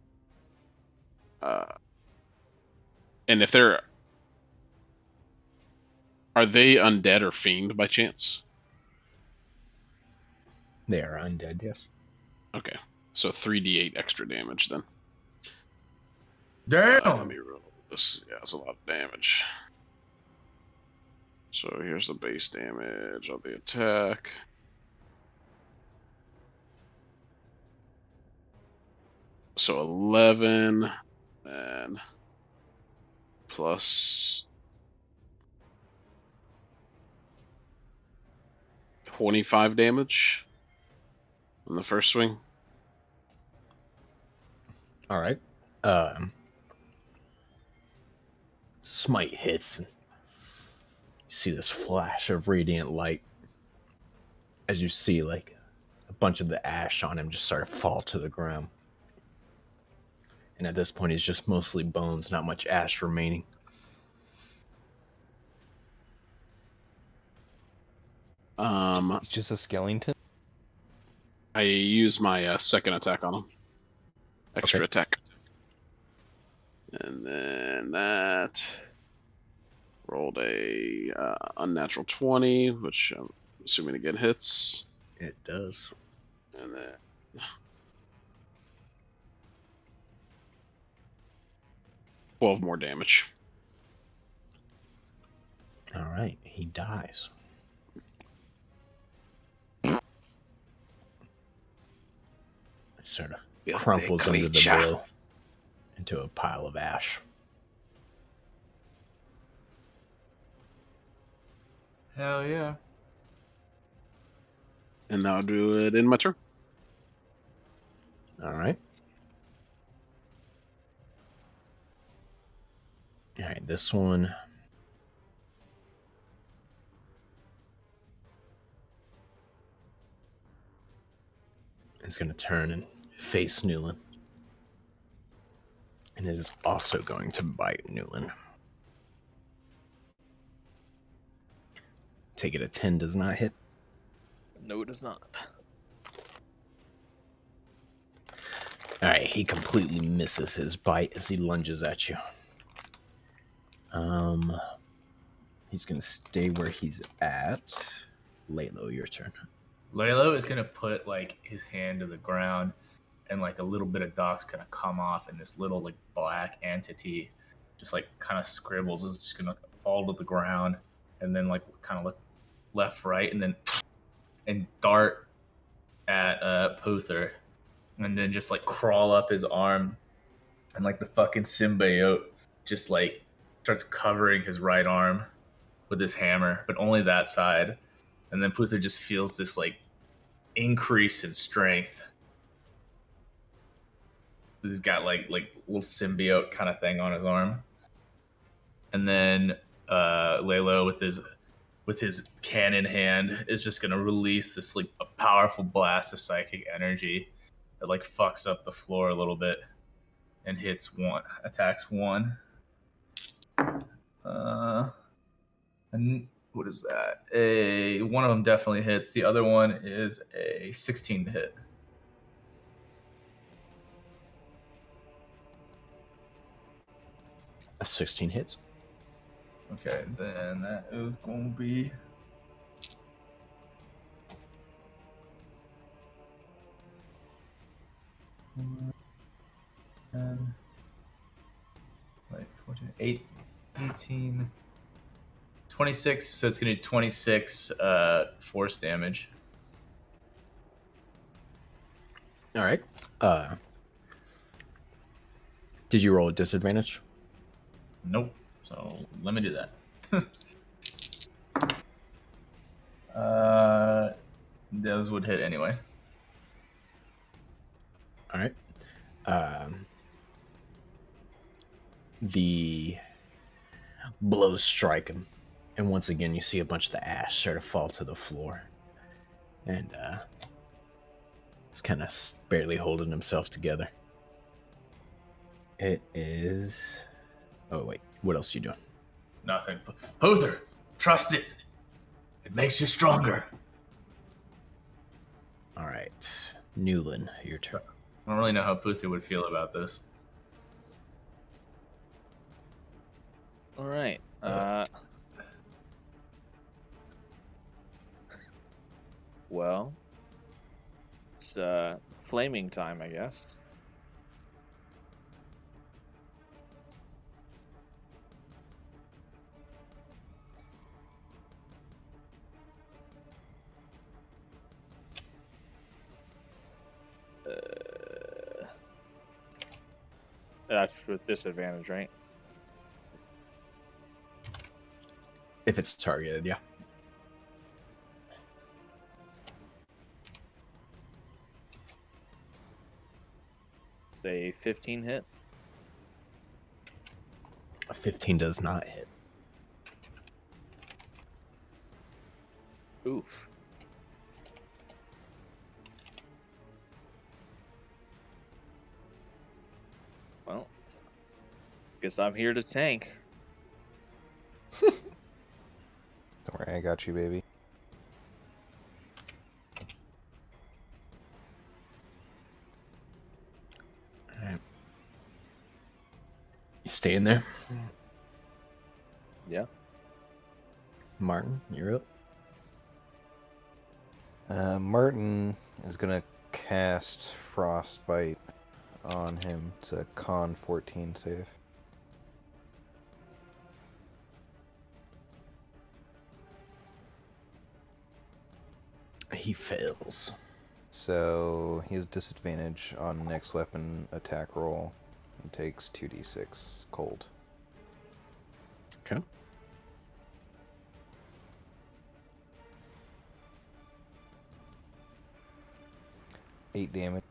And if they're... Are they undead or fiend by chance? They are undead, yes. Okay. So 3d8 extra damage then. Damn! Let me roll this. Yeah, it's a lot of damage. So here's the base damage of the attack. So 11 and plus 25 damage on the first swing. All right. Smite hits. And you see this flash of radiant light as you see like a bunch of the ash on him just sort of fall to the ground. And at this point, he's just mostly bones, not much ash remaining. It's just a skeleton. I use my second attack on him. Extra attack. And then that rolled a unnatural 20, which I'm assuming again hits. It does. And then 12 more damage. All right, he dies. Sort of crumples under the blow into a pile of ash. Hell yeah. And now I'll do it in my turn. All right. All right, this one. Is going to turn and face Newland. And it is also going to bite Newland. Take it a 10 does not hit. No, it does not. Alright, he completely misses his bite as he lunges at you. He's going to stay where he's at. Lalo, your turn. Lalo is gonna put like his hand to the ground, and like a little bit of doc's gonna come off, and this little like black entity just like kind of scribbles is just gonna fall to the ground, and then like kind of look left, right, and then dart at Puther, and then just like crawl up his arm and like the fucking symbiote just like starts covering his right arm with his hammer, but only that side. And then Puther just feels this like increase in strength. He's got like little symbiote kind of thing on his arm. And then Lalo with his cannon hand is just gonna release this like a powerful blast of psychic energy that like fucks up the floor a little bit and attacks one. And what is that? One of them definitely hits. The other one is a 16 to hit. A 16 hits. Okay, then that is going to be and 14, 18, 26. So it's going to do 26 force damage. All right. Did you roll a disadvantage? Nope. So let me do that. Those would hit anyway. All right. The blows strike him, and once again you see a bunch of the ash sort of fall to the floor, and he's kind of barely holding himself together. It is. Oh wait, what else are you doing? Nothing. Puther, trust it. It makes you stronger. All right, Newland, your turn. I don't really know how Puther would feel about this. All right. Well, it's flaming time, I guess. That's with disadvantage, right? If it's targeted, yeah. Say 15 hit. A 15 does not hit. Oof. Well, guess I'm here to tank. Don't worry, I got you, baby. All right. You staying there? Yeah. Martin, you're up. Martin is gonna cast Frostbite on him. It's a Con 14 save. He fails. So he has disadvantage on next weapon attack roll and takes 2d6 cold. Okay. Eight damage.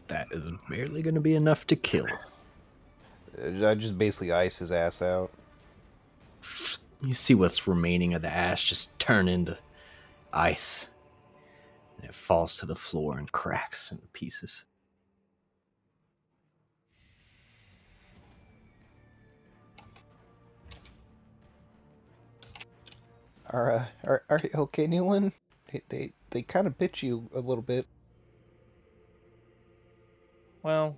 That is barely going to be enough to kill. I just basically ice his ass out. You see what's remaining of the ash just turn into ice. And it falls to the floor and cracks into pieces. Are you okay, Newland? They kind of bit you a little bit. Well,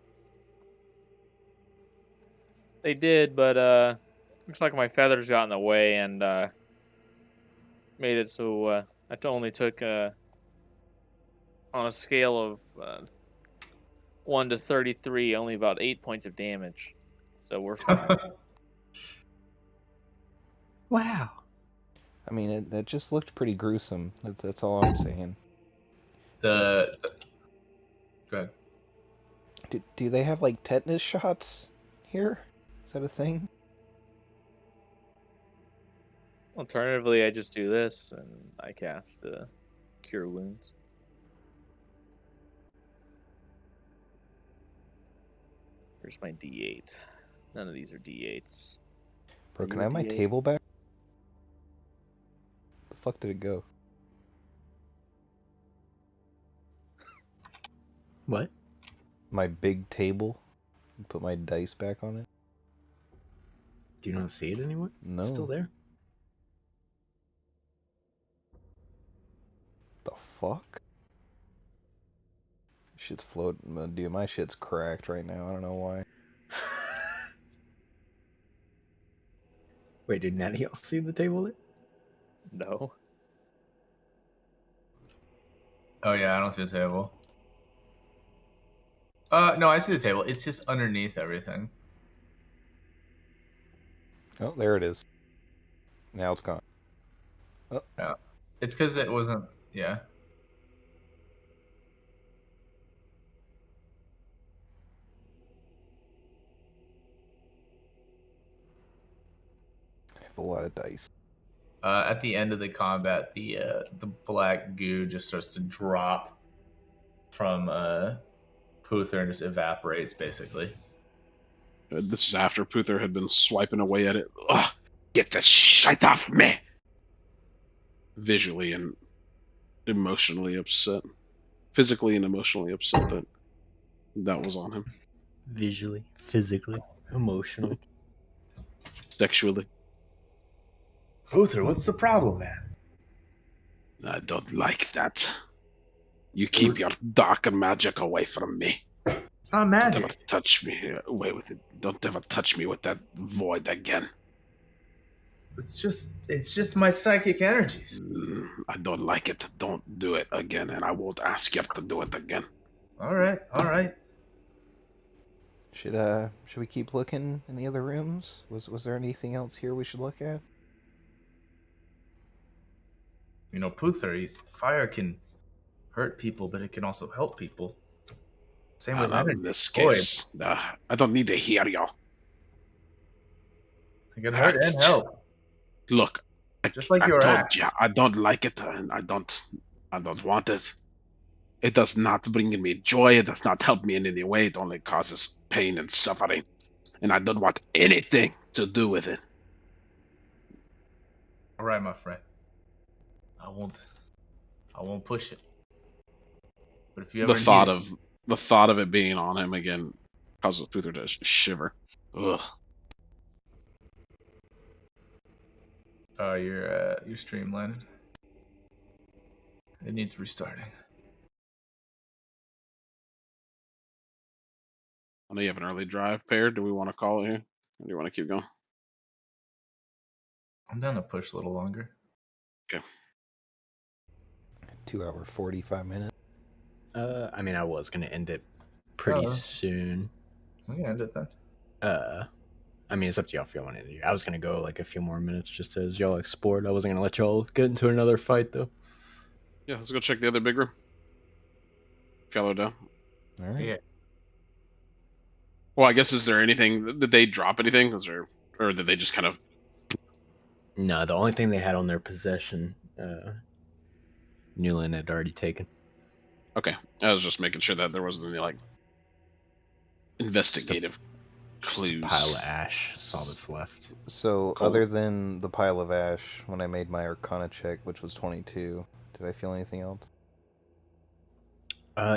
they did, but looks like my feathers got in the way and made it so I only took on a scale of 1 to 33, only about 8 points of damage. So we're fine. Wow. I mean, it just looked pretty gruesome. That's all I'm saying. Go ahead. Do they have like tetanus shots here? Is that a thing? Alternatively, I just do this and I cast Cure Wounds. Here's my D8. None of these are D8s. Bro, can I have my table back? The fuck did it go? What? My big table. Put my dice back on it. Do you not see it anymore? No. It's still there. The fuck? Shit's floating. Dude, my shit's cracked right now. I don't know why. Wait, did Natty else see the table there? No. Oh yeah, I don't see the table. No, I see the table. It's just underneath everything. Oh, there it is. Now it's gone. Oh. Yeah. It's because it wasn't... Yeah. I have a lot of dice. At the end of the combat, the black goo just starts to drop from Puther and just evaporates, basically. This is after Puther had been swiping away at it. Ugh, get the shit off me! Visually and emotionally upset. Physically and emotionally upset that was on him. Visually, physically, emotionally. Sexually. Puther, what's the problem, man? I don't like that. You keep your dark magic away from me. It's not magic. Don't ever touch me away with it. Don't ever touch me with that void again. It's just my psychic energies. I don't like it. Don't do it again, and I won't ask you to do it again. All right. Should we keep looking in the other rooms? Was there anything else here we should look at? You know, Puther, fire can hurt people, but it can also help people. Same with not energy. in this case. I don't need to hear you. It can hurt and help. Look, just like I your told axe. you, I don't like it, and I don't want it. It does not bring me joy. It does not help me in any way. It only causes pain and suffering, and I don't want anything to do with it. All right, my friend. I won't push it. But if you ever The thought of it being on him again causes Puther to shiver. Ugh. You're streamlined. It needs restarting. I know you have an early drive paired. Do we want to call it here? Or do you want to keep going? I'm down to push a little longer. Okay. 2 hour 45 minutes. I mean, I was gonna end it pretty soon. We can end it then. I mean, it's up to y'all if y'all want to end it. I was gonna go like a few more minutes just as y'all explored. I wasn't gonna let y'all get into another fight though. Yeah, let's go check the other big room. If y'all are down. All right. Yeah. Well, I guess, is there anything? Did they drop anything? Or did they just kind of... No, the only thing they had on their possession, Newland had already taken. Okay, I was just making sure that there wasn't any like investigative clues. Just a pile of ash. That's all that's left. So, Cool. other than the pile of ash, when I made my Arcana check, which was 22, did I feel anything else?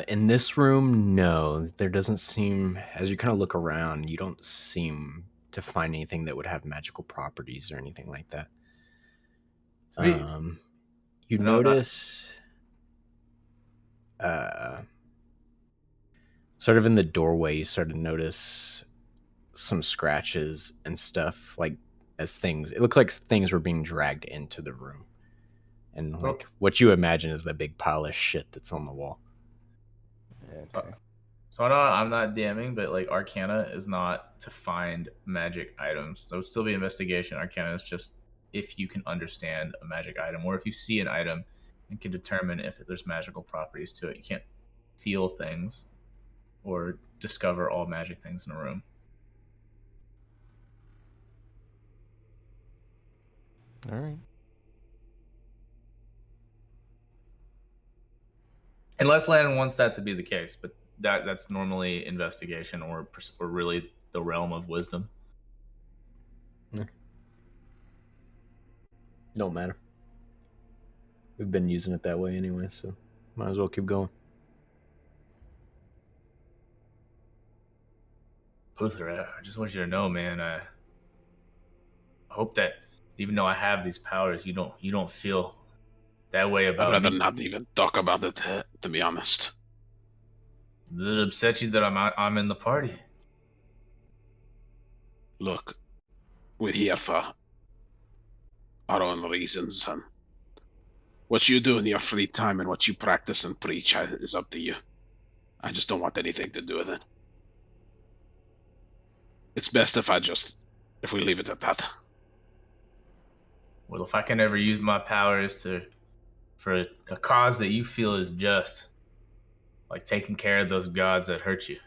In this room, no. There doesn't seem, as you kind of look around, you don't seem to find anything that would have magical properties or anything like that. Sweet. You notice, sort of in the doorway, you sort of notice some scratches and stuff, like as things. It looked like things were being dragged into the room, and like what you imagine is the big pile of shit that's on the wall. Okay. So I know I'm not DMing, but like Arcana is not to find magic items. So it would still be investigation. Arcana is just if you can understand a magic item, or if you see an item and can determine if there's magical properties to it. You can't feel things. or discover all magic things in a room. All right. Unless Landon wants that to be the case, but that's normally investigation or really the realm of wisdom. Yeah. Don't matter. We've been using it that way anyway, so might as well keep going. Puther, I just want you to know, man. I hope that even though I have these powers, you don't feel that way I'd about rather me. not even talk about it, to be honest. Does it upset you that I'm in the party? Look, we're here for our own reasons, and what you do in your free time and what you practice and preach is up to you. I just don't want anything to do with it. It's best if we leave it at that. Well, if I can ever use my powers for a cause that you feel is just, like taking care of those gods that hurt you,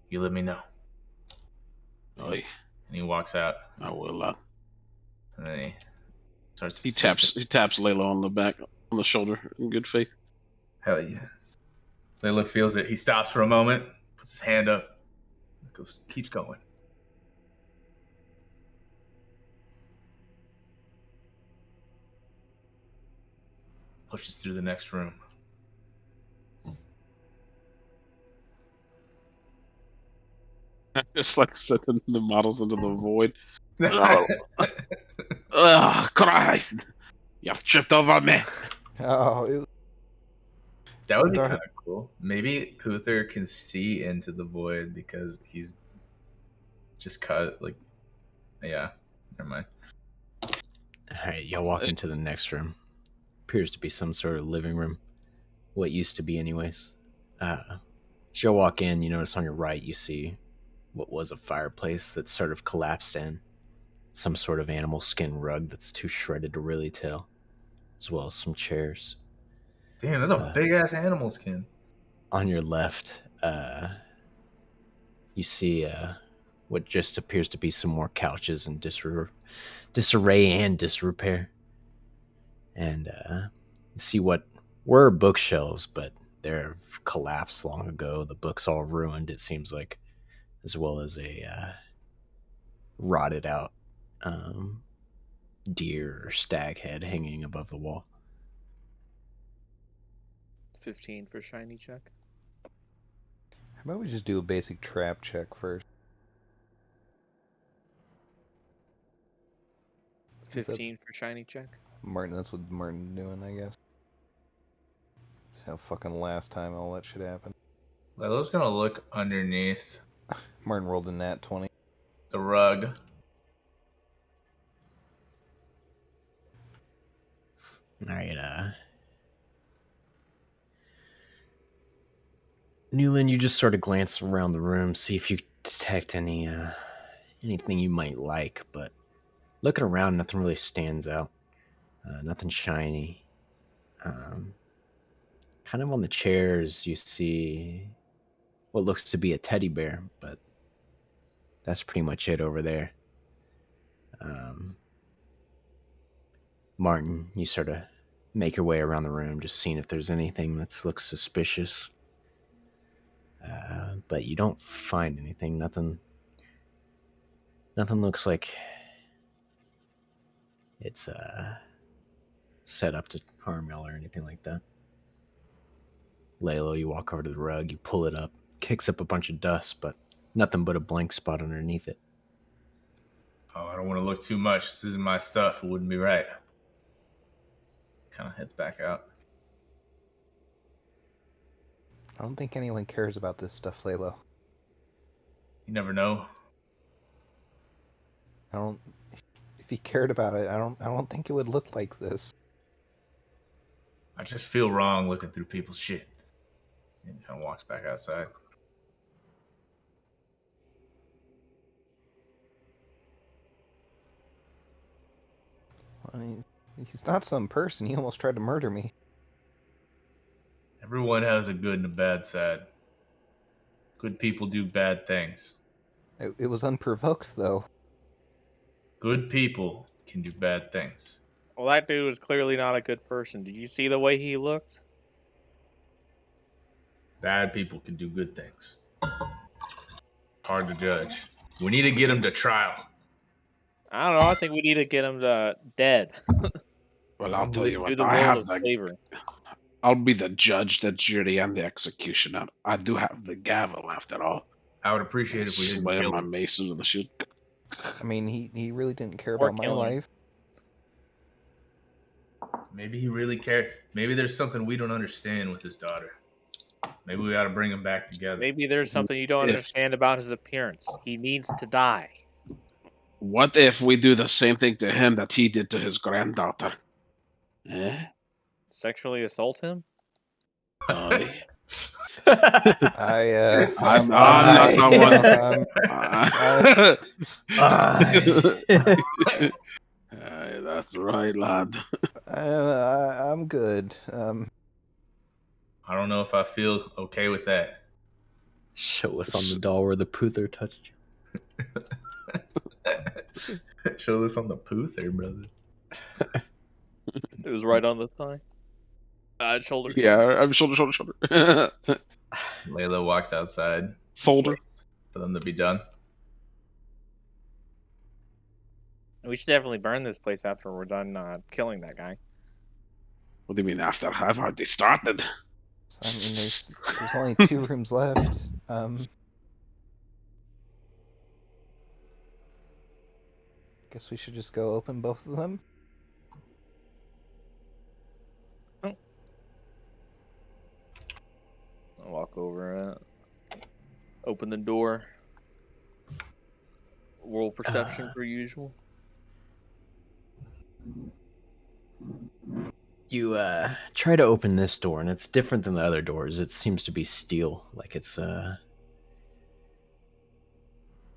you let me know. Aye. And he walks out. I will. And then he starts. He taps Layla on the back, on the shoulder, in good faith. Hell yeah. Layla feels it. He stops for a moment, puts his hand up, keeps going. Pushes through the next room. Just like sending the models into the void. Oh, Christ! You've tripped over me. Oh, that would be kind of cool. Maybe Puther can see into the void because he's just cut. Like, yeah, never mind. All right, y'all walk into the next room. Appears to be some sort of living room. What used to be, anyways. As you walk in, you notice on your right you see what was a fireplace that's sort of collapsed in. Some sort of animal skin rug that's too shredded to really tell, as well as some chairs. Damn, that's a big ass animal skin. On your left, you see what just appears to be some more couches in disarray and disrepair. And you see what were bookshelves, but they're collapsed long ago. The book's all ruined, it seems like, as well as a rotted out deer or stag head hanging above the wall. 15 for shiny check. How about we just do a basic trap check first? 15 for shiny check. Martin, that's what Martin doing, I guess. That's how fucking last time all that shit happened. Lilo's gonna look underneath. Martin rolled a nat 20. The rug. All right, Newland, you just sort of glance around the room, see if you detect anything you might like, but looking around, nothing really stands out. Nothing shiny. Kind of on the chairs, you see what looks to be a teddy bear, but that's pretty much it over there. Martin, you sort of make your way around the room, just seeing if there's anything that looks suspicious. But you don't find anything. Nothing looks like it's set up to harm y'all or anything like that. Laylo, you walk over to the rug, you pull it up, kicks up a bunch of dust, but nothing but a blank spot underneath it. Oh, I don't want to look too much. This isn't my stuff. It wouldn't be right. Kind of heads back out. I don't think anyone cares about this stuff, Laylo. You never know. If he cared about it, I don't think it would look like this. I just feel wrong looking through people's shit. And he kind of walks back outside. I mean, he's not some person. He almost tried to murder me. Everyone has a good and a bad side. Good people do bad things. It was unprovoked, though. Good people can do bad things. Well, that dude was clearly not a good person. Did you see the way he looked? Bad people can do good things. Hard to judge. We need to get him to trial. I don't know. I think we need to get him dead. Well, I'll tell you Do what. the I world have of the. slavery. I'll be the judge, the jury, and the executioner. I do have the gavel, after all. I would appreciate if we didn't Slam kill my him. mace into the shoot. I mean, he really didn't care Or about my kill him. life. Maybe he really cared. Maybe there's something we don't understand with his daughter. Maybe we ought to bring them back together. Maybe there's something you don't If- understand about his appearance. He needs to die. What if we do the same thing to him that he did to his granddaughter? Eh? Sexually assault him? Aye. I'm not the one. Aye, that's right, lad. I'm good. I don't know if I feel okay with that. Show us on the doll where the poother touched you. Show this on the poother, brother. It was right on the thigh. Shoulder. Yeah, I'm shoulder. Layla walks outside. Folder. Waits for them to be done. We should definitely burn this place after we're done killing that guy. What do you mean after? I've already started. So, I mean, there's only 2 rooms left. Guess we should just go open both of them. Oh. I'll walk over it. Open the door. Roll perception per usual. You try to open this door, and it's different than the other doors. It seems to be steel, like it's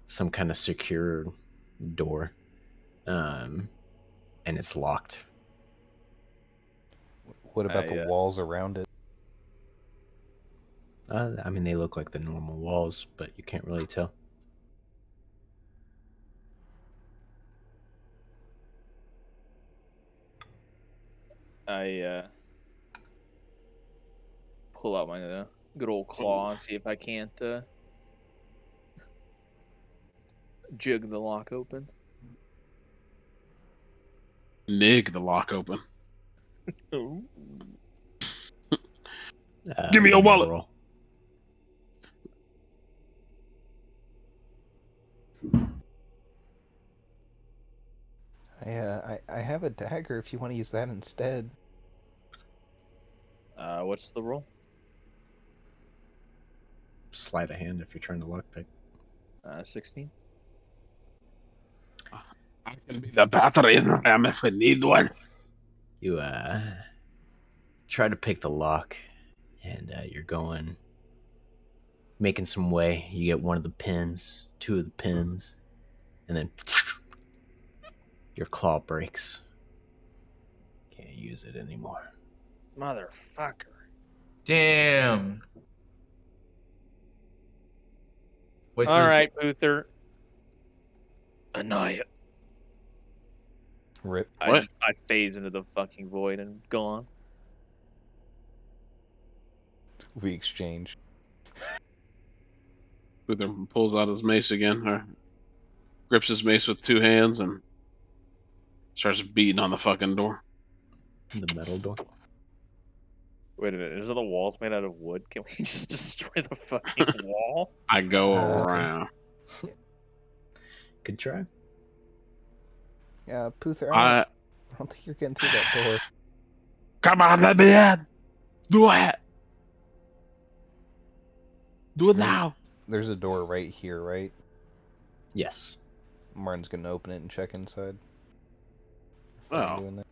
some kind of secure door, and it's locked. What about the walls around it? I mean, they look like the normal walls, but you can't really tell. I pull out my good old claw and see if I can't jig the lock open. Nig the lock open. Ooh. Give me a wallet. Roll. I have a dagger if you want to use that instead. What's the roll? Sleight of hand if you're trying to lockpick. 16. I can be the battery in the ram if we need one. You try to pick the lock, and you're making some way. You get one of the pins, 2 of the pins, and then your claw breaks. Can't use it anymore. Motherfucker. Damn. All right, Boother. Annoy it. Rip. What? I phase into the fucking void and gone. We exchange. Luther pulls out his mace again, or grips his mace with 2 hands and starts beating on the fucking door. The metal door. Wait a minute, is the walls made out of wood? Can we just destroy the fucking wall? I go around. Good try. Yeah, Poother, I I don't think you're getting through that door. Come on, let me in. Do it. Do it now. There's a door right here, right? Yes. Martin's gonna open it and check inside. Oh. Doing that.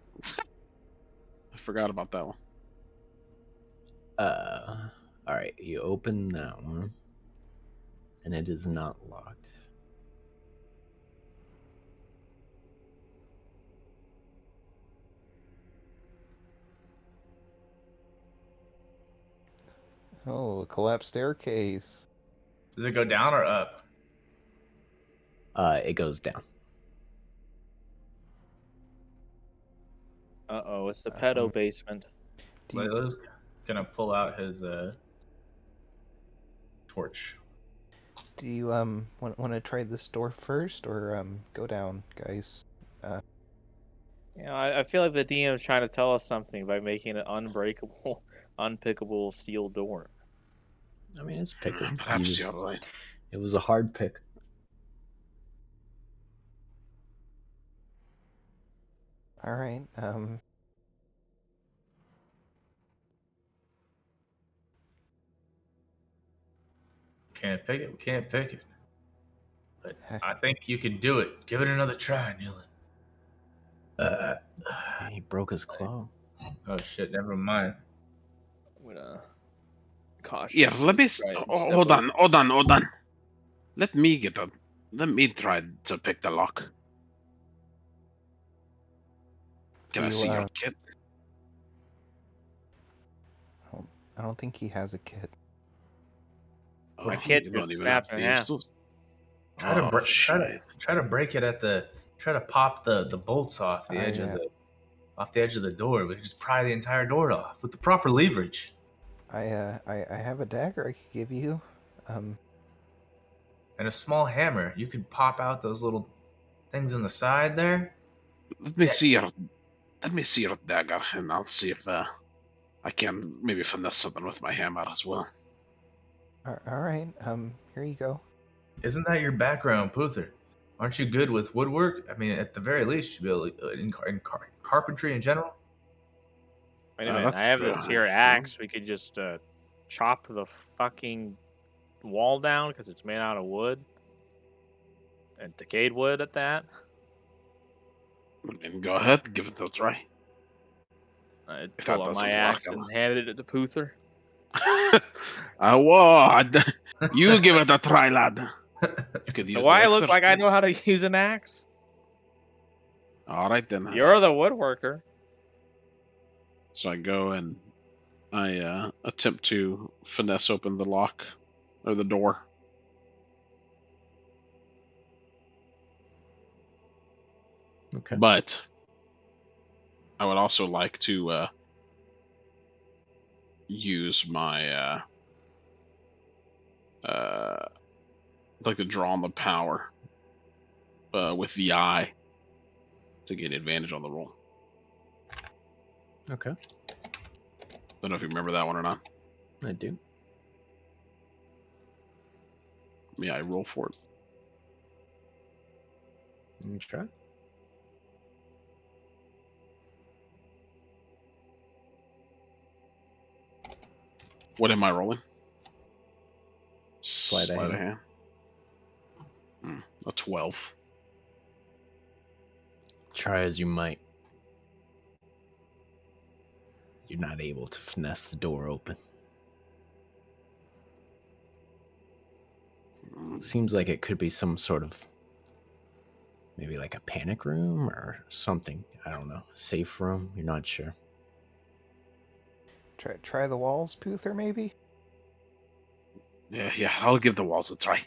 I forgot about that one. Alright, you open that one, and it is not locked. Oh, a collapsed staircase. Does it go down or up? It goes down. Uh-oh, it's the pedo basement. Lilo's gonna pull out his torch. Do you want to try this door first or go down, guys? You know, I feel like the DM is trying to tell us something by making an unbreakable, unpickable steel door. I mean, it's pickable. Perhaps you're right. It was a hard pick. All right. Can't pick it. We can't pick it. But I think you can do it. Give it another try, Nealon. He broke his claw. Oh shit! Never mind. I'm gonna caution. Here, let me. Hold on. Let me try to pick the lock. Can I see your kit? I don't think he has a kit. My kit just snapped in half. Try to break it at the. Try to pop the bolts off the edge of the door. We can just pry the entire door off with the proper leverage. I have a dagger I could give you. And a small hammer. You could pop out those little things on the side there. Let me see your dagger, and I'll see if I can maybe finesse something with my hammer as well. All right. Here you go. Isn't that your background, Puther? Aren't you good with woodwork? I mean, at the very least, you should be able to, in carpentry in general. Wait a minute, I have this here axe. We could just chop the fucking wall down because it's made out of wood. And decayed wood at that. And go ahead, give it a try. I'd pull out my axe and hand it to Puther. You give it a try, lad. You could use. Do I look like I know how to use an axe? All right then. You're the woodworker. So I go and I attempt to finesse open the lock or the door. Okay. But I would also like to use my I'd like to draw on the power with the eye to get advantage on the roll. Okay. Don't know if you remember that one or not. I do. Yeah, I roll for it. Let's try. What am I rolling? Sleight of hand. A 12. Try as you might. You're not able to finesse the door open. Seems like it could be some sort of, maybe like a panic room or something. I don't know. Safe room. You're not sure. Try the walls, Puther, maybe? Yeah, I'll give the walls a try.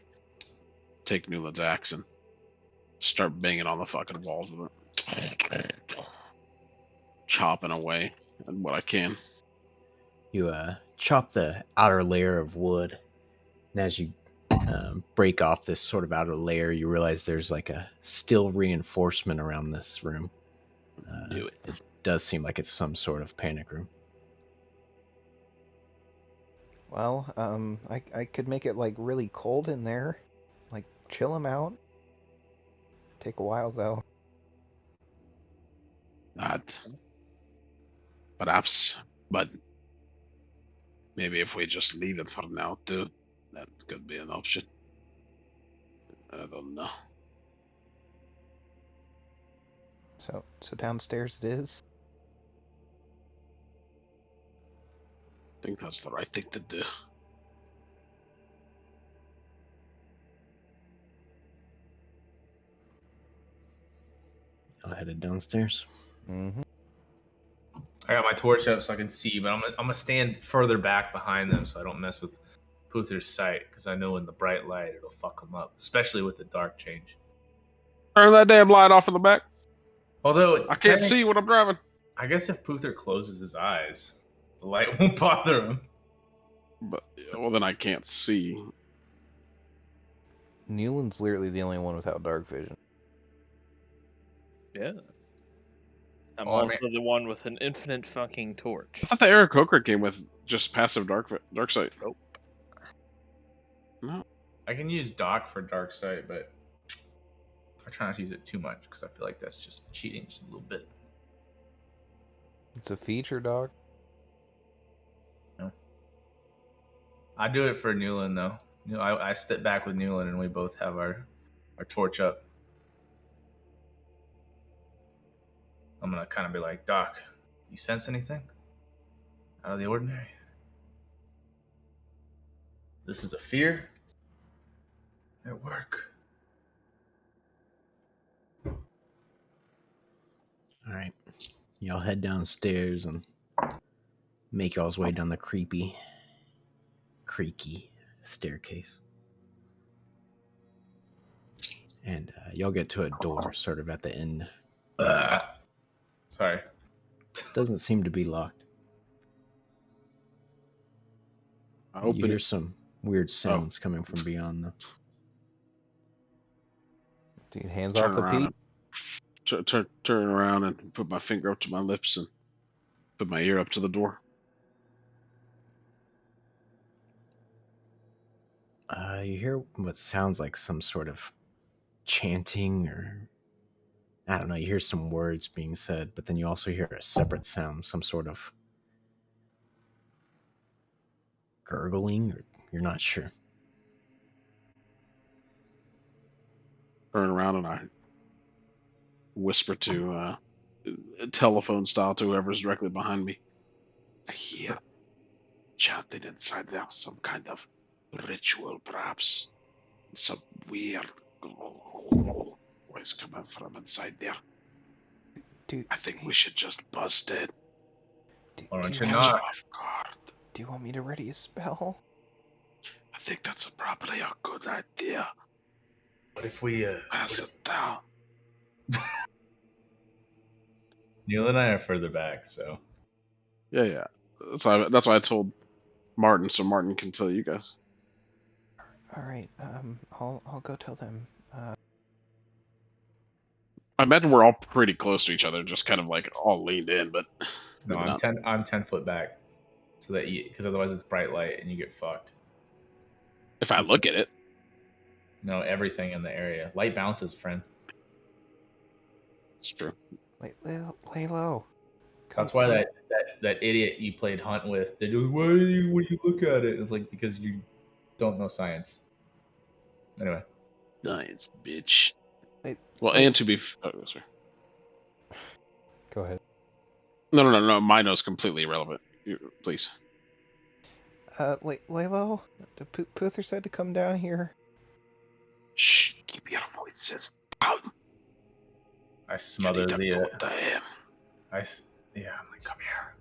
Take Newland's axe and start banging on the fucking walls with it. Chopping away at what I can. You chop the outer layer of wood, and as you break off this sort of outer layer, you realize there's like a steel reinforcement around this room. Do it. It does seem like it's some sort of panic room. Well, I could make it like really cold in there, like chill him out. Take a while though. Perhaps, but maybe if we just leave it for now too, that could be an option. I don't know. So downstairs it is. I think that's the right thing to do. I'll head it downstairs. Mm-hmm. I got my torch up so I can see, but I'm gonna stand further back behind them so I don't mess with Puther's sight because I know in the bright light it'll fuck him up, especially with the dark change. Turn that damn light off in the back. Although I can't see when I'm driving. I guess if Puther closes his eyes, the light won't bother him. But well, then I can't see. Newland's literally the only one without dark vision. Yeah. I'm Oh, I also the one with an infinite fucking torch. I thought the Eric Coker came with just passive dark sight. Nope. No. I can use Doc for dark sight, but I try not to use it too much because I feel like that's just cheating just a little bit. It's a feature, dog. No. I do it for Newland though. You know, I step back with Newland and we both have our torch up. I'm gonna kind of be like, Doc, you sense anything out of the ordinary? This is a fear at work. All right, y'all head downstairs and make y'all's way down the creaky staircase. And y'all get to a door sort of at the end. Sorry. Doesn't seem to be locked. You hear some weird sounds coming from beyond them. Dude, hands off the peak. Turn around and put my finger up to my lips and put my ear up to the door. You hear what sounds like some sort of chanting, or I don't know, you hear some words being said, but then you also hear a separate sound, some sort of gurgling, or you're not sure. Turn around and I whisper to telephone style to whoever's directly behind me. I hear chanting inside there, some kind of ritual, perhaps. Some weird voice coming from inside there. Dude, I think we should just bust it. Why don't you Catch not? him off guard. Do you want me to ready a spell? I think that's probably a good idea. What if we pass it down? Neil and I are further back, so Yeah. That's why I told Martin, so Martin can tell you guys. All right. I'll go tell them. I imagine we're all pretty close to each other, just kind of like all leaned in, but no, I'm 10 foot back, so that because otherwise it's bright light and you get fucked. If I look at it, no, everything in the area light bounces, friend. It's true. Lay low. That's why that idiot you played Hunt with, they do, why do you look at it? It's like, because you don't know science. Anyway. Science, bitch. And to be... Oh, sorry. Go ahead. No. My no's completely irrelevant. Please. Lay low. Puther said to come down here. Shh, keep your voices down. I smother the... I'm like, come here.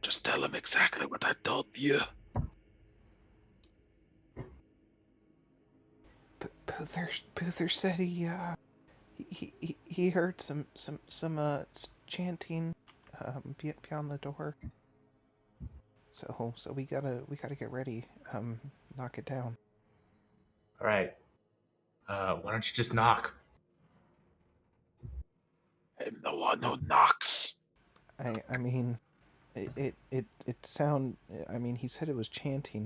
Just tell him exactly what I told you. Puther said he heard some chanting beyond the door. So we gotta get ready. Knock it down. All right. Why don't you just knock? I'm the one who knocks. I mean, it sound. I mean, he said it was chanting.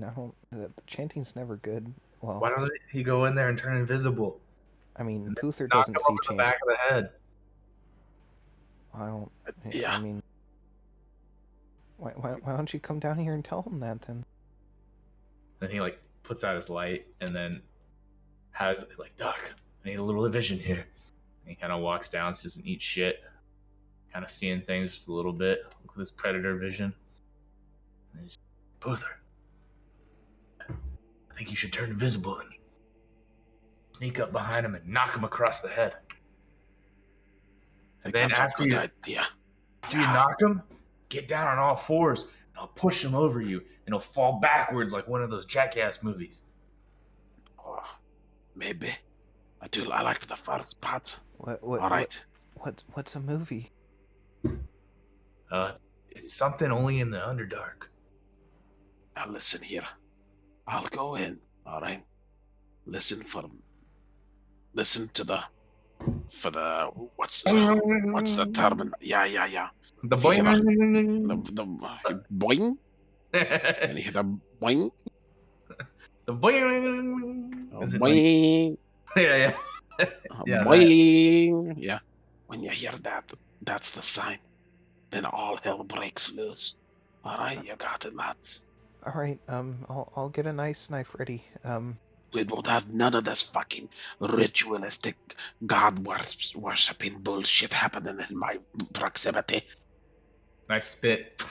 The chanting's never good. Well, why doesn't he go in there and turn invisible? I mean, Puther doesn't see chanting. The back of the head. I don't. Yeah. I mean, why don't you come down here and tell him that then? Then he like puts out his light and then has like, Doc, I need a little vision here. And he kind of walks down, so he doesn't eat shit. Kind of seeing things just a little bit with his predator vision. And he's, Puther, I think you should turn invisible and sneak up behind him and knock him across the head. And then after you knock him, get down on all fours. I'll push him over you, and he'll fall backwards like one of those Jackass movies. Oh, maybe. I like the first part. What? All right. What's a movie? It's something only in the Underdark. Now listen here. I'll go in. All right. Listen to the what's the term? Yeah. The If you hear boing. the boing, and you hear the boing, The boing. Is it like? boing, Yeah. Yeah, that. boing. Yeah. When you hear that, that's the sign. Then all hell breaks loose. All right, you got it, lads. All right. I'll get a nice knife ready. We won't have none of this fucking ritualistic god worshipping bullshit happening in my proximity. Nice spit.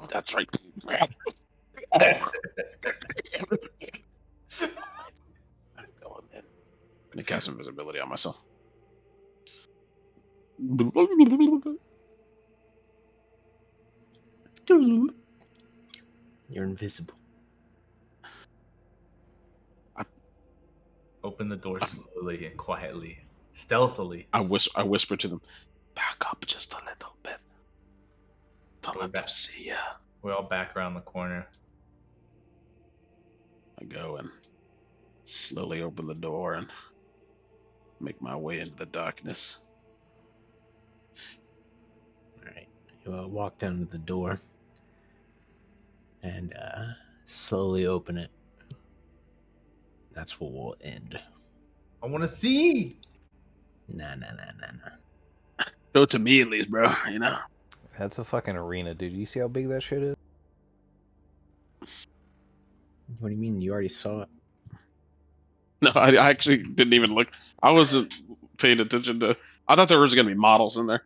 That's right. I'm going in. Let me cast invisibility on myself. You're invisible. Open the door slowly and quietly, stealthily. I whisper to them, back up just a little bit. To let them see ya. We all back around the corner. I go and slowly open the door and make my way into the darkness. All right. You walk down to the door and slowly open it. That's where we'll end. I want to see. Nah. Show it to me at least, bro. You know. That's a fucking arena, dude. You see how big that shit is? What do you mean? You already saw it? No, I actually didn't even look. I wasn't paying attention to. I thought there was going to be models in there.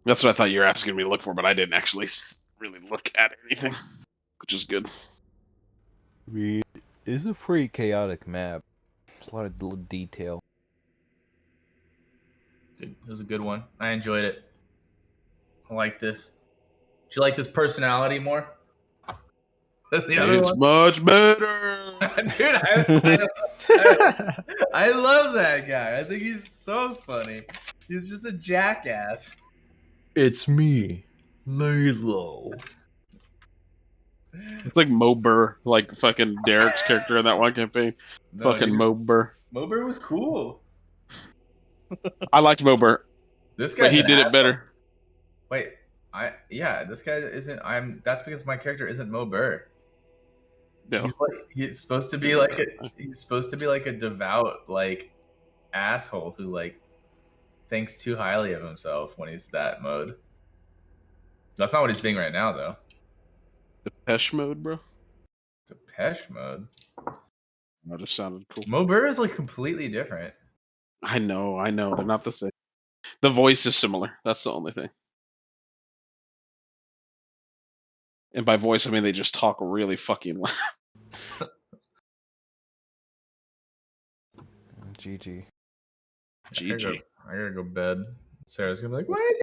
That's what I thought you were asking me to look for, but I didn't actually really look at anything, which is good. I mean, it's a pretty chaotic map. There's a lot of little detail. It was a good one. I enjoyed it. I like this. Do you like this personality more? The other It's one? much better. Dude, I love that guy. I think he's so funny. He's just a jackass. It's me, Lalo. It's like Mo Burr, like fucking Derek's character in that one campaign. No, Fucking dude. Mo Burr. Mo Burr was cool. I liked Mo Burr, This but guy's he an did asshole. it better. Wait, this guy isn't. That's because my character isn't Mo Burr. No. He's supposed to be like a devout asshole who thinks too highly of himself when he's that mode. That's not what he's being right now, though. Depeche Mode, bro. Depeche Mode. That just sounded cool. Mo Burr is completely different. I know. They're not the same. The voice is similar. That's the only thing. And by voice, I mean they just talk really fucking loud. GG. I gotta go bed. Sarah's gonna be like, "Why is